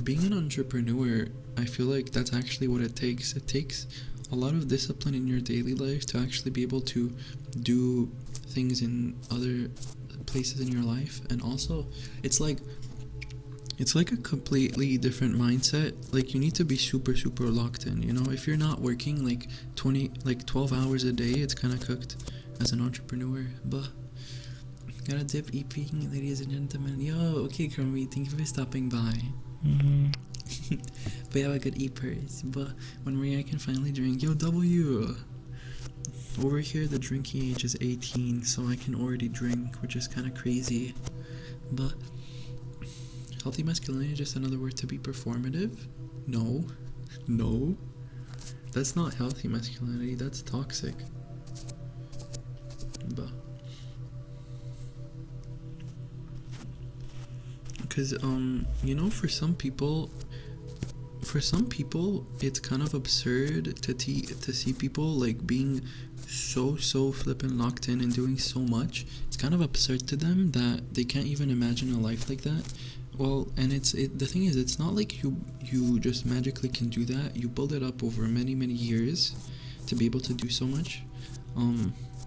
being an entrepreneur, I feel like that's actually what it takes. It takes a lot of discipline in your daily life to actually be able to do things in other places in your life. And also, it's like a completely different mindset. Like, you need to be super locked in, you know? If you're not working like 12 hours a day, it's kind of cooked as an entrepreneur. But gotta dip eating, ladies and gentlemen. Yo, okay, Crummy, thank you for stopping by. But have a good eaters. But when Maria can finally drink, yo, W. Over here, the drinking age is 18, so I can already drink, which is kind of crazy. But healthy masculinity is just another word to be performative? No, that's not healthy masculinity. That's toxic. But because you know, for some people it's kind of absurd to see people like being so flippin' locked in and doing so much. It's kind of absurd to them that they can't even imagine a life like that. Well, and the thing is, it's not like you just magically can do that. You build it up over many years to be able to do so much.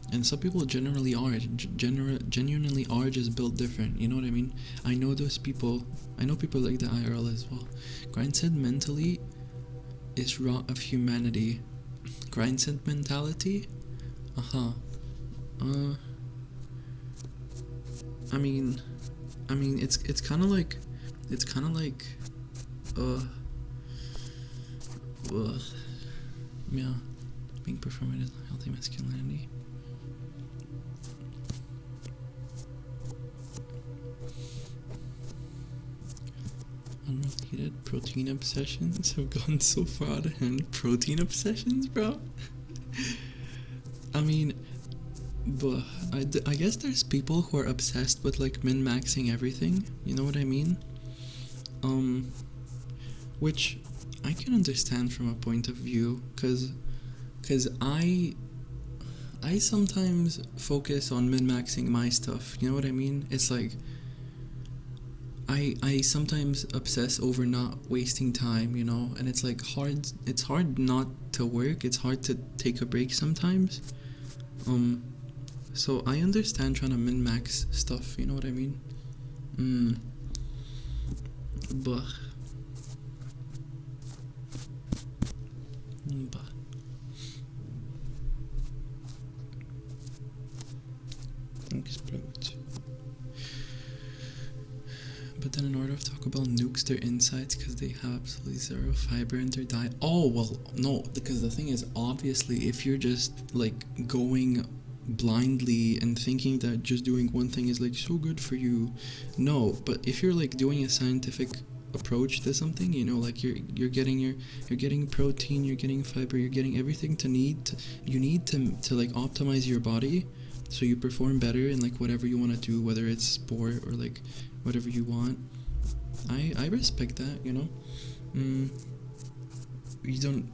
And some people genuinely are just built different, you know what I mean? I know people like the IRL as well. Grindset mentally is raw of humanity. Grindset mentality? I mean it's kind of like yeah, being performative, healthy masculinity. Unrelated protein obsessions have gone so far out of hand. Protein obsessions, bro? I mean, but I guess there's people who are obsessed with like min-maxing everything, you know what I mean? Which I can understand from a point of view, cause I sometimes focus on min-maxing my stuff, you know what I mean? It's like I sometimes obsess over not wasting time, you know, and it's like it's hard not to work, it's hard to take a break sometimes. So I understand trying to min-max stuff, you know what I mean? But thanks, bro. But then in order to talk about nukes their insides because they have absolutely zero fiber in their diet. Oh, well, no, because the thing is, obviously, if you're just like going blindly and thinking that just doing one thing is like so good for you, no. But if you're like doing a scientific approach to something, you know, like you're getting protein, you're getting fiber, you're getting everything you need to like optimize your body so you perform better in like whatever you want to do, whether it's sport or like whatever you want. I respect that, you know. You don't,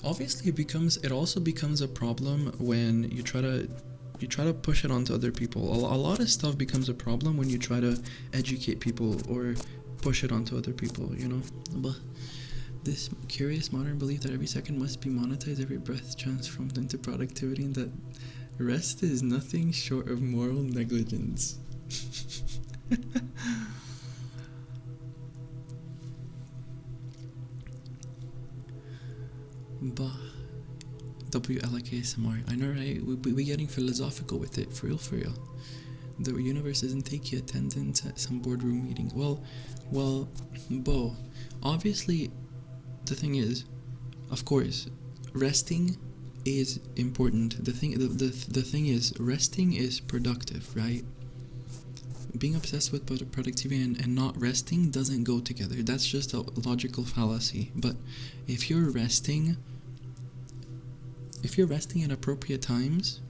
obviously it also becomes a problem when you try to push it onto other people. A lot of stuff becomes a problem when you try to educate people or push it onto other people, you know. But this curious modern belief that every second must be monetized, every breath transformed into productivity, and that rest is nothing short of moral negligence. Bah. WLKSMR. I know, right? We getting philosophical with it, for real. The universe doesn't take you attendance at some boardroom meeting. Well, Bo, obviously, the thing is, of course, resting is important. The thing is, resting is productive, right? Being obsessed with productivity and not resting doesn't go together. That's just a logical fallacy. But if you're resting at appropriate times,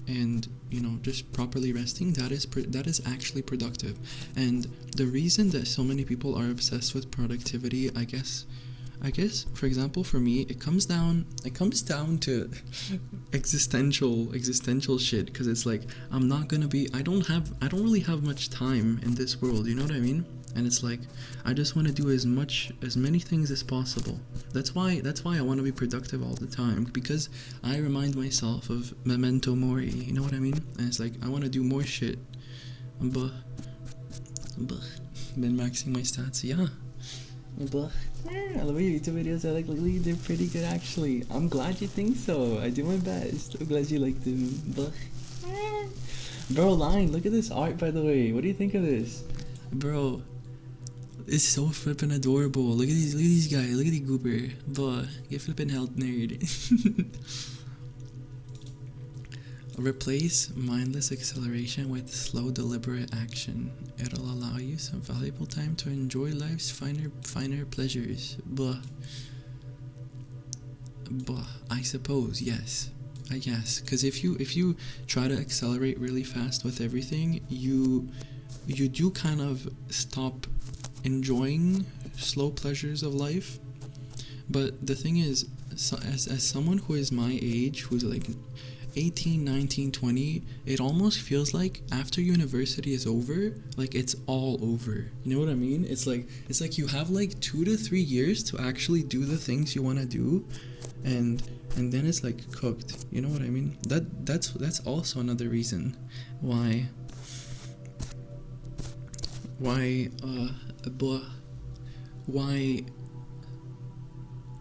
and you know, just properly resting, that is actually productive. And the reason that so many people are obsessed with productivity, I guess for example, for me, it comes down to existential shit, because it's like I don't really have much time in this world, you know what I mean? And it's like I just want to do as many things as possible. That's why I want to be productive all the time, because I remind myself of memento mori, you know what I mean? And it's like I want to do more shit, but been maxing my stats, yeah. But I love your YouTube videos. I like lately, they're pretty good actually. I'm glad you think so. I do my best. I'm glad you like them. But bro, Line, look at this art, by the way. What do you think of this? Bro, it's so flippin' adorable. Look at these guys. Look at the goober. But you flippin' health nerd. Replace mindless acceleration with slow, deliberate action. It'll allow you some valuable time to enjoy life's finer pleasures. But I suppose, yes. I guess, because if you try to accelerate really fast with everything, you do kind of stop enjoying slow pleasures of life. But the thing is, as someone who is my age, who's like 18, 19, 20, it almost feels like after university is over, like it's all over. You know what I mean? It's like you have like 2 to 3 years to actually do the things you want to do, and then it's like cooked. You know what I mean? That's also another reason why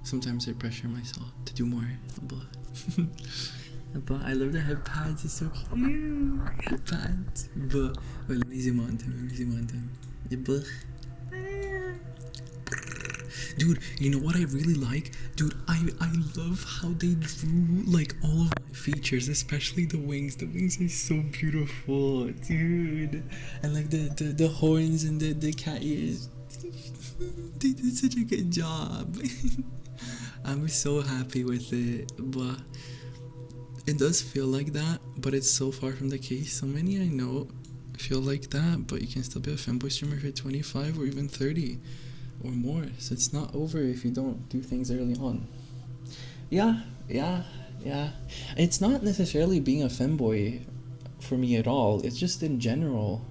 sometimes I pressure myself to do more. But I love the head pads, it's so cute. Head pads. But wait, let me zoom on to him. Dude, you know what I really like? Dude, I love how they drew like all of my features, especially the wings. The wings are so beautiful, dude. And like the horns and the cat ears. They did such a good job. I'm so happy with it, but it does feel like that, but it's so far from the case. So many I know feel like that, but you can still be a femboy streamer if you're 25 or even 30 or more. So it's not over if you don't do things early on. Yeah. It's not necessarily being a femboy for me at all. It's just in general,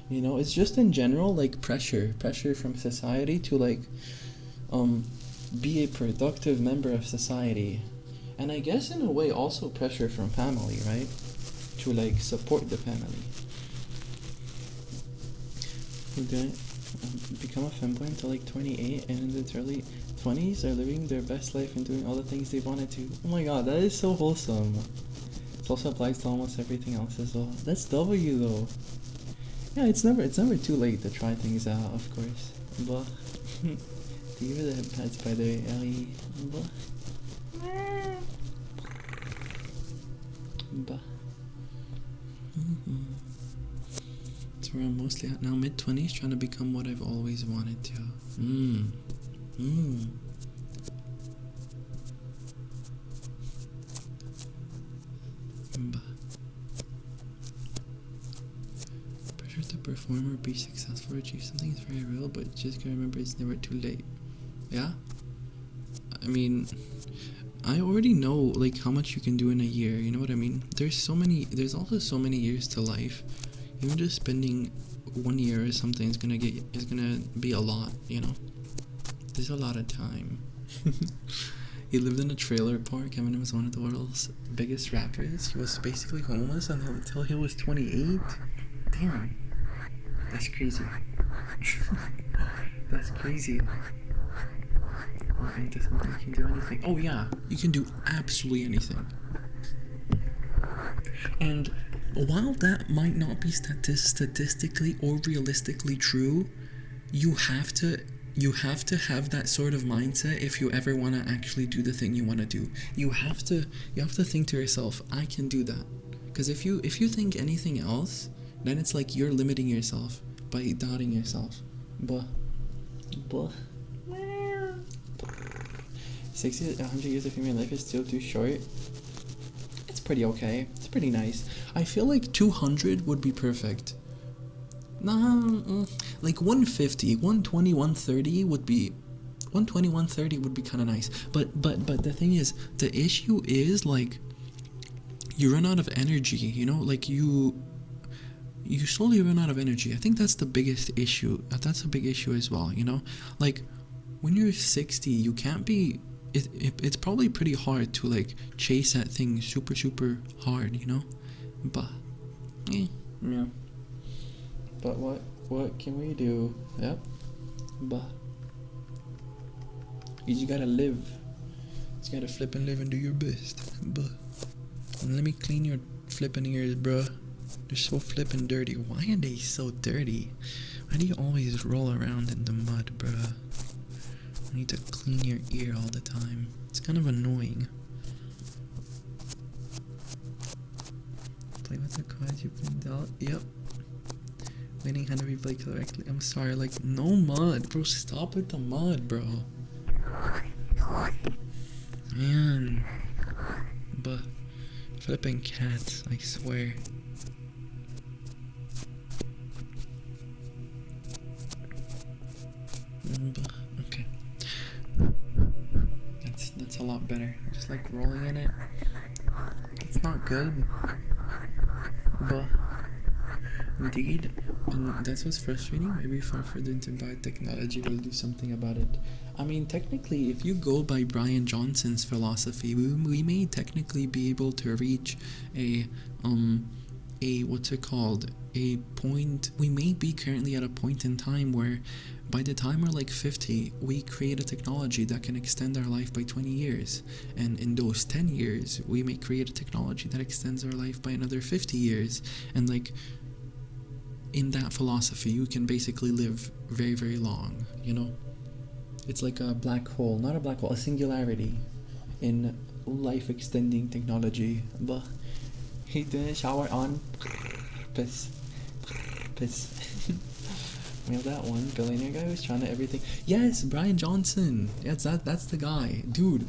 you know, it's just in general, like pressure from society to like be a productive member of society. And I guess in a way also pressure from family, right? To like support the family. Okay. Become a femboy until like 28, and in the early 20s are living their best life and doing all the things they wanted to. Oh my god, that is so wholesome. It also applies to almost everything else as well. That's W though. Yeah, it's never too late to try things out, of course. But these are the head pads, by the way, Ellie. It's That's where I'm mostly at now. Mid-20s, trying to become what I've always wanted to. Pressure to perform or be successful or achieve something is very real, but just gotta remember it's never too late. Yeah? I mean, I already know like how much you can do in a year, you know what I mean? There's also so many years to life. Even just spending 1 year or something is gonna be a lot, you know? There's a lot of time. He lived in a trailer park. Eminem was one of the world's biggest rappers. He was basically homeless until he was 28. Damn. That's crazy. That's crazy. Into something, you can do anything. Oh yeah, you can do absolutely anything. And while that might not be statistically or realistically true, you have to have that sort of mindset if you ever want to actually do the thing you want to do. You have to think to yourself, I can do that. Because if you think anything else, then it's like you're limiting yourself by doubting yourself. Blah. 60 to 100 years of human life is still too short. It's pretty okay. It's pretty nice. I feel like 200 would be perfect. Like 150, 120, 130 would be 130 would be kind of nice. But the thing is, the issue is like you run out of energy, you know? Like you slowly run out of energy. I think that's the biggest issue. That's a big issue as well, you know? Like when you're 60, you can't be it's probably pretty hard to like chase at things super hard, you know? But yeah. But what can we do? Yep. But you just gotta live. You just gotta flip and live and do your best. But let me clean your flipping ears, bruh. They're so flipping dirty. Why are they so dirty? Why do you always roll around in the mud, bruh? I need to clean your ear all the time. It's kind of annoying. Play with the cards you've been dealt. Yep. Waiting hand to be played correctly. I'm sorry, like, no mud. Bro, stop with the mud, bro. Man. But flipping cats, I swear. Okay. That's a lot better. Just like rolling in it. It's not good. But indeed, and that's what's frustrating. Maybe far further into biotechnology will do something about it. I mean, technically, if you go by Brian Johnson's philosophy, we may technically be able to reach a what's it called? A point. We may be currently at a point in time where by the time we're like 50, we create a technology that can extend our life by 20 years. And in those 10 years, we may create a technology that extends our life by another 50 years. And like, in that philosophy, you can basically live very, very long, you know? It's like a black hole, not a black hole, a singularity in life-extending technology. But he didn't shower on piss. We have that one billionaire guy who's trying to everything. Yes, Brian Johnson. Yes, that's the guy. Dude,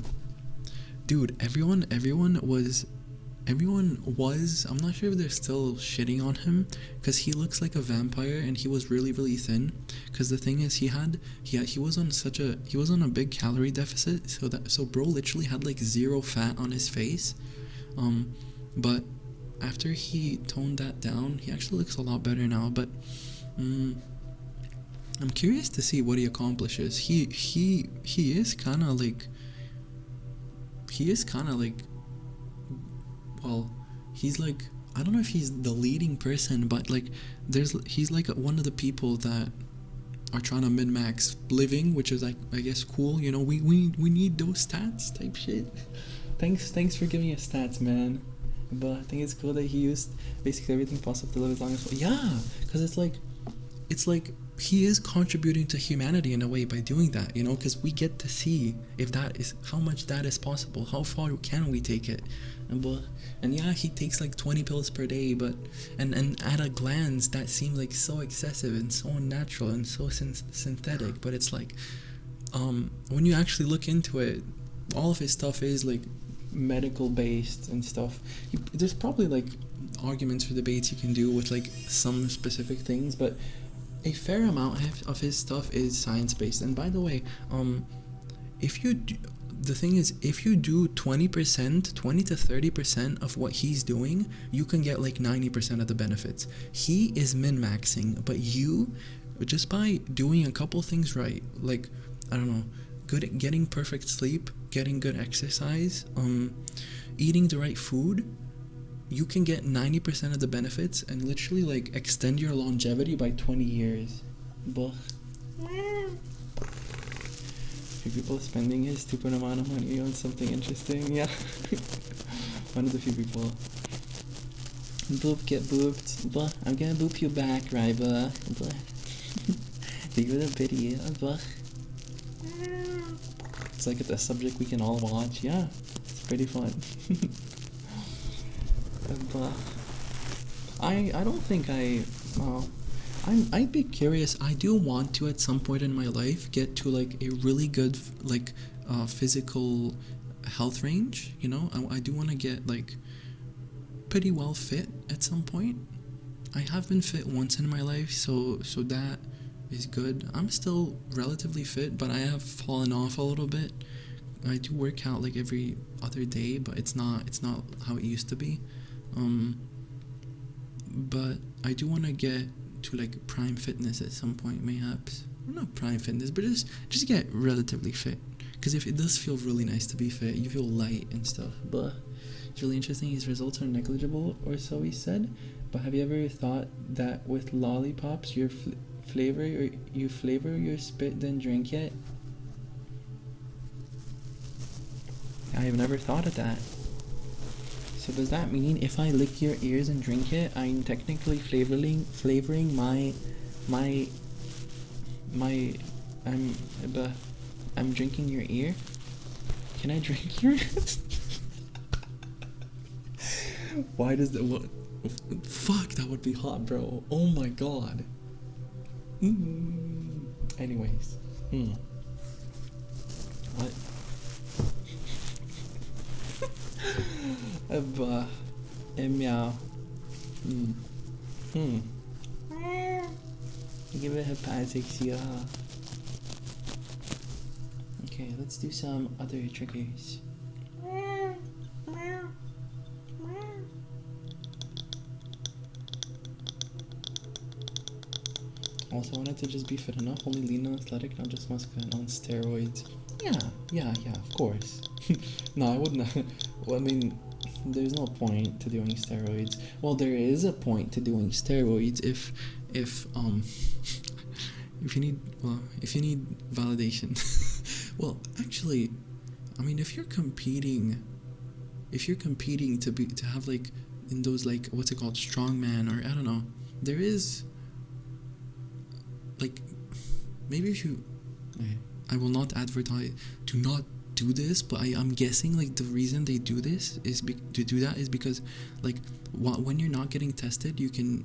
everyone was, I'm not sure if they're still shitting on him, because he looks like a vampire and he was really, really thin. Because the thing is, he was on a big calorie deficit, so bro literally had like 0 fat on his face. But after he toned that down, he actually looks a lot better now. But I'm curious to see what he accomplishes. He is kind of like, well, he's like, I don't know if he's the leading person, but like he's like one of the people that are trying to min-max living, which is like, I guess, cool, you know. We need those stats type shit. Thanks for giving us stats, man. But I think it's cool that he used basically everything possible to live as long as possible. Yeah, because it's like, it's like he is contributing to humanity in a way by doing that, you know, because we get to see if that is how much that is possible, how far can we take it. And yeah, he takes like 20 pills per day, but and at a glance that seems like so excessive and so unnatural and so synthetic, but it's like when you actually look into it, all of his stuff is like medical based and stuff. There's probably like arguments or debates you can do with like some specific things, but a fair amount of his stuff is science based. And by the way, if you do, the thing is, if you do 20% to 30% of what he's doing, you can get like 90% of the benefits. He is min-maxing, but you, just by doing a couple things right, like I don't know, getting perfect sleep, getting good exercise, eating the right food, you can get 90% of the benefits and literally like extend your longevity by 20 years. But people spending his stupid amount of money on something interesting, yeah. One of the few people. Boop, get booped. But I'm gonna boop you back, right, but think of the video, but it's like a subject we can all watch. Yeah, it's pretty fun. But I don't think I'd be curious. I do want to at some point in my life get to like a really good like physical health range, you know. I do want to get like pretty well fit at some point. I have been fit once in my life, so that is good. I'm still relatively fit, but I have fallen off a little bit. I do work out like every other day, but it's not how it used to be. But I do want to get to like prime fitness at some point, mayhaps. Or not prime fitness, but just get relatively fit. Because if it does feel really nice to be fit, you feel light and stuff. But it's really interesting. His results are negligible, or so he said. But have you ever thought that with lollipops, you flavor your spit then drink it? I have never thought of that. So does that mean if I lick your ears and drink it, I'm technically flavoring my I'm drinking your ear? Can I drink your Why does that what? Fuck, that would be hot, bro. Oh my god. Anyways. What? Meow. Give it a hepatic, yeah. Okay, let's do some other triggers. Also wanted to just be fit enough, only lean and athletic, not just muscular and on steroids. Yeah, of course. No, I wouldn't. Well, I mean, there's no point to doing steroids. Well, there is a point to doing steroids if you need validation. Well, actually, I mean, if you're competing to have like in those like what's it called, strongman, or I don't know, there is like maybe if you I will not advertise, do not do this, but I'm guessing like the reason they do this is because like when you're not getting tested, you can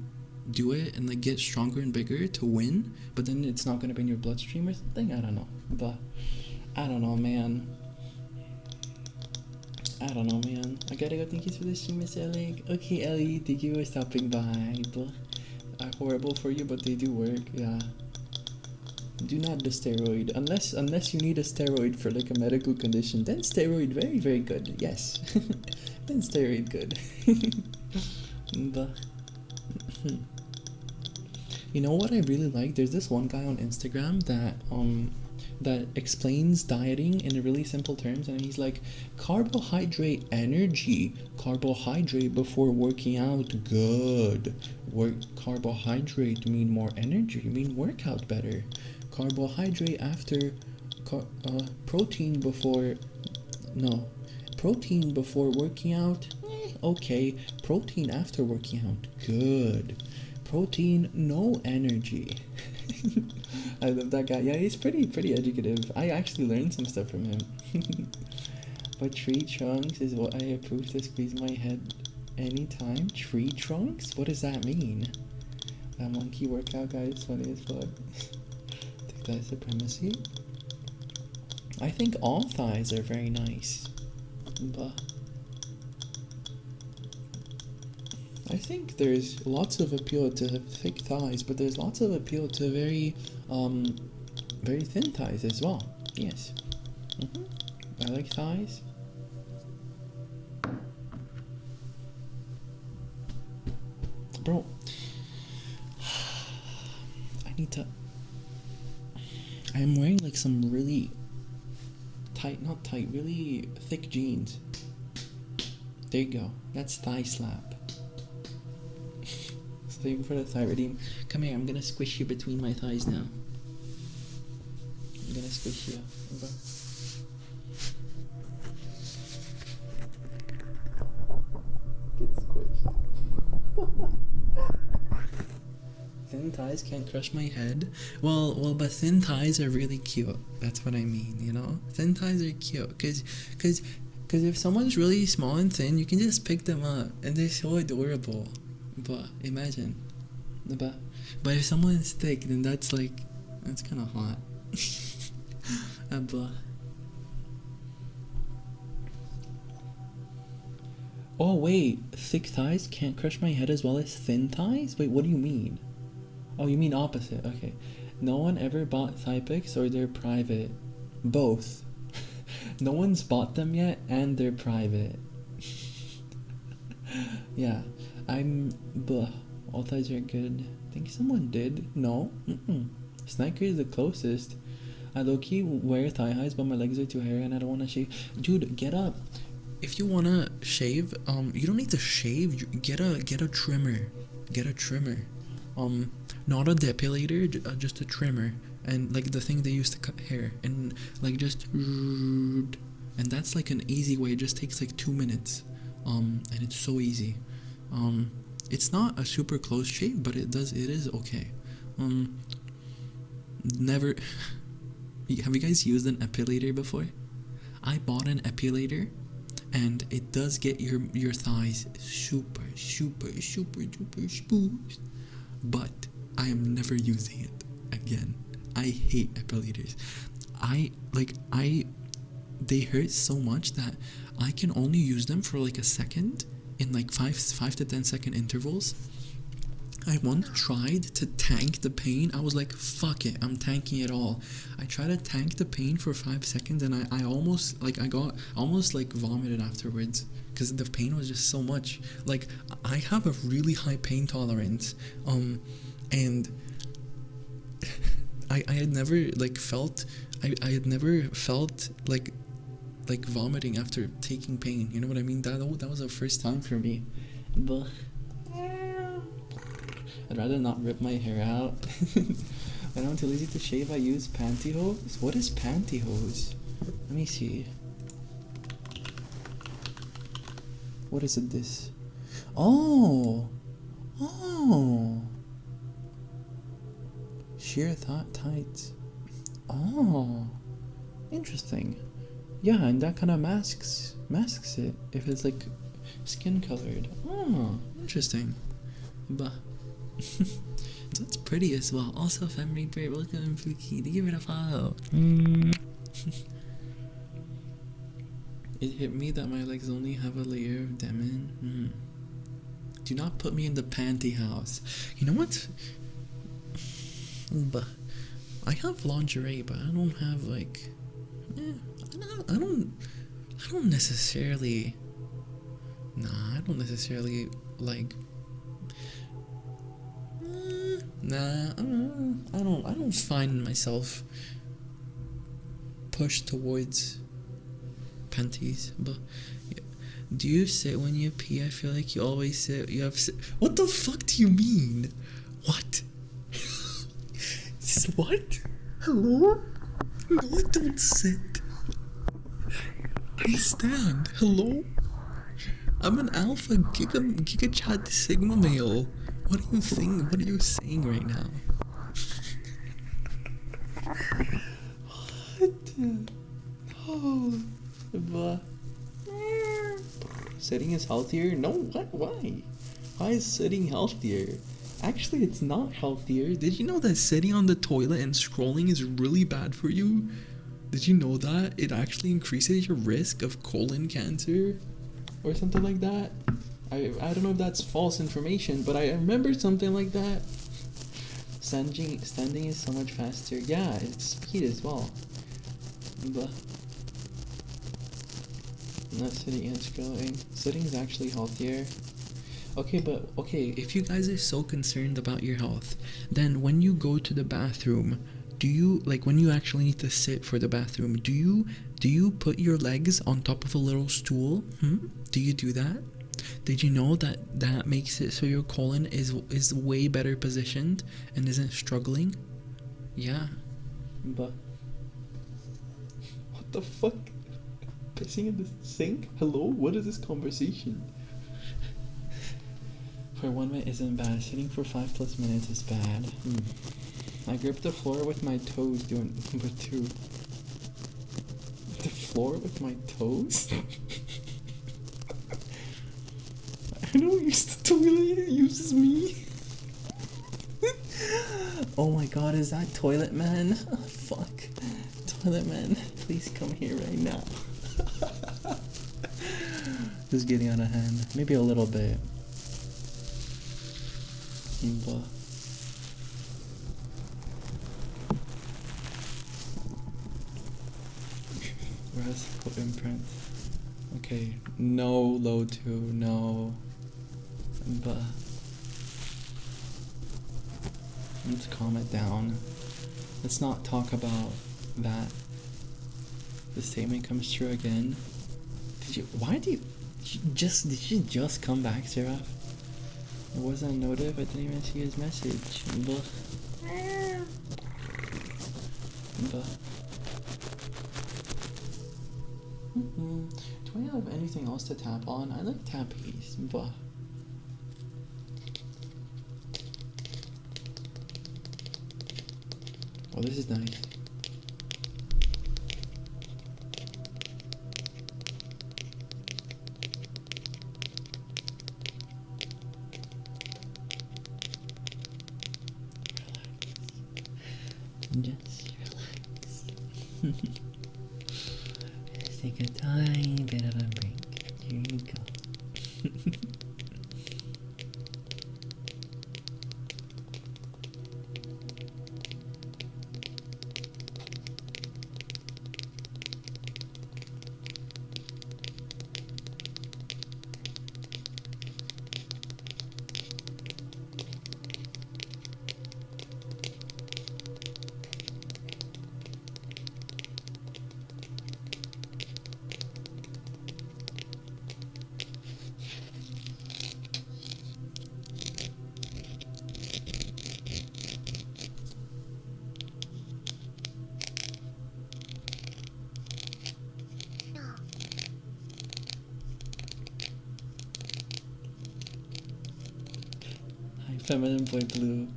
do it and like get stronger and bigger to win, but then it's not gonna be in your bloodstream or something. I don't know, but I don't know, man. I gotta go. Thank you for the stream, Miss Ellie. Okay, Ellie, thank you for stopping by. But are horrible for you, but they do work. Yeah. Do not do steroid unless you need a steroid for like a medical condition. Then steroid very, very good. Yes. Then steroid good. But you know what I really like? There's this one guy on Instagram that explains dieting in really simple terms, and he's like, carbohydrate before working out, good. Carbohydrate mean more energy, mean workout better. Carbohydrate after protein before working out, okay. Protein after working out, good. Protein, no energy. I love that guy. Yeah, he's pretty educative. I actually learned some stuff from him. But tree trunks is what I approve to squeeze my head anytime. Tree trunks? What does that mean? That monkey workout guy is funny as fuck. Think that's supremacy? I think all thighs are very nice. But I think there's lots of appeal to thick thighs, but there's lots of appeal to very thin thighs as well. Yes. I like thighs. Bro, I am wearing like some really not tight, really thick jeans. There you go. That's thigh slap. So thank you for the thigh redeem. Come here, I'm gonna squish you between my thighs now. I'm gonna squish you. Okay. Get squished. Thin thighs can't crush my head. Well, but thin thighs are really cute. That's what I mean, you know? Thin thighs are cute, cause if someone's really small and thin, you can just pick them up, and they're so adorable. But imagine, but if someone's thick, then that's kind of hot. But oh wait, thick thighs can't crush my head as well as thin thighs? Wait, what do you mean? Oh, you mean opposite. Okay. No one ever bought thigh pics, or they're private? Both. No one's bought them yet, and they're private. Yeah. All thighs are good. I think someone did. No. Sniker is the closest. I low-key wear thigh highs, but my legs are too hairy and I don't want to shave. Dude, get up. If you want to shave, you don't need to shave. Get a trimmer. Get a trimmer. Not a depilator, just a trimmer, and like the thing they use to cut hair, and like just, and that's like an easy way. It just takes like 2 minutes, and it's so easy. It's not a super close shave, but it is okay. Never. Have you guys used an epilator before? I bought an epilator, and it does get your thighs super duper smooth, but I am never using it again. I hate epilators. They hurt so much that I can only use them for like a second in like 5 to 10 second intervals. I once tried to tank the pain. I was like, fuck it, I'm tanking it all. I tried to tank the pain for 5 seconds, and I almost vomited afterwards because the pain was just so much. Like, I have a really high pain tolerance, and I had never felt like vomiting after taking pain. You know what I mean? That was the first time for me. But I'd rather not rip my hair out. When I'm too lazy to shave, I use pantyhose. What is pantyhose? Let me see. What is it? This? Oh. Sheer tights. Oh, interesting. Yeah, and that kind of masks it if it's like skin colored. Oh, interesting. But that's pretty as well. Also, Fem Reaper, welcome, Fluky. To give it a follow. It hit me that my legs only have a layer of denim. Do not put me in the panty house. You know what? But I have lingerie, but I don't have like. I don't necessarily. Nah, I don't necessarily like. Nah, I don't find myself pushed towards panties. But yeah. Do you sit when you pee? I feel like you always sit. What the fuck do you mean? What? What? Hello? No, I don't sit. I stand. Hello? I'm an alpha giga chat sigma male. What are you saying right now? What? Oh, but sitting is healthier? No, what? Why? Why is sitting healthier? Actually, it's not healthier. Did you know that sitting on the toilet and scrolling is really bad for you? Did you know that? It actually increases your risk of colon cancer or something like that. I don't know if that's false information, but I remember something like that. Standing is so much faster. Yeah, it's speed as well. But not sitting and scrolling. Sitting is actually healthier. Okay, but okay, if you guys are so concerned about your health, then when you go to the bathroom, do you, like, when you actually need to sit for the bathroom, do you put your legs on top of a little stool? Do you do that? Did you know that that makes it so your colon is way better positioned and isn't struggling? Yeah. But what the fuck? Pissing in the sink? Hello? What is this conversation? For 1 minute isn't bad. Sitting for 5+ minutes is bad. I grip the floor with my toes doing number 2. The floor with my toes? I don't use the toilet, it uses me. Oh my god, is that Toilet Man? Oh, fuck. Toilet Man, please come here right now. This is getting out of hand. Maybe a little bit. Where's foot imprint? Okay, no load 2, no. But let's calm it down. Let's not talk about that. The statement comes true again. Did you just come back, Seraph? It wasn't a notif, I didn't even see his message. But do I have anything else to tap on? I like tappies, but oh, this is nice. Just relax. Just take a tiny bit of a break. Here you go. Feminine Boy Blue.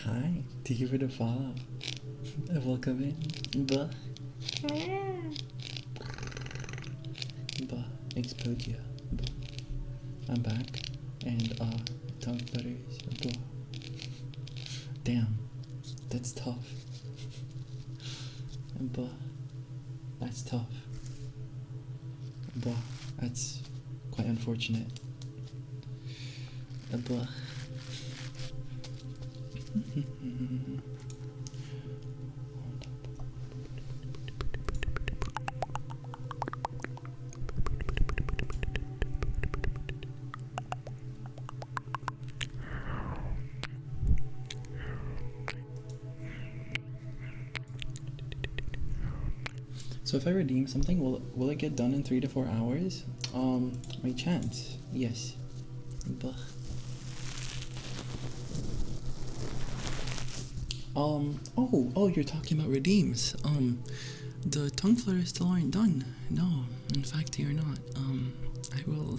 Hi, thank you for the follow. Welcome in. Bah. Expodia. Bah. I'm back. And tongue flutters. Bah. Damn. That's tough. Bah. That's tough. Bah. That's quite unfortunate. Blah. So if I redeem something, will it get done in 3 to 4 hours? My chance, yes. Blah. Oh, you're talking about redeems. The tongue flutters still aren't done. No, in fact, they are not. I will.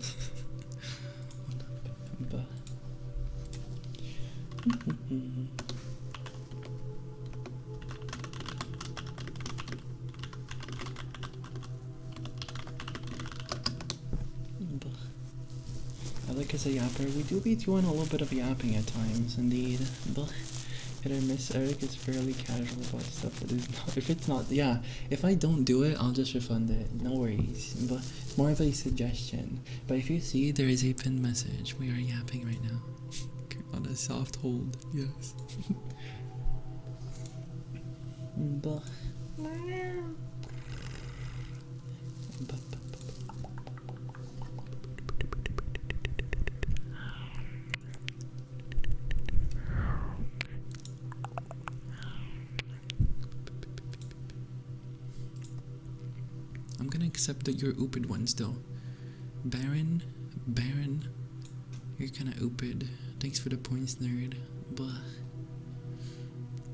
is a yapper. We do be doing a little bit of yapping at times, indeed. But hit or miss. Eric is fairly casual about stuff that is not. If it's not, yeah. If I don't do it, I'll just refund it. No worries. But it's more of a suggestion. But if you see there is a pinned message, we are yapping right now. On a soft hold, yes. But. I'm gonna accept that you're ooped one still. Baron, you're kinda ooped. Thanks for the points, nerd. But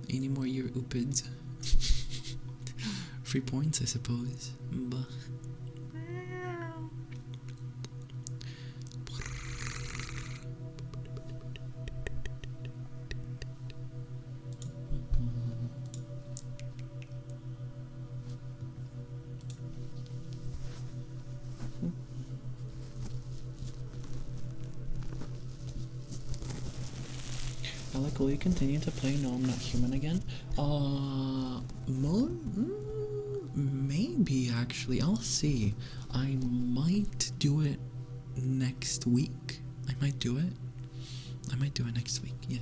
any more you're ooped. Free points, I suppose. But Alec, will you continue to play No I'm Not Human again? Maybe actually. I'll see. I might do it next week. I might do it next week, yes.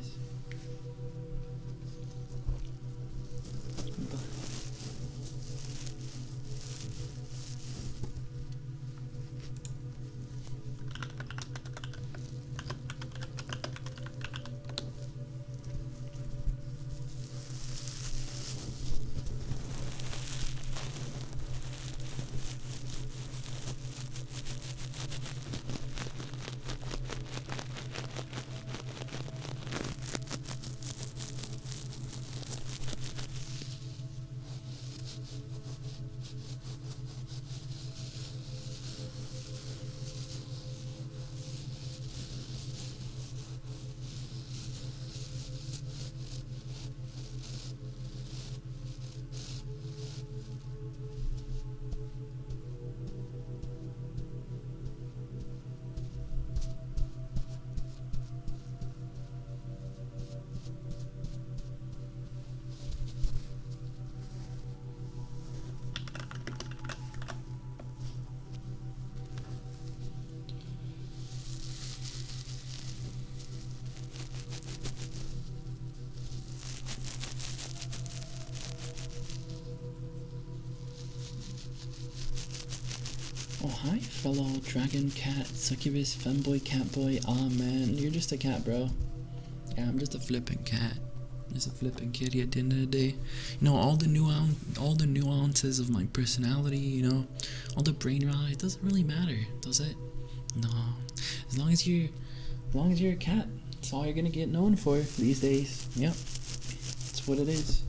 Oh, hi, fellow dragon cat, succubus, femboy, catboy. Aw, man, you're just a cat, bro. Yeah, I'm just a flipping cat. Just a flipping kitty at the end of the day. You know, all the nuances of my personality, you know, all the brain rot, it doesn't really matter, does it? No. As long as you're a cat, that's all you're gonna get known for these days. Yep. That's what it is.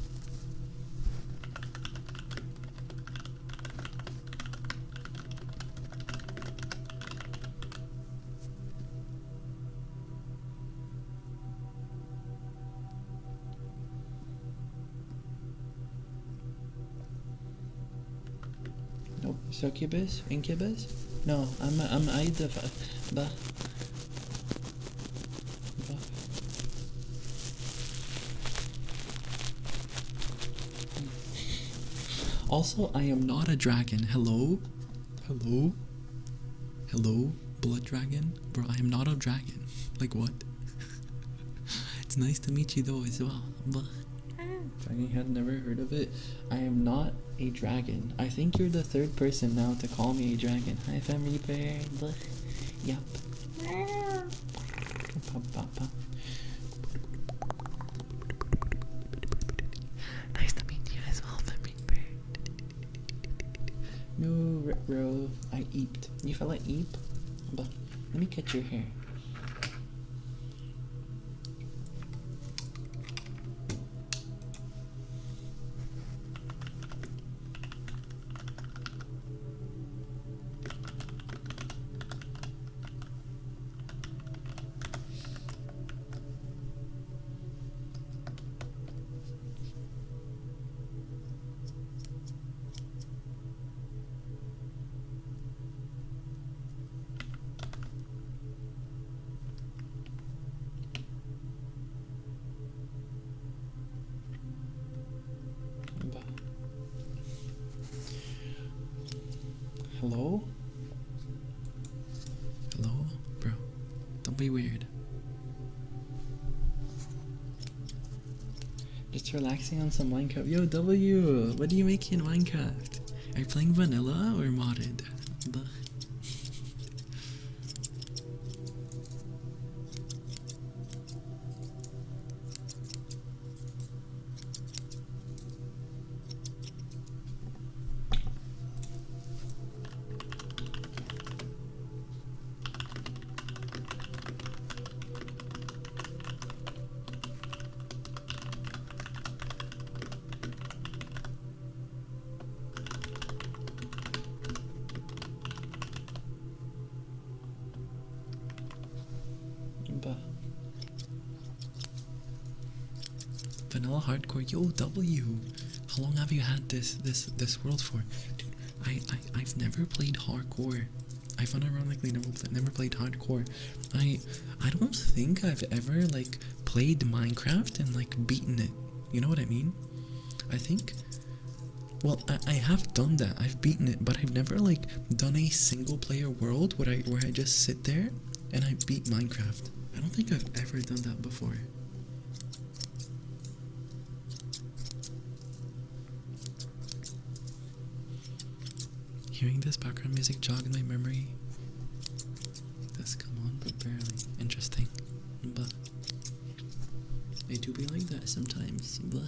Nope. Succubus? Incubus? No, I'm either. Also, I am not a dragon. Hello? Hello? Hello? Blood dragon? Bro, I am not a dragon. Like what? It's nice to meet you though as well. But I had never heard of it. I am not a dragon. I think you're the third person now to call me a dragon. Hi, Fem Reaper. But, yep. Nice to meet you as well, Fem Reaper. No, bro. I eeped. You fella eep? But let me cut your hair. Hello? Hello? Bro, don't be weird. Just relaxing on some Minecraft. Yo, W, what are you making in Minecraft? Are you playing vanilla or modded? Blech. Vanilla hardcore. Yo, W, how long have you had this world for? Dude, I've never played hardcore. I've unironically never played hardcore. I don't think I've ever like played Minecraft and like beaten it. You know what I mean? I think, well, I have done that. I've beaten it, but I've never like done a single player world where I just sit there and I beat Minecraft. I don't think I've ever done that before. Hearing this background music jogged my memory. Does come on, but barely. Interesting. But they do be like that sometimes. But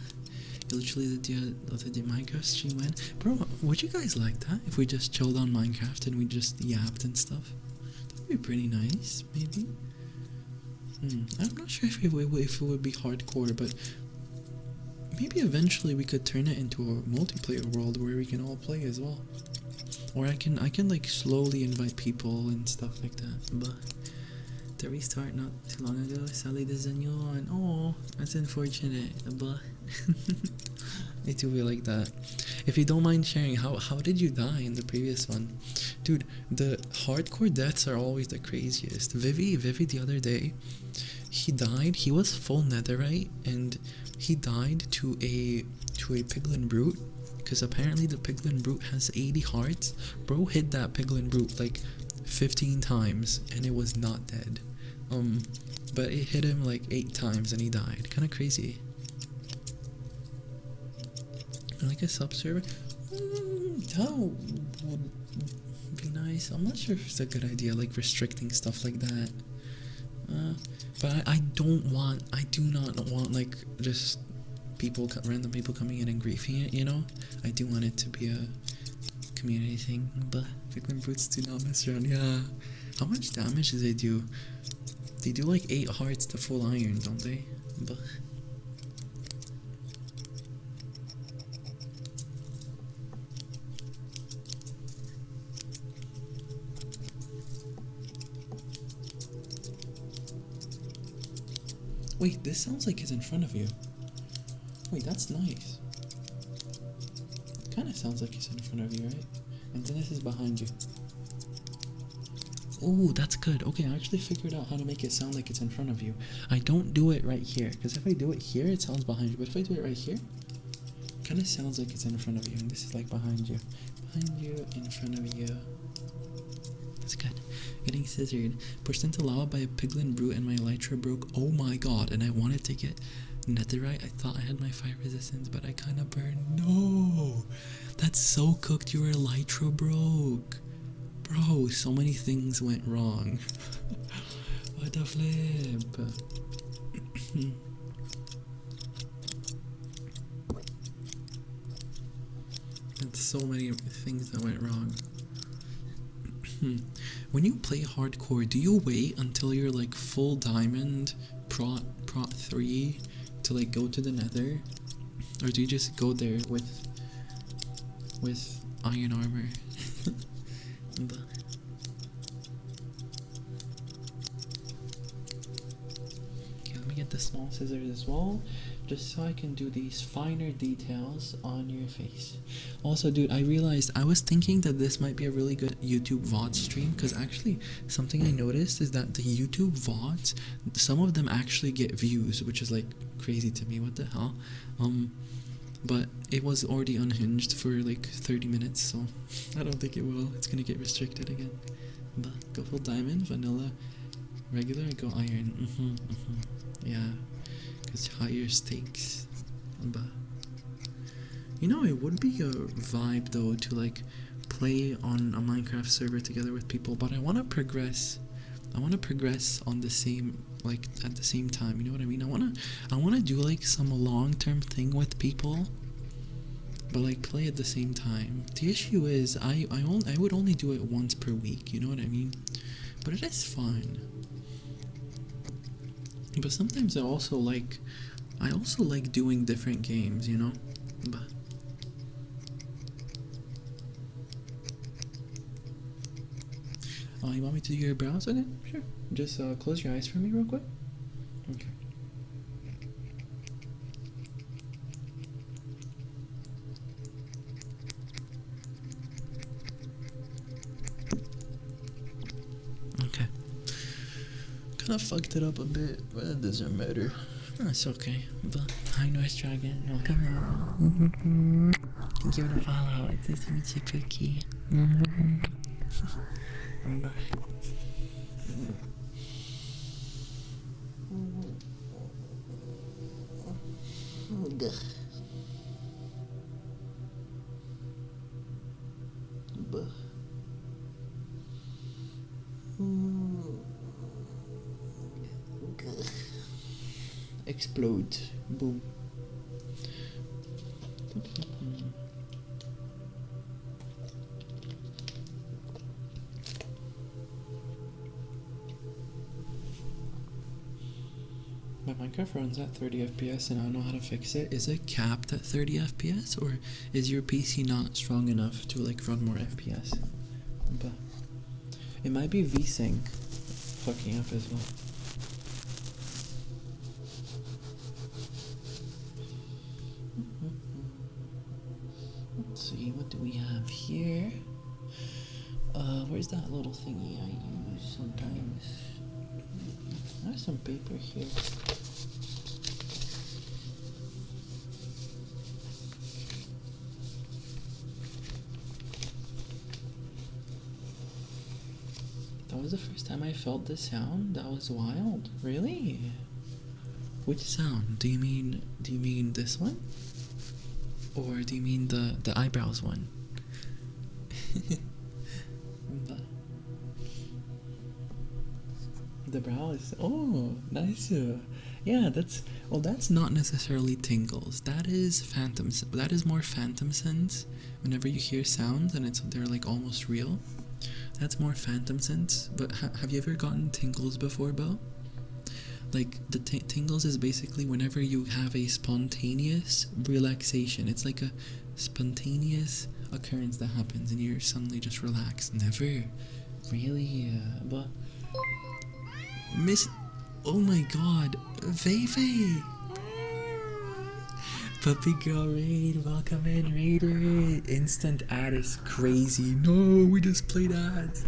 literally the Minecraft stream went. Bro, would you guys like that if we just chilled on Minecraft and we just yapped and stuff? That'd be pretty nice, maybe. I'm not sure if it would be hardcore, but maybe eventually we could turn it into a multiplayer world where we can all play as well. Or I can like slowly invite people and stuff like that. But the restart not too long ago, sadly there's a new one. Oh, that's unfortunate. But it do be like that. If you don't mind sharing, how did you die in the previous one? Dude, the hardcore deaths are always the craziest. Vivi the other day, he died. He was full netherite and he died to a piglin brute. Because apparently the piglin brute has 80 hearts. Bro hit that piglin brute like 15 times and it was not dead. But it hit him like 8 times and he died. Kind of crazy. Like a sub-server? That would be nice. I'm not sure if it's a good idea, like restricting stuff like that. But I do not want like just random people coming in and griefing it, you know? I do want it to be a community thing, but piglin brutes do not mess around. Yeah. How much damage do they do? They do like 8 hearts to full iron, don't they? But wait, this sounds like it's in front of you. Wait, that's nice. It kind of sounds like it's in front of you, right? And then this is behind you. Oh, that's good. Okay, I actually figured out how to make it sound like it's in front of you. I don't do it right here, because if I do it here, it sounds behind you. But if I do it right here, it kind of sounds like it's in front of you. And this is like behind you. Behind you, in front of you. That's good. Getting scissored. Pushed into lava by a piglin brute and my elytra broke. Oh my god, and I wanted to get netherite. I thought I had my fire resistance, but I kind of burned. No! That's so cooked. Your elytra broke. Bro, so many things went wrong. What the flip? That's so many things that went wrong. When you play hardcore, do you wait until you're like full diamond prot 3 to like go to the nether, or do you just go there with iron armor? Okay, let me get the small scissors as well, just so I can do these finer details on your face. Also, dude, I realized I was thinking that this might be a really good YouTube VOD stream, because actually something I noticed is that the YouTube VODs, some of them actually get views, which is like crazy to me. What the hell? but it was already unhinged for like 30 minutes, so I don't think it will. It's gonna get restricted again. But go full diamond, vanilla, regular, I go iron. Yeah, because higher stakes. But you know, it would be a vibe though to like play on a Minecraft server together with people, but I want to progress. I want to progress on the same, like at the same time. You know what I mean? I want to do like some long-term thing with people, but like play at the same time. The issue is I would only do it once per week. You know what I mean? But it is fun. But sometimes I also like doing different games. You know? But oh, you want me to do your brows again? Sure. Just close your eyes for me real quick. Okay. Okay. Kind of fucked it up a bit, but it doesn't matter. It's okay. But hi, Noise Dragon. Welcome in. Thank you for the follow. It's nice to meet you, Pookie. Explode. Boom. My Minecraft runs at 30 FPS and I don't know how to fix it. Is it capped at 30 FPS or is your PC not strong enough to like run more FPS? But it might be VSync fucking up as well. Let's see, what do we have here? Where's that little thingy I use sometimes? There's some paper here. That was the first time I felt the sound. That was wild. Really? Which sound? Do you mean this one? Or do you mean the eyebrows one? The brows. Oh, nice. Yeah, that's not necessarily tingles. That is phantoms. That is more phantom sense. Whenever you hear sounds and they're like almost real, that's more phantom sense. But have you ever gotten tingles before, Bo? Like the tingles is basically whenever you have a spontaneous relaxation. It's like a spontaneous occurrence that happens and you're suddenly just relaxed. Never really, but Miss, oh my god, Veve! Puppy girl raid, welcome in, Raider. Instant ad is crazy. No, we just played ads.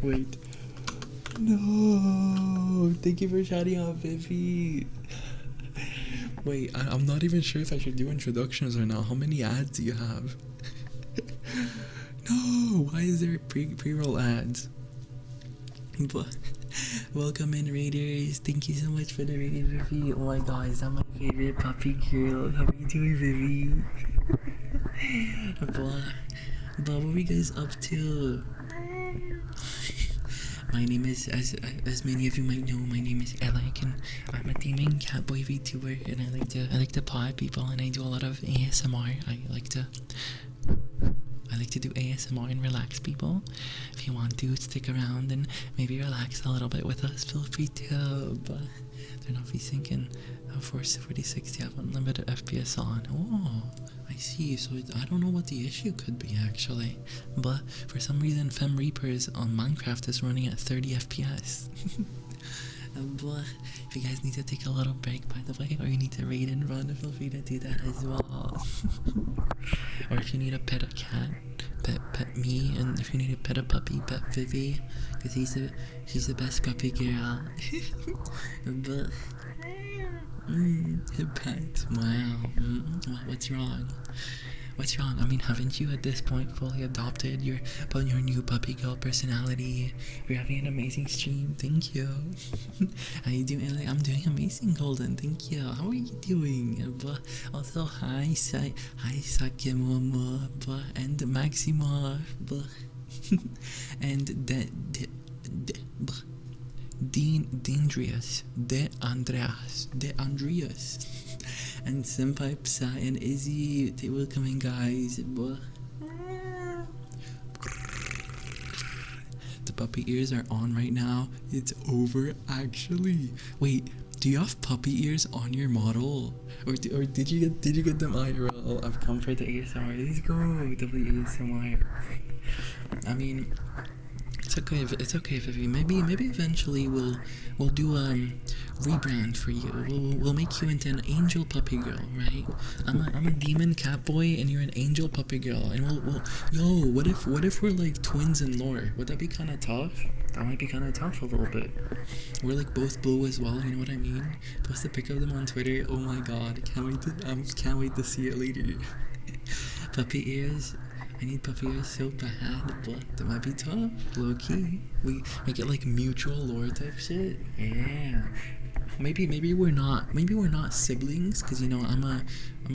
Wait. No, thank you for shouting out, Vivi. Wait, I'm not even sure if I should do introductions or not. How many ads do you have? No, why is there pre-roll ads? But welcome in, Raiders. Thank you so much for the raid, Vivi. Oh my god, is that my favorite puppy girl? How are you doing, Vivi? But what were you guys up to? My name is, as many of you might know, my name is Elecnyan. I'm a gaming catboy VTuber, and I like to paw at people, and I do a lot of ASMR. I like to do ASMR and relax people. If you want to stick around and maybe relax a little bit with us, feel free to. But they're not VSyncing. For 4060, you have unlimited FPS on. Oh, I see. So I don't know what the issue could be actually, but for some reason, Fem Reapers on Minecraft is running at 30 FPS. But if you guys need to take a little break, by the way, or you need to raid and run, feel free to do that as well. Or if you need to pet a cat, pet me, and if you need to pet a puppy, pet Vivi, because she's the best puppy girl. But pet, wow. What's wrong? What's wrong? I mean, haven't you at this point fully adopted your new puppy girl personality? You're having an amazing stream. Thank you. How you doing? I'm doing amazing, Golden. Thank you. How are you doing? Also, hi, Sakemomo, and Maxima, and Deandreas, De Andreas, and Senpai Psy and Izzy. They welcoming guys. The puppy ears are on right now. It's over actually. Wait, do you have puppy ears on your model, or did you get them IRL? I've come for the ASMR. Let's go, WASMR. I mean, it's okay, Vivi. Maybe eventually we'll do rebrand for you. We'll make you into an angel puppy girl, right? I'm a demon cat boy and you're an angel puppy girl, and yo, what if we're like twins in lore? Would that be kind of tough? That might be kind of tough a little bit. We're like both blue as well, you know what I mean? Post a pic of them on Twitter. Oh my god, can't wait to see it later. Puppy ears. I need puppy ears so bad, but that might be tough, low key. We make it like mutual lore type shit. Yeah. Maybe we're not siblings, cause you know I'm a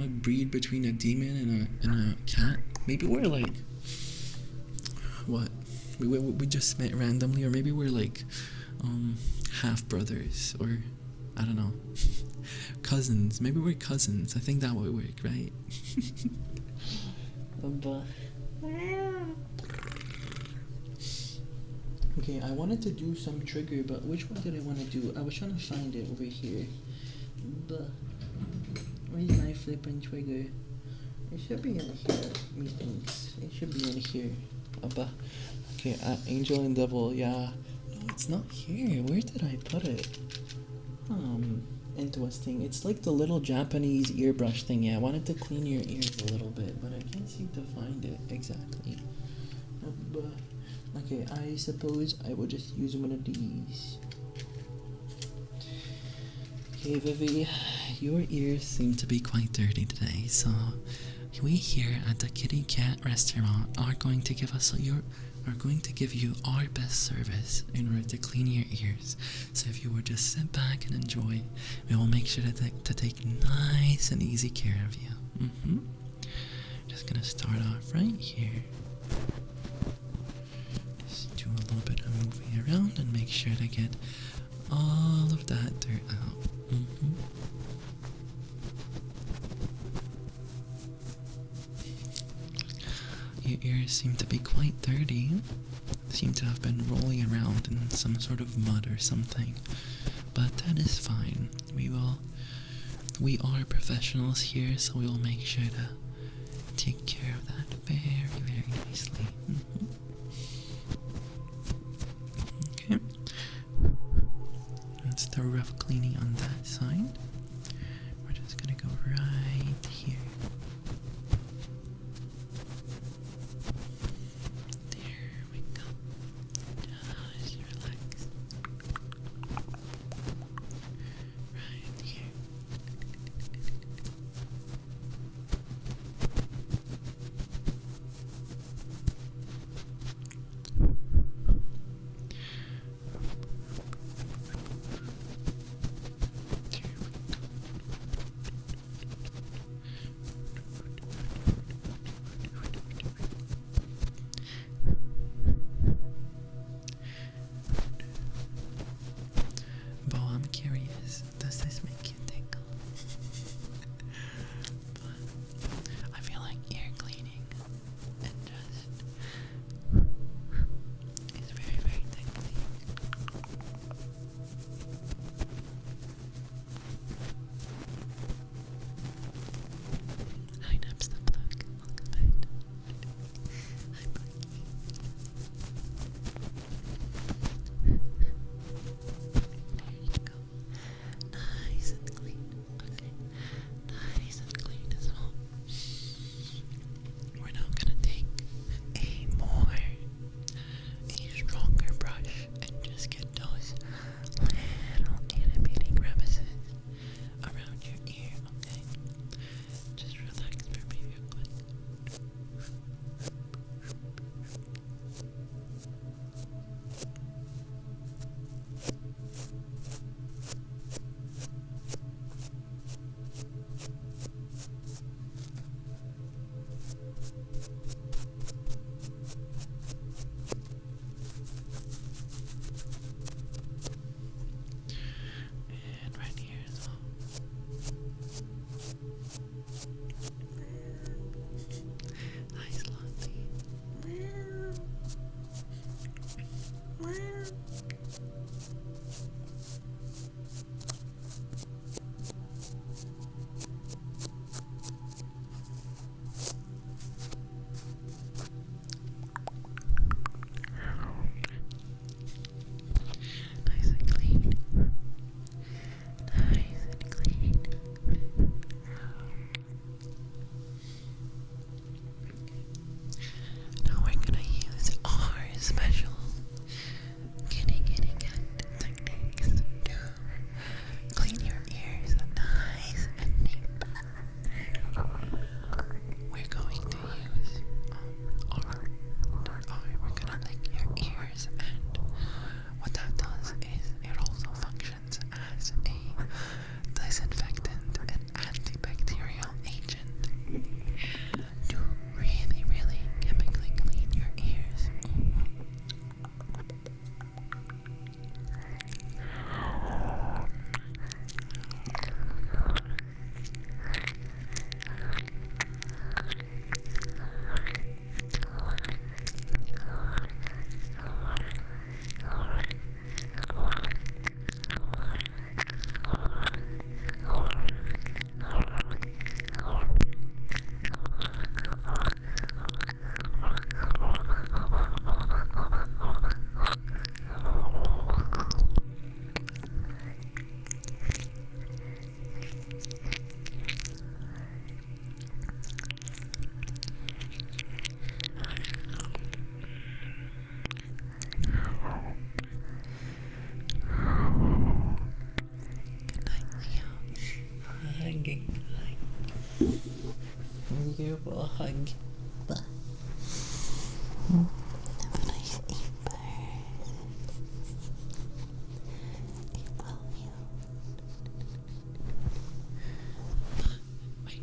breed between a demon and a cat. Maybe we're like what? We just met randomly, or maybe we're like half brothers, or I don't know, cousins. Maybe we're cousins. I think that would work, right? Okay, I wanted to do some trigger, but which one did I want to do? I was trying to find it over here. Where's my flippin' trigger? It should be in here, methinks. It should be in here. Okay, Angel and Devil, yeah. No, it's not here. Where did I put it? Interesting. It's like the little Japanese ear brush thing. Yeah, I wanted to clean your ears a little bit, but I can't seem to find it exactly. Okay, I suppose I will just use one of these. Okay, Vivi, your ears seem to be quite dirty today, so we here at the Kitty Cat restaurant are going to give you our best service in order to clean your ears. So if you would just sit back and enjoy, we will make sure to take nice and easy care of you. Just gonna start off right here. Just do a little bit of moving around and make sure to get all of that dirt out. Your ears seem to be quite dirty. Seem to have been rolling around in some sort of mud or something. But that is fine. We are professionals here, so we will make sure to take care of that very, very nicely. Okay. Let's do a rough cleaning on that side. We're just gonna go right here. you for a hug. Have a nice evening. Wait.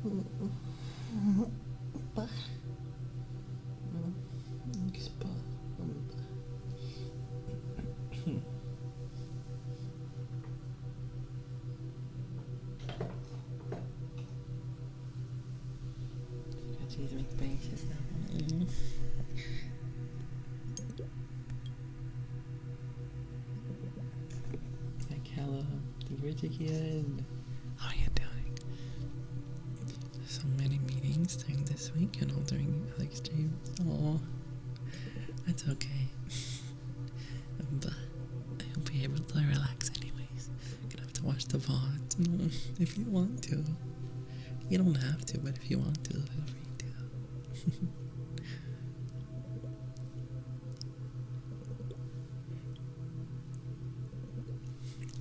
She's make faces now. Like hello, the bridge again. How are you doing? So many meetings during this week and all during Alex streams. Oh, that's okay. But I hope you're able to relax anyways. You're gonna have to watch the VODs if you want to. You don't have to, but if you want to, feel free to.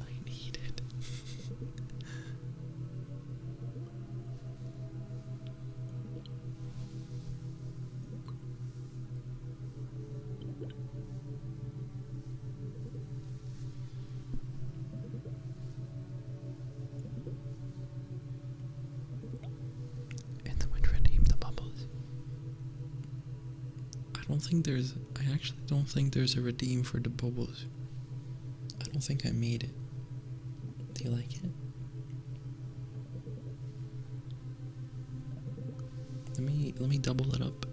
I need it. And then would redeem the bubbles. I actually don't think there's a redeem for the bubbles. I don't think I made it. Do you like it? Let me double it up.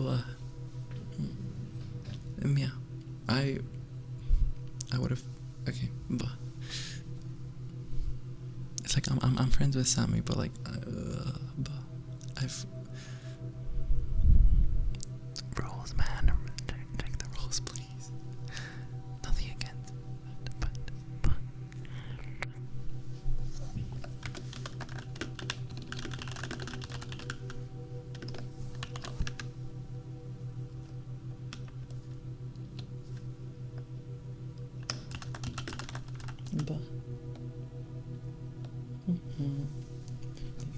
but yeah, I would have. Okay, but it's like I'm friends with Sammy, but like, but I've rules, man. Check the rules, please. Nothing against, but.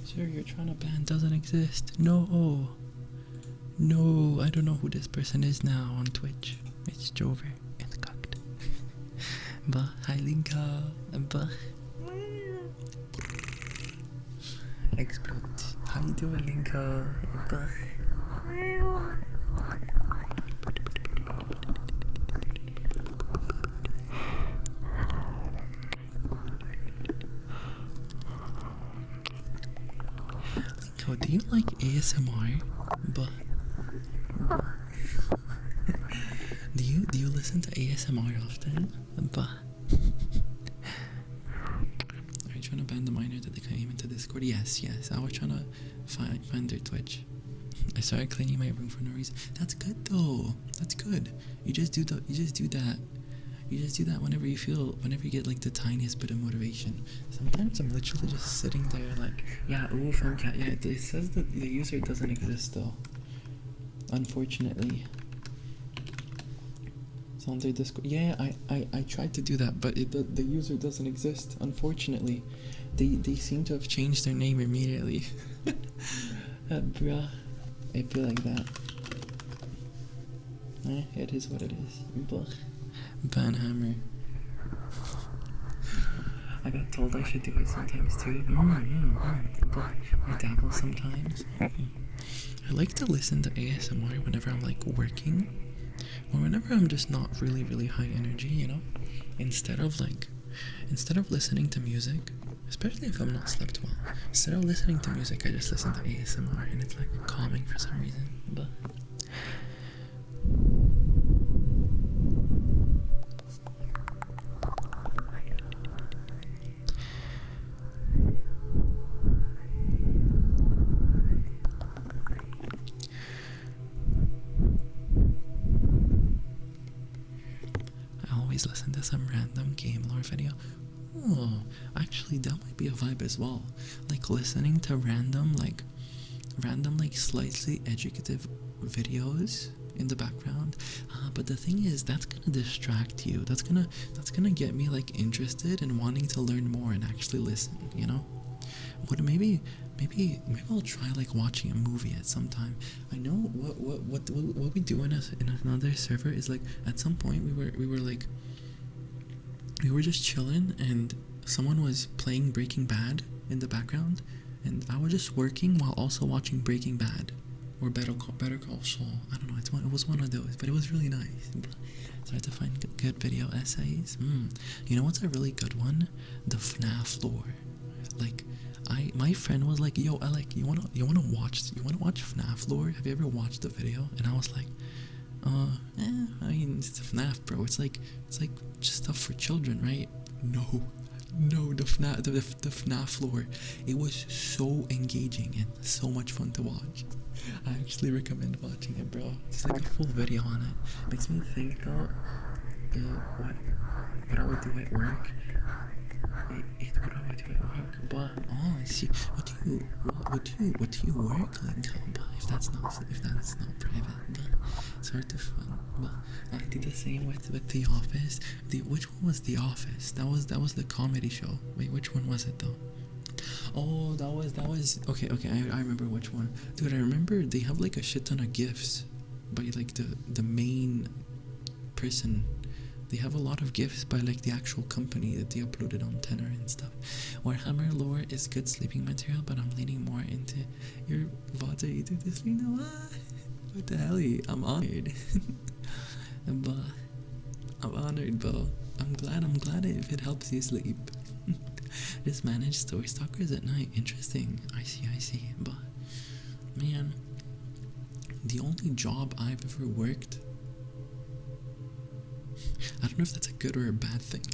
Sir, you're trying to ban doesn't exist. No, I don't know who this person is now on Twitch. It's Jover. It's cocked. But hi Linka. But explode. How you doing, Linka? But do you like ASMR? But do you listen to ASMR often? But are you trying to ban the minor that they came into Discord? Yes. I was trying to find their Twitch. I started cleaning my room for no reason. That's good though. That's good. You just do that. You just do that whenever you get like the tiniest bit of motivation. Sometimes I'm literally just sitting there like, yeah, ooh, phone cat. Yeah, it says that the user doesn't exist though. Unfortunately. It's on their Discord. Yeah, I tried to do that, but the user doesn't exist. Unfortunately, they seem to have changed their name immediately. Bruh, I feel like that. It is what it is. Banhammer. I got told I should do it sometimes too. I dabble sometimes. I like to listen to ASMR whenever I'm like working, or whenever I'm just not really high energy, you know. Instead of listening to music, especially if I'm not slept well. Instead of listening to music, I just listen to ASMR, and it's like calming for some reason. But listen to some random game lore video. Oh, actually that might be a vibe as well. Like listening to random slightly educative videos in the background. But the thing is, that's gonna distract you. That's gonna get me like interested and wanting to learn more and actually listen, you know? But maybe I'll try like watching a movie at some time. I know what we do in another server is like at some point we were just chilling and someone was playing Breaking Bad in the background, and I was just working while also watching Breaking Bad or Better Call Saul. I don't know. It was one of those, but it was really nice. So I had to find good video essays. You know what's a really good one? The FNAF lore. Like my friend was like, yo, Alec, you wanna watch FNAF lore? Have you ever watched the video? And I was like, I mean, it's FNAF, bro. It's like just stuff for children, right? No, the FNAF lore. It was so engaging and so much fun to watch. I actually recommend watching it, bro. It's like a full video on it. Makes me think about what I would do at work. What do I do at work? But I see. What do you work like? If that's not private, but it's hard to find. But I did the same with The Office. Which one was The Office? That was the comedy show. Wait, which one was it though? Oh, that was okay. I remember which one, dude. I remember they have like a shit ton of gifts by like the main person. They have a lot of gifts by like the actual company that they uploaded on Tenor and stuff. Warhammer lore is good sleeping material, but I'm leaning more into your VOD. You do this, you know? What the hell? I'm honored. But I'm honored, bro. I'm glad if it helps you sleep. Just manage story stalkers at night. Interesting. I see. But man, the only job I've ever worked, I don't know if that's a good or a bad thing.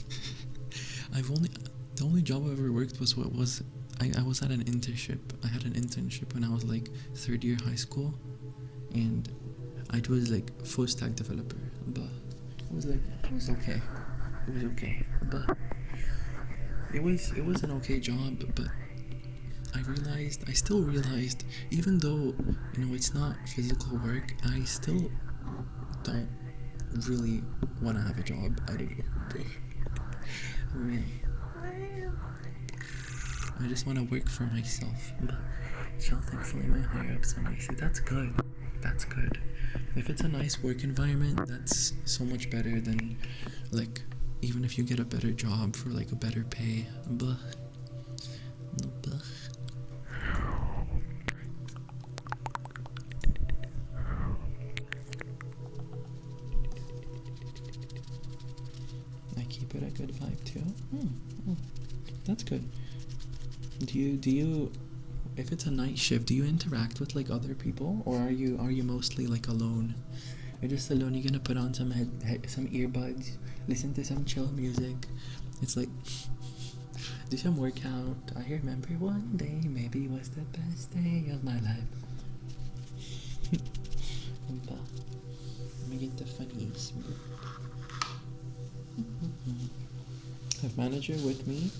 The only job I ever worked was I was at an internship. I had an internship when I was like third year high school, and I was like full stack developer, but it was okay. It was okay, but it was an okay job. But I still realized, even though it's not physical work, I still don't really want to have a job. I don't know. Really. I just want to work for myself. But thankfully my higher ups are nice. That's good. That's good. If it's a nice work environment, that's so much better than like even if you get a better job for like a better pay. Blah. Blah. I keep it a good vibe too. That's good. Do you if it's a night shift, do you interact with like other people, or are you mostly like alone? You're just alone. You're gonna put on some some earbuds, listen to some chill music. It's like do some workout. I remember one day maybe was the best day of my life. Let me get the funnies. I have manager with me.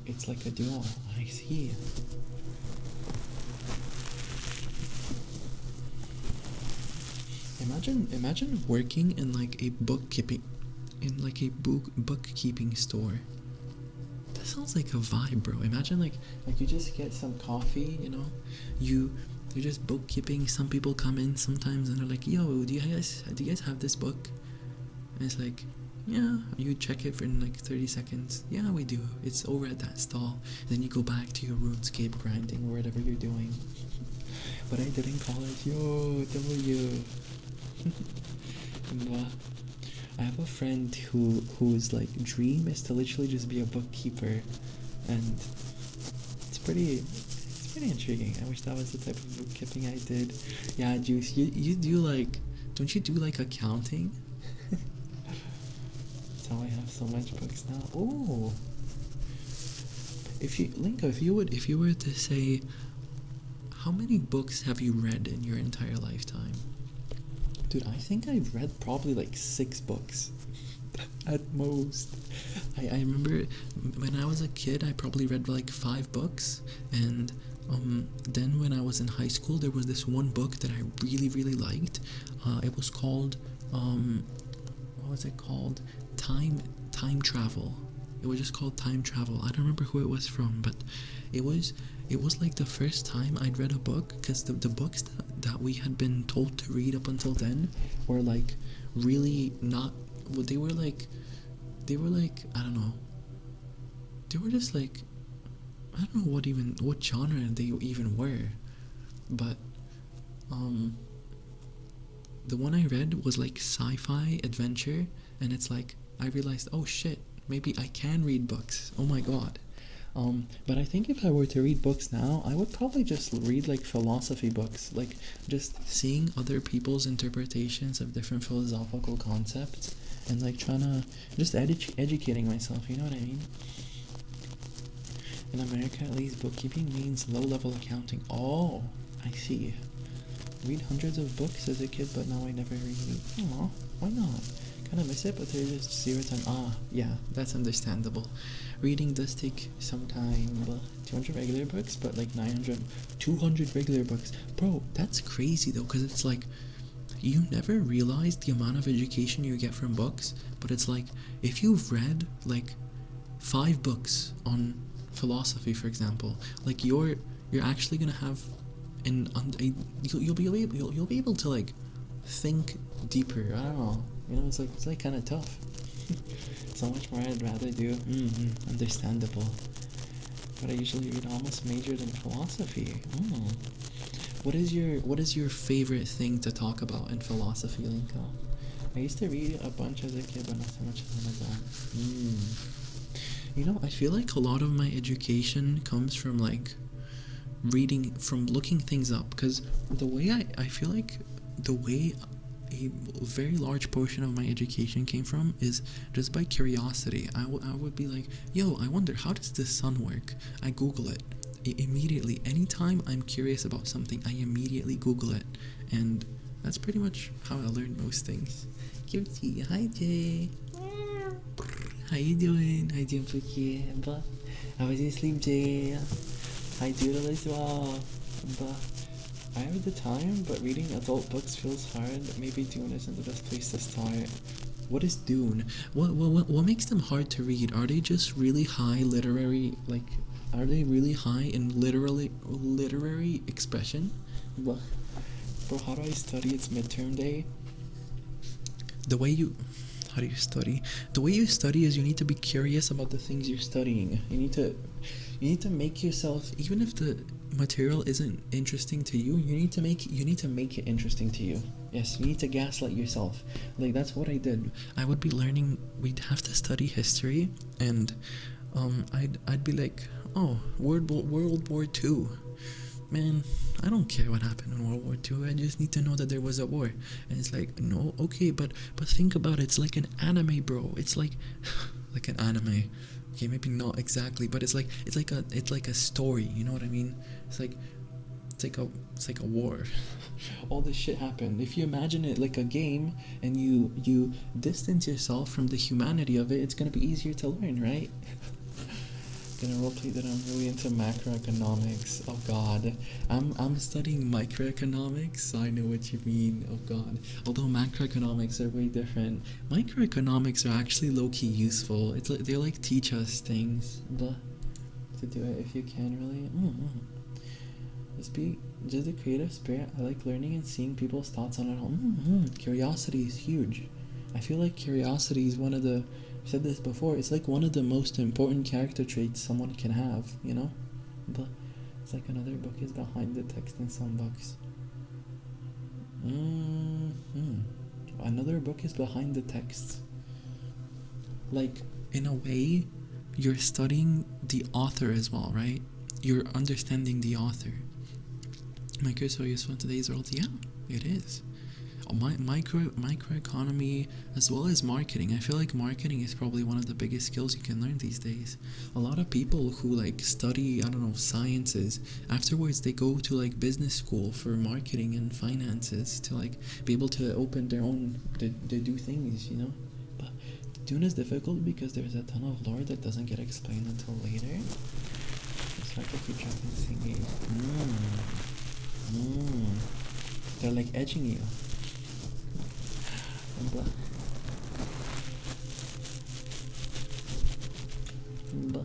It's like a duo. I see. Imagine working in like a bookkeeping store. That sounds like a vibe, bro. Imagine like you just get some coffee, you're just bookkeeping. Some people come in sometimes and they're like, "Yo, do you guys have this book?" And it's like, yeah, you check it for in like 30 seconds. Yeah, we do. It's over at that stall. Then you go back to your RuneScape grinding or whatever you're doing. But I did in college. Yo, W. I have a friend whose like dream is to literally just be a bookkeeper, and it's pretty intriguing. I wish that was the type of bookkeeping I did. Yeah, Juice, you do like, don't you do like accounting? How I have so much books now. Oh, if you were to say, how many books have you read in your entire lifetime? Dude, I think I've read probably like 6 books at most. I remember when I was a kid, I probably read like 5 books, and then when I was in high school, there was this one book that I really liked. It was called what was it called? Time Travel. It was just called Time Travel. I don't remember who it was from, but it was like the first time I'd read a book, because the books that we had been told to read up until then were like really not, well, they were like I don't know, they were just like, I don't know what genre they even were, but the one I read was like sci-fi adventure, and it's like I realized, oh shit, maybe I can read books. Oh my god. But I think if I were to read books now, I would probably just read like philosophy books, like just seeing other people's interpretations of different philosophical concepts, and like trying to just educating myself, you know what I mean? In America, at least, bookkeeping means low-level accounting. Oh, I see. Read hundreds of books as a kid, but now I never read. Aw, why not? Kind of miss it, but there's just 0 time. Ah, yeah, that's understandable. Reading does take some time. 200 regular books, but like 200 regular books. Bro, that's crazy though, because it's like, you never realize the amount of education you get from books, but it's like, if you've read like 5 books on philosophy, for example, like you're actually gonna have you'll be able to like think deeper. I don't know, it's like kind of tough. So much more I'd rather do. Understandable. But I usually read almost majored in philosophy. What is your favorite thing to talk about in philosophy, Linka? I used to read a bunch as a kid, but not so much as an adult. I feel like a lot of my education comes from like reading, from looking things up, because the way I feel like the way a very large portion of my education came from is just by curiosity. I would be like, yo, I wonder, how does the sun work? I Google it. Immediately, anytime I'm curious about something, I immediately Google it. And that's pretty much how I learned most things. Cutie, hi Jay. How you doing? Hi Jay. How was your sleep, Jay? Hi Doodle as well. I have the time, but reading adult books feels hard. Maybe Dune isn't the best place to start. What is Dune? What makes them hard to read? Are they just really high literary, like, are they really high in literary expression? Bro, how do I study? It's midterm day. How do you study? The way you study is you need to be curious about the things you're studying. You need to make yourself, even if the material isn't interesting to you, you need to make it interesting to you. Yes, you need to gaslight yourself. Like, that's what I did. I would be learning, we'd have to study history, and I'd be like, oh, World War II. Man, I don't care what happened in World War II. I just need to know that there was a war. And it's like, no, okay, but think about it. It's like an anime, bro. It's like like an anime. Okay, maybe not exactly, but it's like a story. You know what I mean? It's like a war. All this shit happened. If you imagine it like a game and you distance yourself from the humanity of it, it's gonna be easier to learn, right? Gonna roleplay that I'm really into macroeconomics. Oh god, I'm studying microeconomics, so I know what you mean. Oh god, although macroeconomics are way different, microeconomics are actually low-key useful. It's like they like teach us things, but to do it if you can, really. Just a creative spirit. I like learning and seeing people's thoughts on it. Curiosity is huge. I feel like curiosity is one of the, I've said this before, it's like one of the most important character traits someone can have, you know? But it's like another book is behind the text in some books. Another book is behind the text. Like, in a way, you're studying the author as well, right? You're understanding the author. Micro is so useful in today's world. Yeah, it is. Microeconomy as well as marketing. I feel like marketing is probably one of the biggest skills you can learn these days. A lot of people who like study, I don't know, sciences, afterwards they go to like business school for marketing and finances to like be able to open their own, they do things, you know. But Dune is difficult because there's a ton of lore that doesn't get explained until later. It's hard to keep track of thinking. They're like edging you. Blah. Blah.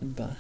Bah.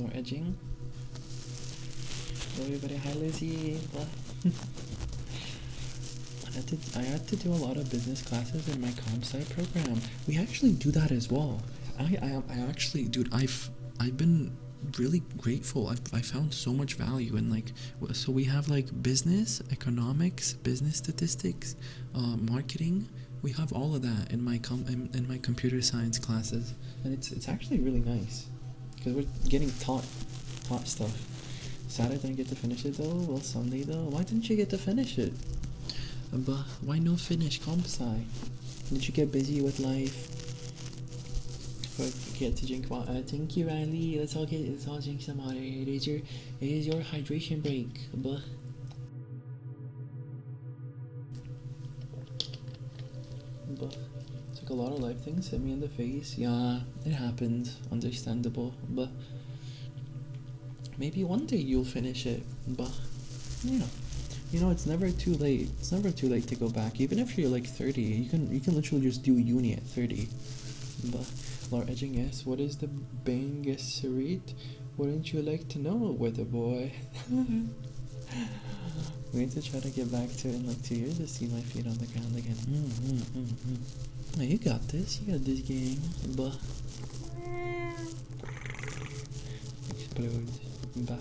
More edging. Hello everybody, hi Lizzie. I had to do a lot of business classes in my comp sci program. We actually do that as well. I actually, dude, I've been really grateful. I found so much value in like, so we have like business, economics, business statistics, marketing. We have all of that in my computer science classes, and it's actually really nice because we're getting taught stuff. Sad I didn't get to finish it though. Well, Sunday though. Why didn't you get to finish it? But why no finish comp sci? Did you get busy with life? Forget to drink water. Thank you, Riley. Let's all drink some water. It is your hydration break. But it's like a lot of life things hit me in the face. Yeah, it happens. Understandable. But maybe one day you'll finish it. But yeah. You know, it's never too late. It's never too late to go back. Even if you're like 30, you can literally just do uni at 30. But Laura edging, yes. What is the bangasserate? Wouldn't you like to know, weather boy? I'm going to try to get back to it in like 2 years to see my feet on the ground again. Oh, you got this. You got this game. But explode. Bah.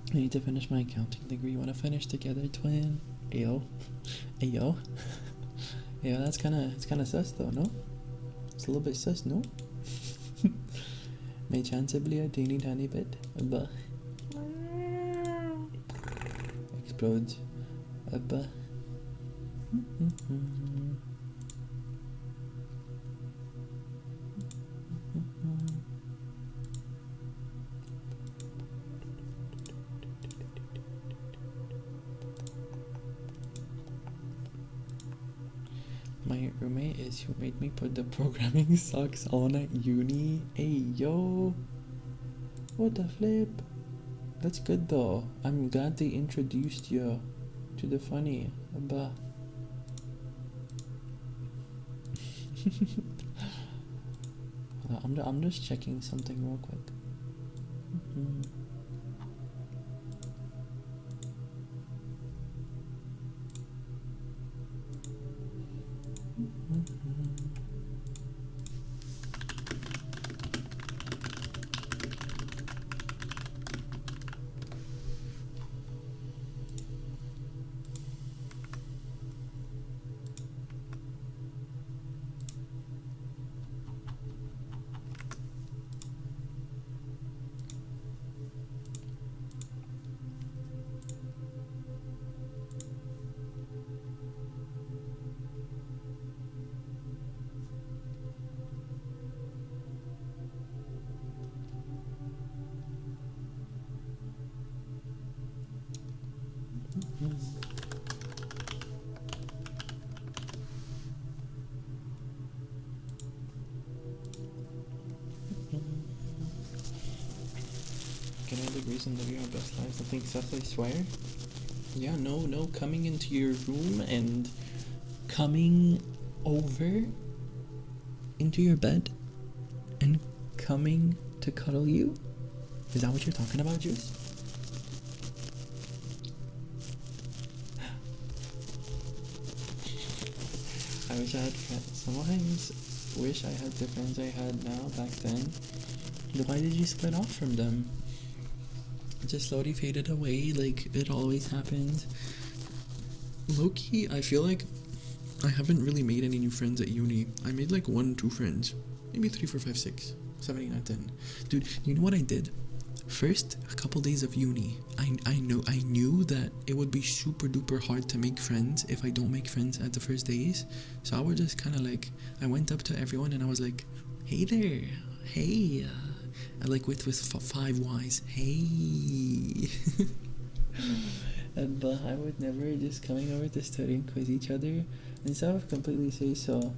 I need to finish my accounting degree. You want to finish together, twin? Ayo. Ayo. Yeah, it's kind of sus though, no? It's a little bit sus, no? May chance be a teeny tiny bit, but explodes. But my roommate is who made me put the programming socks on at uni. Hey yo, what the flip? That's good though. I'm glad they introduced you to the funny. But I'm just checking something real quick. Get all degrees and live your best lives. I think Seth, I swear. Yeah, no, coming into your room and coming over into your bed and coming to cuddle you? Is that what you're talking about, Juice? I wish I had friends. Sometimes wish I had the friends I had now back then. Why did you split off from them? It just slowly faded away like it always happens. Low-key, I feel like I haven't really made any new friends at uni. I made like 1, 2 friends. Maybe 3, 4, 5, 6, 7, 8, 9, 10. Dude, you know what I did? First, a couple days of uni, I knew that it would be super duper hard to make friends if I don't make friends at the first days. So I was just kind of like, I went up to everyone and I was like, hey there, hey, I like with 5 Y's, hey. And but I would never just coming over to study and quiz each other instead of completely say so.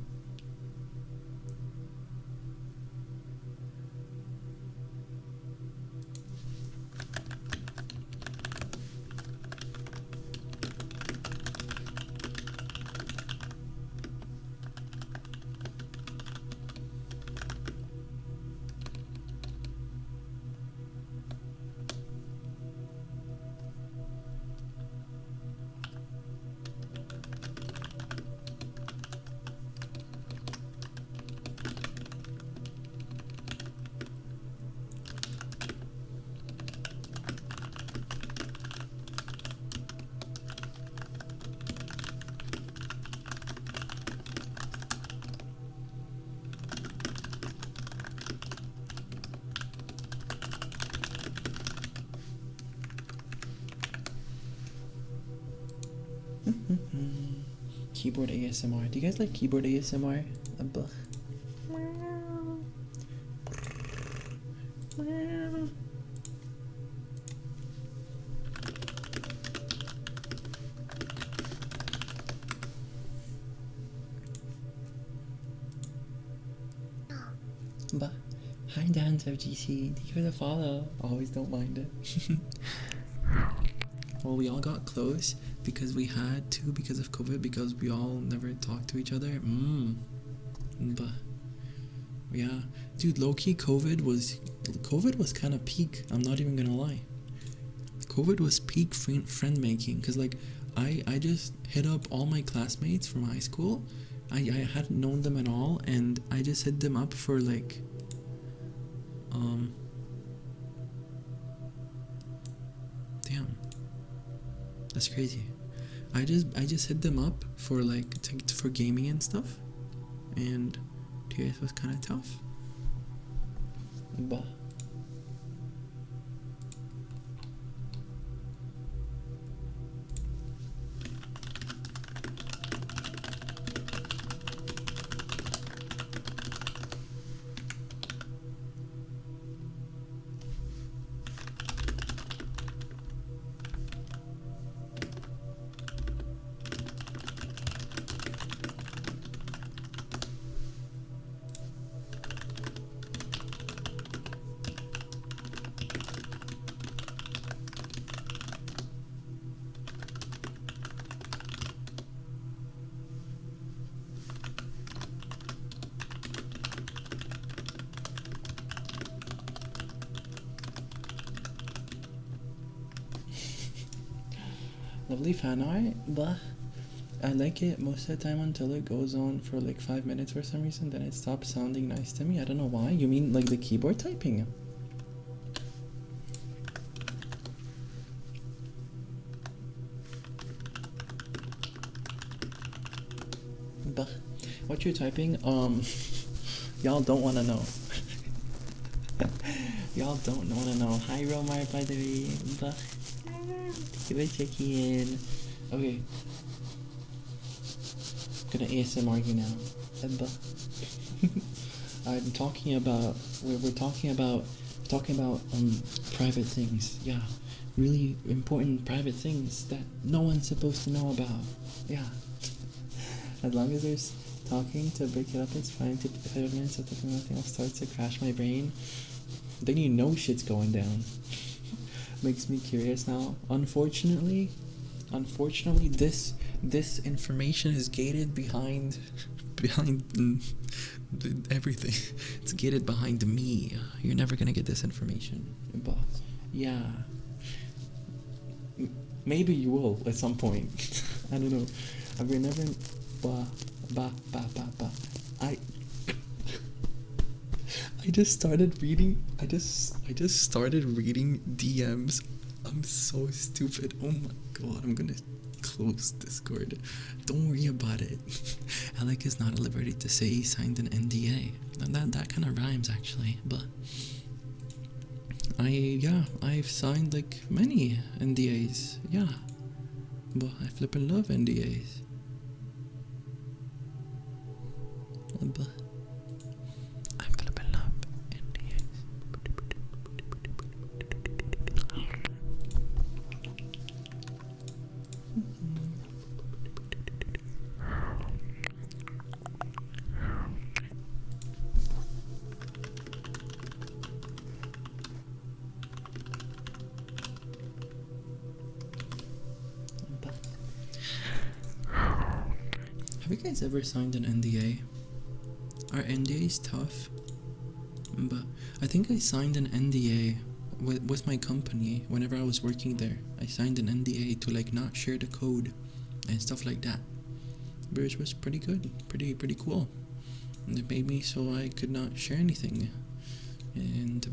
Keyboard ASMR. Do you guys like keyboard ASMR? But hi Dance FGC, thank you for the follow. Always don't mind it. Well, we all got close because we had to because of COVID, because we all never talked to each other. But yeah, dude, low-key COVID was kind of peak. I'm not even gonna lie. COVID was peak friend making, because like I just hit up all my classmates from high school. I hadn't known them at all, and I just hit them up for like damn, that's crazy. I just hit them up for like for gaming and stuff, and TS was kind of tough. But lovely fan art, but I like it most of the time until it goes on for like 5 minutes for some reason, then it stops sounding nice to me. I don't know why. You mean like the keyboard typing? But what you're typing, y'all don't wanna know. Y'all don't wanna know. Hi Romar, by the way. But give it a check in. Okay. Gonna ASMR you now. I'm talking about we're talking about private things. Yeah. Really important private things that no one's supposed to know about. Yeah. As long as there's talking to break it up, it's fine. 5 minutes of talking, nothing else starts to crash my brain. Then you know shit's going down. Makes me curious now. Unfortunately, this information is gated behind everything. It's gated behind me. You're never gonna get this information. But yeah, maybe you will at some point. I don't know. We're never. But I I just started reading. I just started reading DMs. I'm so stupid. Oh my god, I'm gonna close Discord. Don't worry about it. Alec is not at liberty to say he signed an NDA. That kind of rhymes actually, but I've signed like many NDAs. Yeah, but I flippin' love NDAs. But I flippin' love NDAs. Have you guys ever signed an NDA? Are NDAs tough? But I think I signed an NDA with my company whenever I was working there. I signed an NDA to like not share the code and stuff like that, which was pretty good, pretty cool. And it made me so I could not share anything. And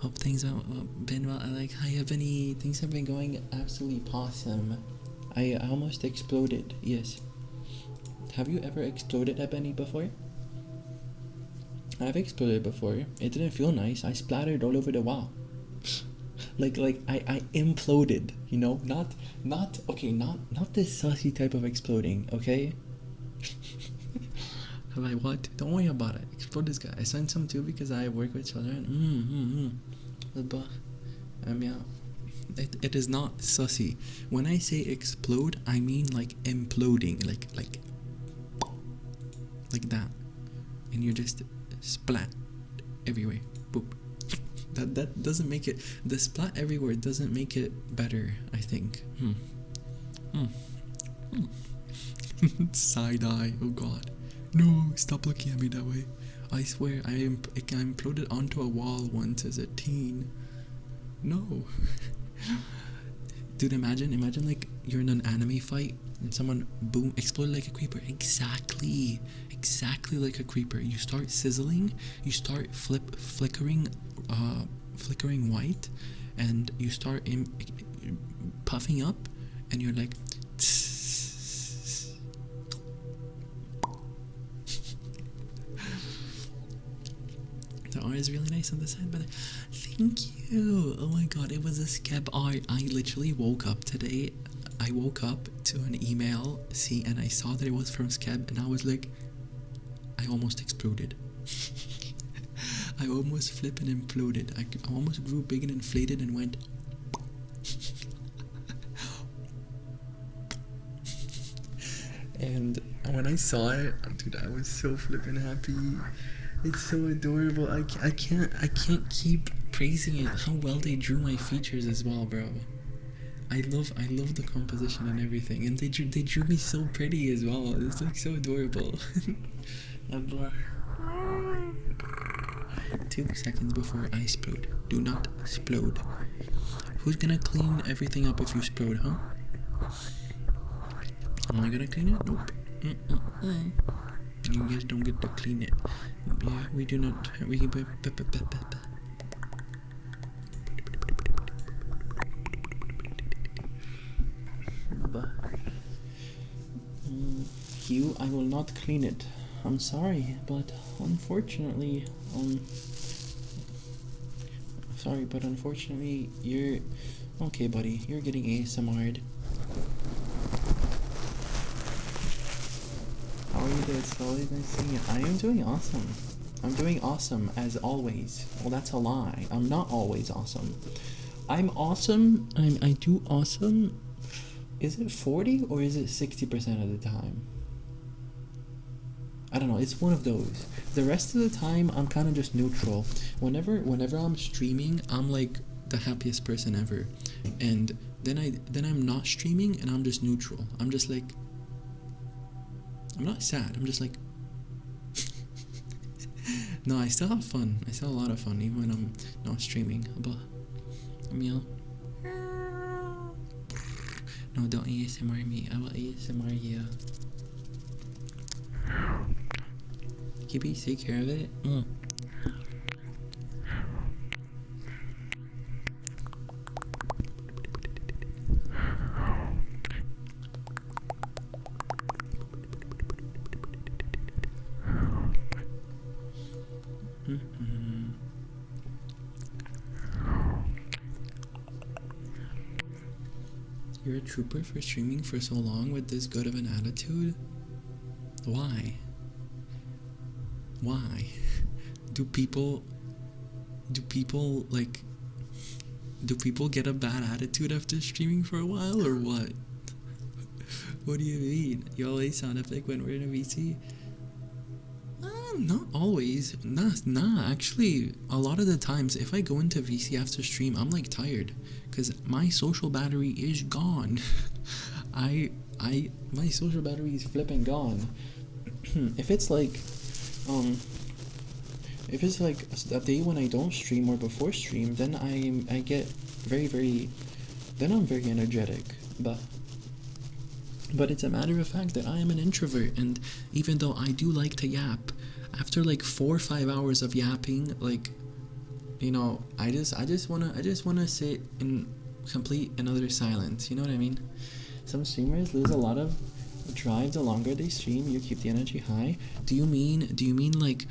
hope things have been well. Like, hi Ebony, things have been going absolutely awesome. I almost exploded. Yes. Have you ever exploded, Ebony, before? I've exploded before. It didn't feel nice. I splattered all over the wall. like I imploded, you know? Not this sussy type of exploding, okay? I'm like, what? Don't worry about it. Explode this guy. I signed some too because I work with children. But yeah. It is not sussy. When I say explode, I mean like imploding, like that, and you're just splat everywhere. Boop. That doesn't make it. The splat everywhere doesn't make it better, I think. Side eye. Oh god. No, stop looking at me that way. I swear, I imploded onto a wall once as a teen. No. Dude, imagine like you're in an anime fight and someone boom exploded like a creeper. Exactly like a creeper. You start sizzling, you start flickering white, and you start puffing up, and you're like the art is really nice on the side, but thank you. Oh my god, it was a skeb art. I literally woke up today. I woke up to an email, and I saw that it was from Skeb, and I was like, I almost exploded. I almost flippin' imploded. I almost grew big and inflated and went. And when I saw it, dude, I was so flippin' happy. It's so adorable. I can't keep praising it. How well they drew my features as well, bro. I love the composition and everything, and they drew me so pretty as well. It's like so adorable. 2 seconds before I explode. Do not explode. Who's gonna clean everything up if you explode, huh? Am I gonna clean it? Nope. You guys don't get to clean it. Yeah, we do not. Hugh, I will not clean it. I'm sorry, but unfortunately, you're okay, buddy. You're getting ASMR'd. How are you there? It's always nice seeing you. I am doing awesome. I'm doing awesome as always. Well, that's a lie. I'm not always awesome. I'm awesome. I do awesome. Is it 40 or is it 60% of the time? I don't know. It's one of those. The rest of the time, I'm kind of just neutral. Whenever I'm streaming, I'm like the happiest person ever, and then I'm not streaming and I'm just neutral. I'm just like, I'm not sad. I'm just like, no, I still have fun. I still have a lot of fun even when I'm not streaming. But No, don't ASMR me. I will ASMR you. Keep take care of it. You're a trooper for streaming for so long with this good of an attitude? Why? Why? Do people get a bad attitude after streaming for a while or what? What do you mean? You always sound epic when we're in a VC? Not always. Nah, actually, a lot of the times, if I go into VC after stream, I'm like tired. Because my social battery is gone. My social battery is flipping gone. If it's like a day when I don't stream or before stream, then I get then I'm very energetic. But it's a matter of fact that I am an introvert, and even though I do like to yap, after like 4 or 5 hours of yapping, like, you know, I just wanna sit in complete and utter silence. You know what I mean? Some streamers lose a lot of drive the longer they stream. You keep the energy high. Do you mean like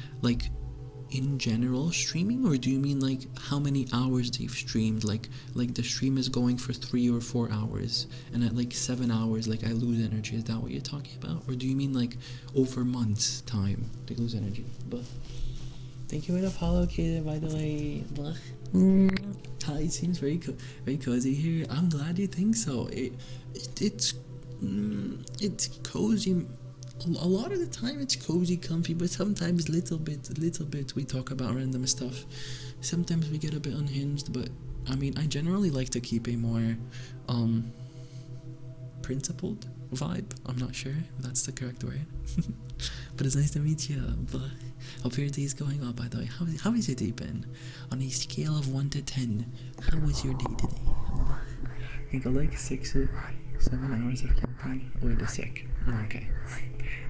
in general streaming, or do you mean like how many hours they've streamed? Like the stream is going for 3 or 4 hours, and at like 7 hours, like I lose energy. Is that what you're talking about, or do you mean like over months time they lose energy? But thank you for the follow, Kaden, by the way. Hi, it seems very cozy here. I'm glad you think so. It's cozy. A lot of the time it's cozy, comfy, but sometimes little bit we talk about random stuff. Sometimes we get a bit unhinged, but I mean, I generally like to keep a more principled vibe. I'm not sure if that's the correct word. But it's nice to meet you. But hope your day's going well, by the way. How has your day been? On a scale of 1 to 10, how was your day today? I think I like 6 or 7 hours of camping. Wait a sec. Okay.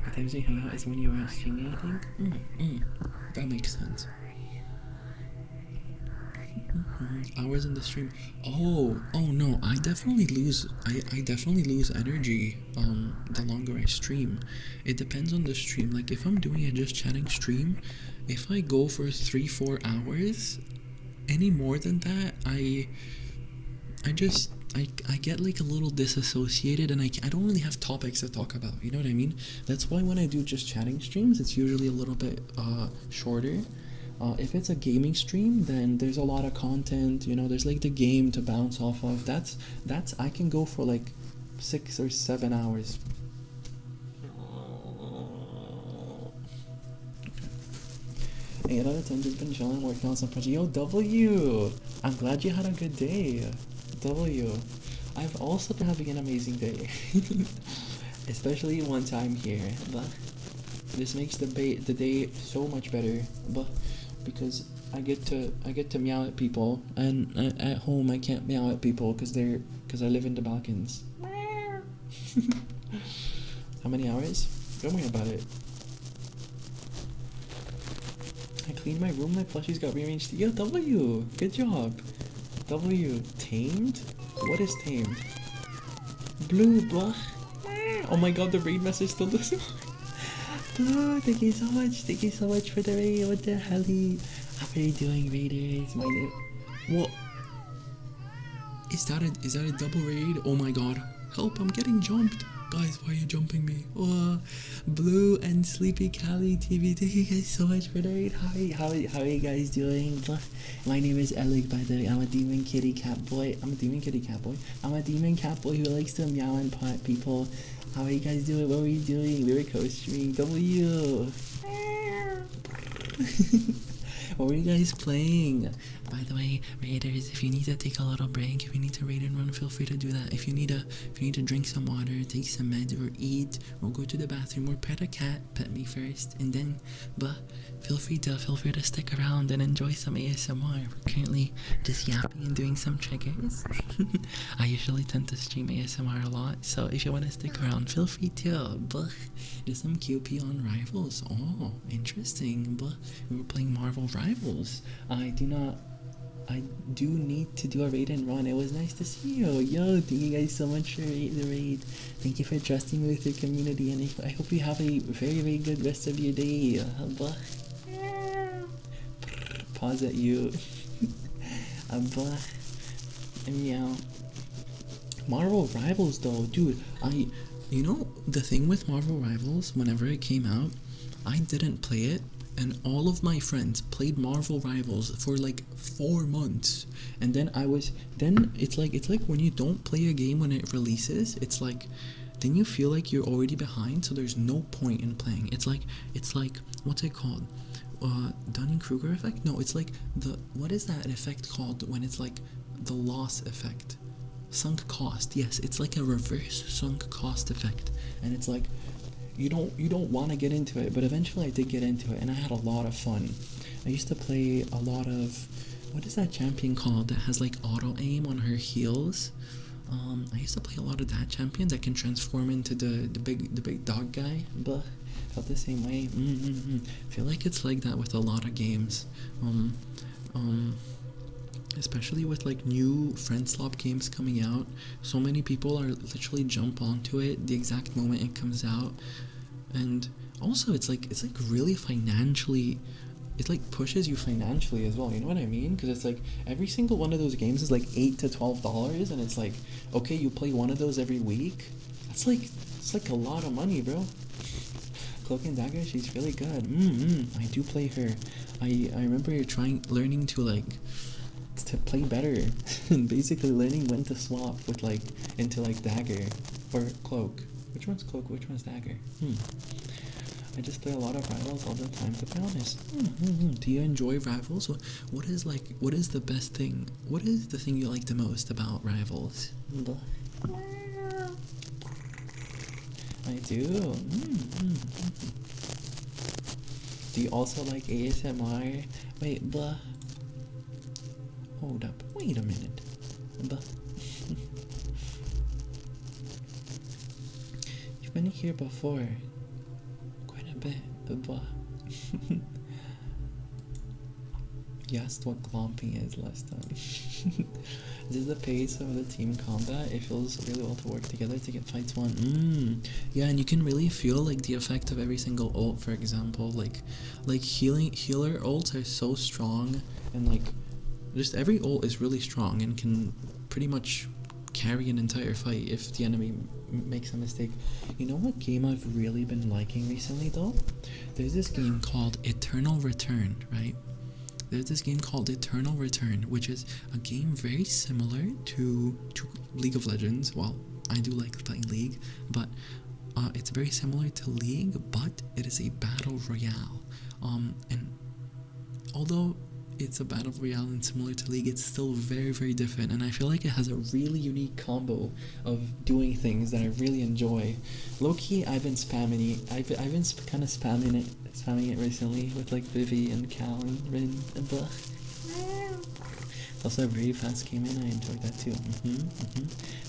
The times we hang out is when you aren't streaming, I think. That makes sense. Hours in the stream. Oh no, I definitely lose energy the longer I stream. It depends on the stream. Like if I'm doing a just chatting stream, if I go for 3-4 hours, any more than that, I get like a little disassociated, and I don't really have topics to talk about, you know what I mean? That's why when I do just chatting streams, it's usually a little bit shorter. If it's a gaming stream, then there's a lot of content, you know, there's like the game to bounce off of. That's I can go for like 6 or 7 hours. Okay. 8 out of 10 just been chilling, working on some project. Yo, W! I'm glad you had a good day. W. I've also been having an amazing day. Especially once I'm here. But this makes the day so much better. But because I get to meow at people, and at home I can't meow at people because I live in the Balkans. How many hours? Don't worry about it. I cleaned my room, my plushies got rearranged. Yo, W! Good job. W. Tamed? What is tamed? Blue, blah. Oh my god, the raid message still doesn't work. Blue, thank you so much for the raid. What the hell? How are you doing, raiders? My name. What? Is that a double raid? Oh my god. Help, I'm getting jumped. Guys, why are you jumping me? Oh, Blue and Sleepy Cali TV, thank you guys so much for the raid. How are you guys doing? My name is Alec, by the way. I'm a demon kitty cat boy. I'm a demon cat boy who likes to meow and paw at people. How are you guys doing? What were you doing? We were co-streaming. W. What were you guys playing? By the way, raiders, if you need to take a little break, if you need to raid and run, feel free to do that. If you need to drink some water, take some meds, or eat, or go to the bathroom, or pet a cat, pet me first, and then, but feel free to stick around and enjoy some ASMR. We're currently just yapping and doing some triggers. I usually tend to stream ASMR a lot, so if you want to stick around, feel free to. But there's some QP on Rivals. Oh, interesting. But we were playing Marvel Rivals. I do need to do a raid and run. It was nice to see you. Yo, thank you guys so much for the raid. Thank you for trusting me with your community, and I hope you have a very, very good rest of your day. Pause at you. Meow. Marvel Rivals though, dude, you know the thing with Marvel Rivals, whenever it came out, I didn't play it, and all of my friends played Marvel Rivals for like 4 months, and then it's like when you don't play a game when it releases, it's like then you feel like you're already behind, so there's no point in playing. It's like what's it called? Dunning-Kruger effect? No, it's like what is that effect called when it's like the loss effect? Sunk cost. Yes, it's like a reverse sunk cost effect, and it's like you don't want to get into it, but eventually I did get into it, and I had a lot of fun. I used to play a lot of, what is that champion called that has like auto aim on her heels? I used to play a lot of that champion that can transform into the big dog guy. But felt the same way. Feel like it's like that with a lot of games. Especially with like new friend swap games coming out, so many people are literally jump onto it the exact moment it comes out, and also it's like really financially, it like pushes you financially as well, you know what I mean? Because it's like every single one of those games is like $8 to $12, and it's like, okay, you play one of those every week, it's like a lot of money, bro. Cloak and Dagger, she's really good. I do play her. I remember learning to play better and basically learning when to swap with into Dagger or Cloak. Which one's Cloak? Which one's Dagger? I just play a lot of Rivals all the time, to be honest. Do you enjoy Rivals? What is the best thing? What is the thing you like the most about Rivals? I do. Do you also like ASMR? Wait, blah. Hold up. Wait a minute. You've been here before. Quite a bit. You asked what glomping is last time. This is the pace of the team combat. It feels really well to work together to get fights won. Yeah, and you can really feel like the effect of every single ult. For example, like healer ults are so strong, and like just every ult is really strong and can pretty much carry an entire fight if the enemy makes a mistake. You know what game I've really been liking recently though? There's this game called Eternal Return, right? There's this game called Eternal Return, which is a game very similar to League of Legends. Well, I do like playing League, but it's very similar to League, but it is a battle royale. And although it's a battle royale and similar to League, it's still very, very different, and I feel like it has a really unique combo of doing things that I really enjoy. Low-key, I've been spamming it. I've been kind of spamming it recently with like Vivi and Cal and Rin and blah. It's also a very fast game, and I enjoyed that too.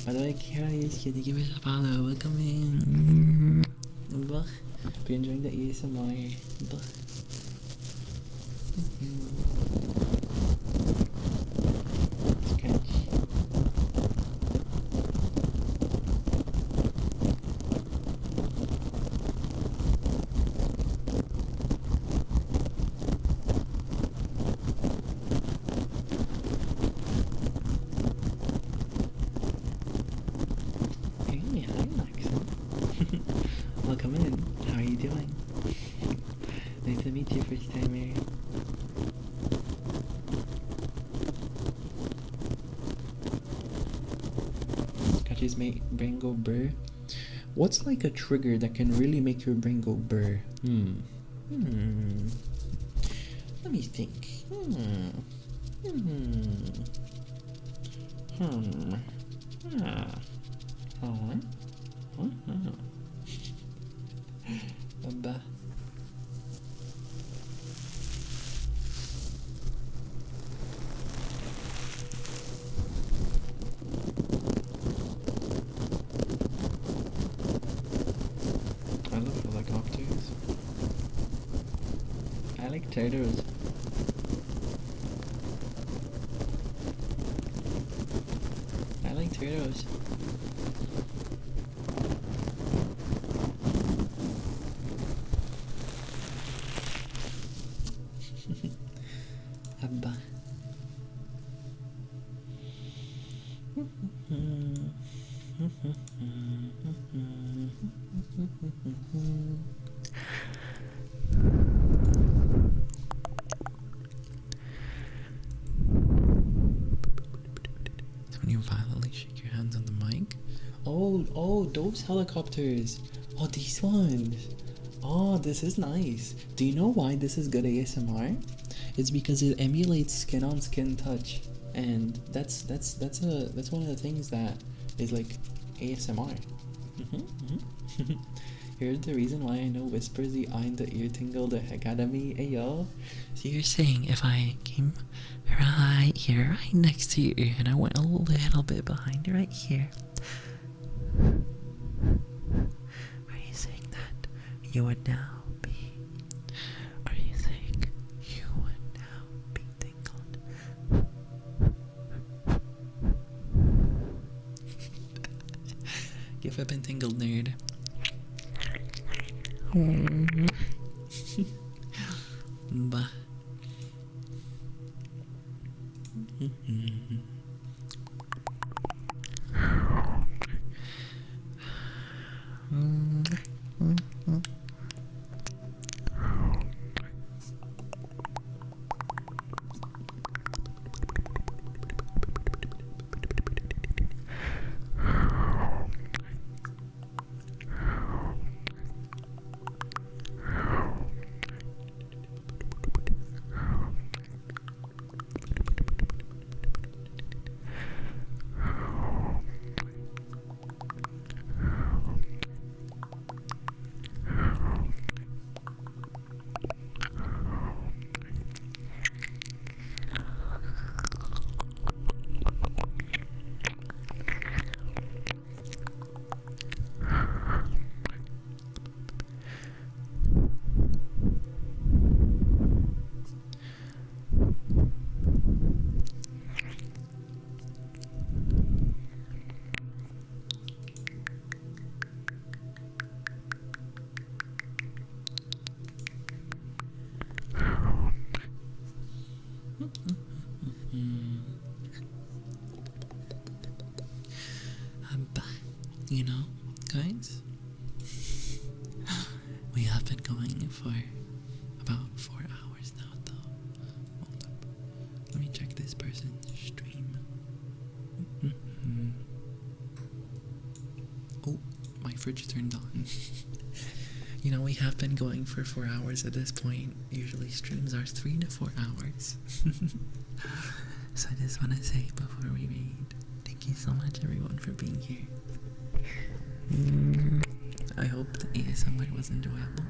By the way, Kara is here to give us a follow. Welcome in. Blah. Hope you're enjoying the ASMR. Blah. Welcome in. How are you doing? Nice to meet you, first timer. Catches make brain go burr. What's like a trigger that can really make your brain go burr? Let me think. Abba. I love helicopters. I like turtles. I like turtles. Abba. So when you violently shake your hands on the mic. Oh, those helicopters. Oh, these ones. Oh, this is nice. Do you know why this is good ASMR? It's because it emulates skin on skin touch, and that's one of the things that is like ASMR. Here's the reason why I know whispers the eye and the ear tingle the heck out of me. Hey yo. So you're saying if I came right here, right next to your ear, and I went a little bit behind right here, are you saying that you would now be? Are you saying you would now be tingled? Give up and tingled, nerd. Bah. You know, guys, we have been going for about 4 hours now, though. Hold up. Let me check this person's stream. Oh, my fridge turned on. You know, we have been going for 4 hours at this point. Usually streams are 3 to 4 hours. So I just want to say before we read, thank you so much everyone for being here. I hope the ASMR was enjoyable.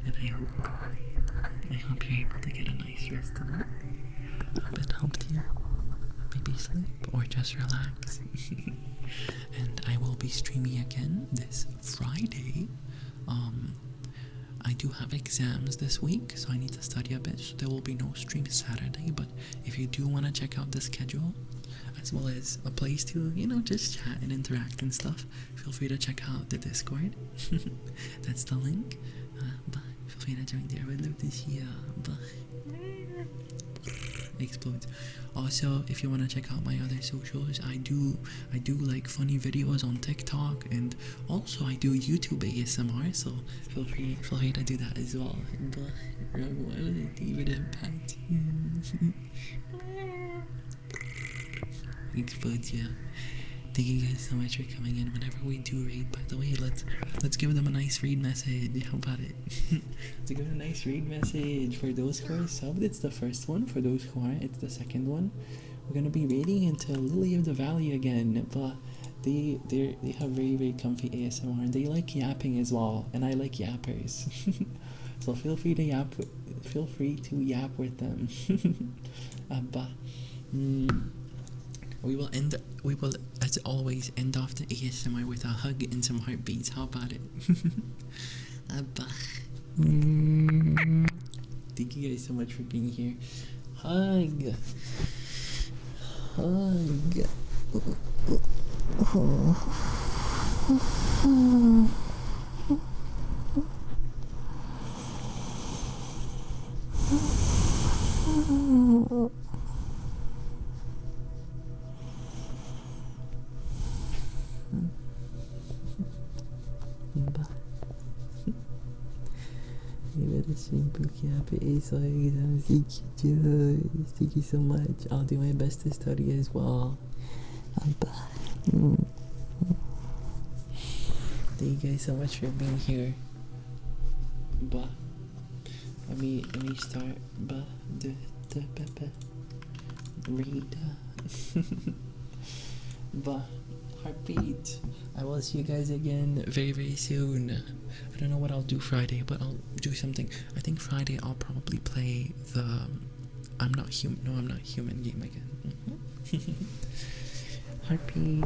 And I hope you're able to get a nice rest tonight. Hope it helped you maybe sleep or just relax. And I will be streaming again this Friday. I do have exams this week, so I need to study a bit, so there will be no stream Saturday. But if you do want to check out the schedule, as well as a place to, you know, just chat and interact and stuff, feel free to check out the Discord. That's the link. But feel free to join there. I would love to see you. Explodes. Also, if you want to check out my other socials, I do like funny videos on TikTok, and also I do YouTube ASMR, so feel free to do that as well. Explodes, yeah. Thank you guys so much for coming in. Whenever we do read, by the way, let's give them a nice read message. How about it? Let's give a nice read message. For those who are subbed, it's the first one. For those who aren't, it's the second one. We're gonna be reading into Lily of the Valley again, but they have very comfy ASMR, and they like yapping as well, and I like yappers. So feel free to yap with them. But we will as always end off the ASMR with a hug and some heartbeats. How about it? Thank you guys so much for being here. Hug. Thank you so much. I'll do my best to study as well. Thank you guys so much for being here. Let me start. Read. Heartbeat. I will see you guys again very soon. I don't know what I'll do Friday, but I'll do something. I think Friday I'll probably play the I'm Not Human game again. Heartbeat.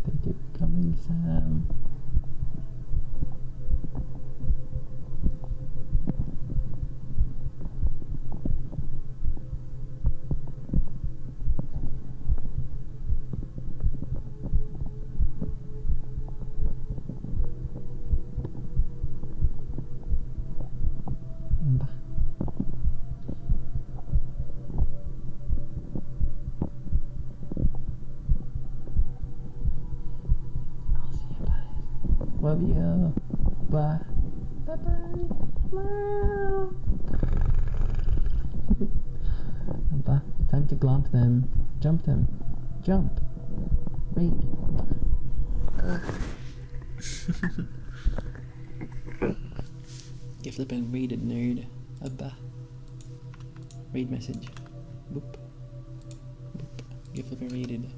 Thank you for coming, Sam. Love you. Bye. Bye bye. Bye. Time to glomp them. Jump them. Jump. Raid. Get flippin' raided, nerd. Raid message. Boop. Boop. Get flippin' raided.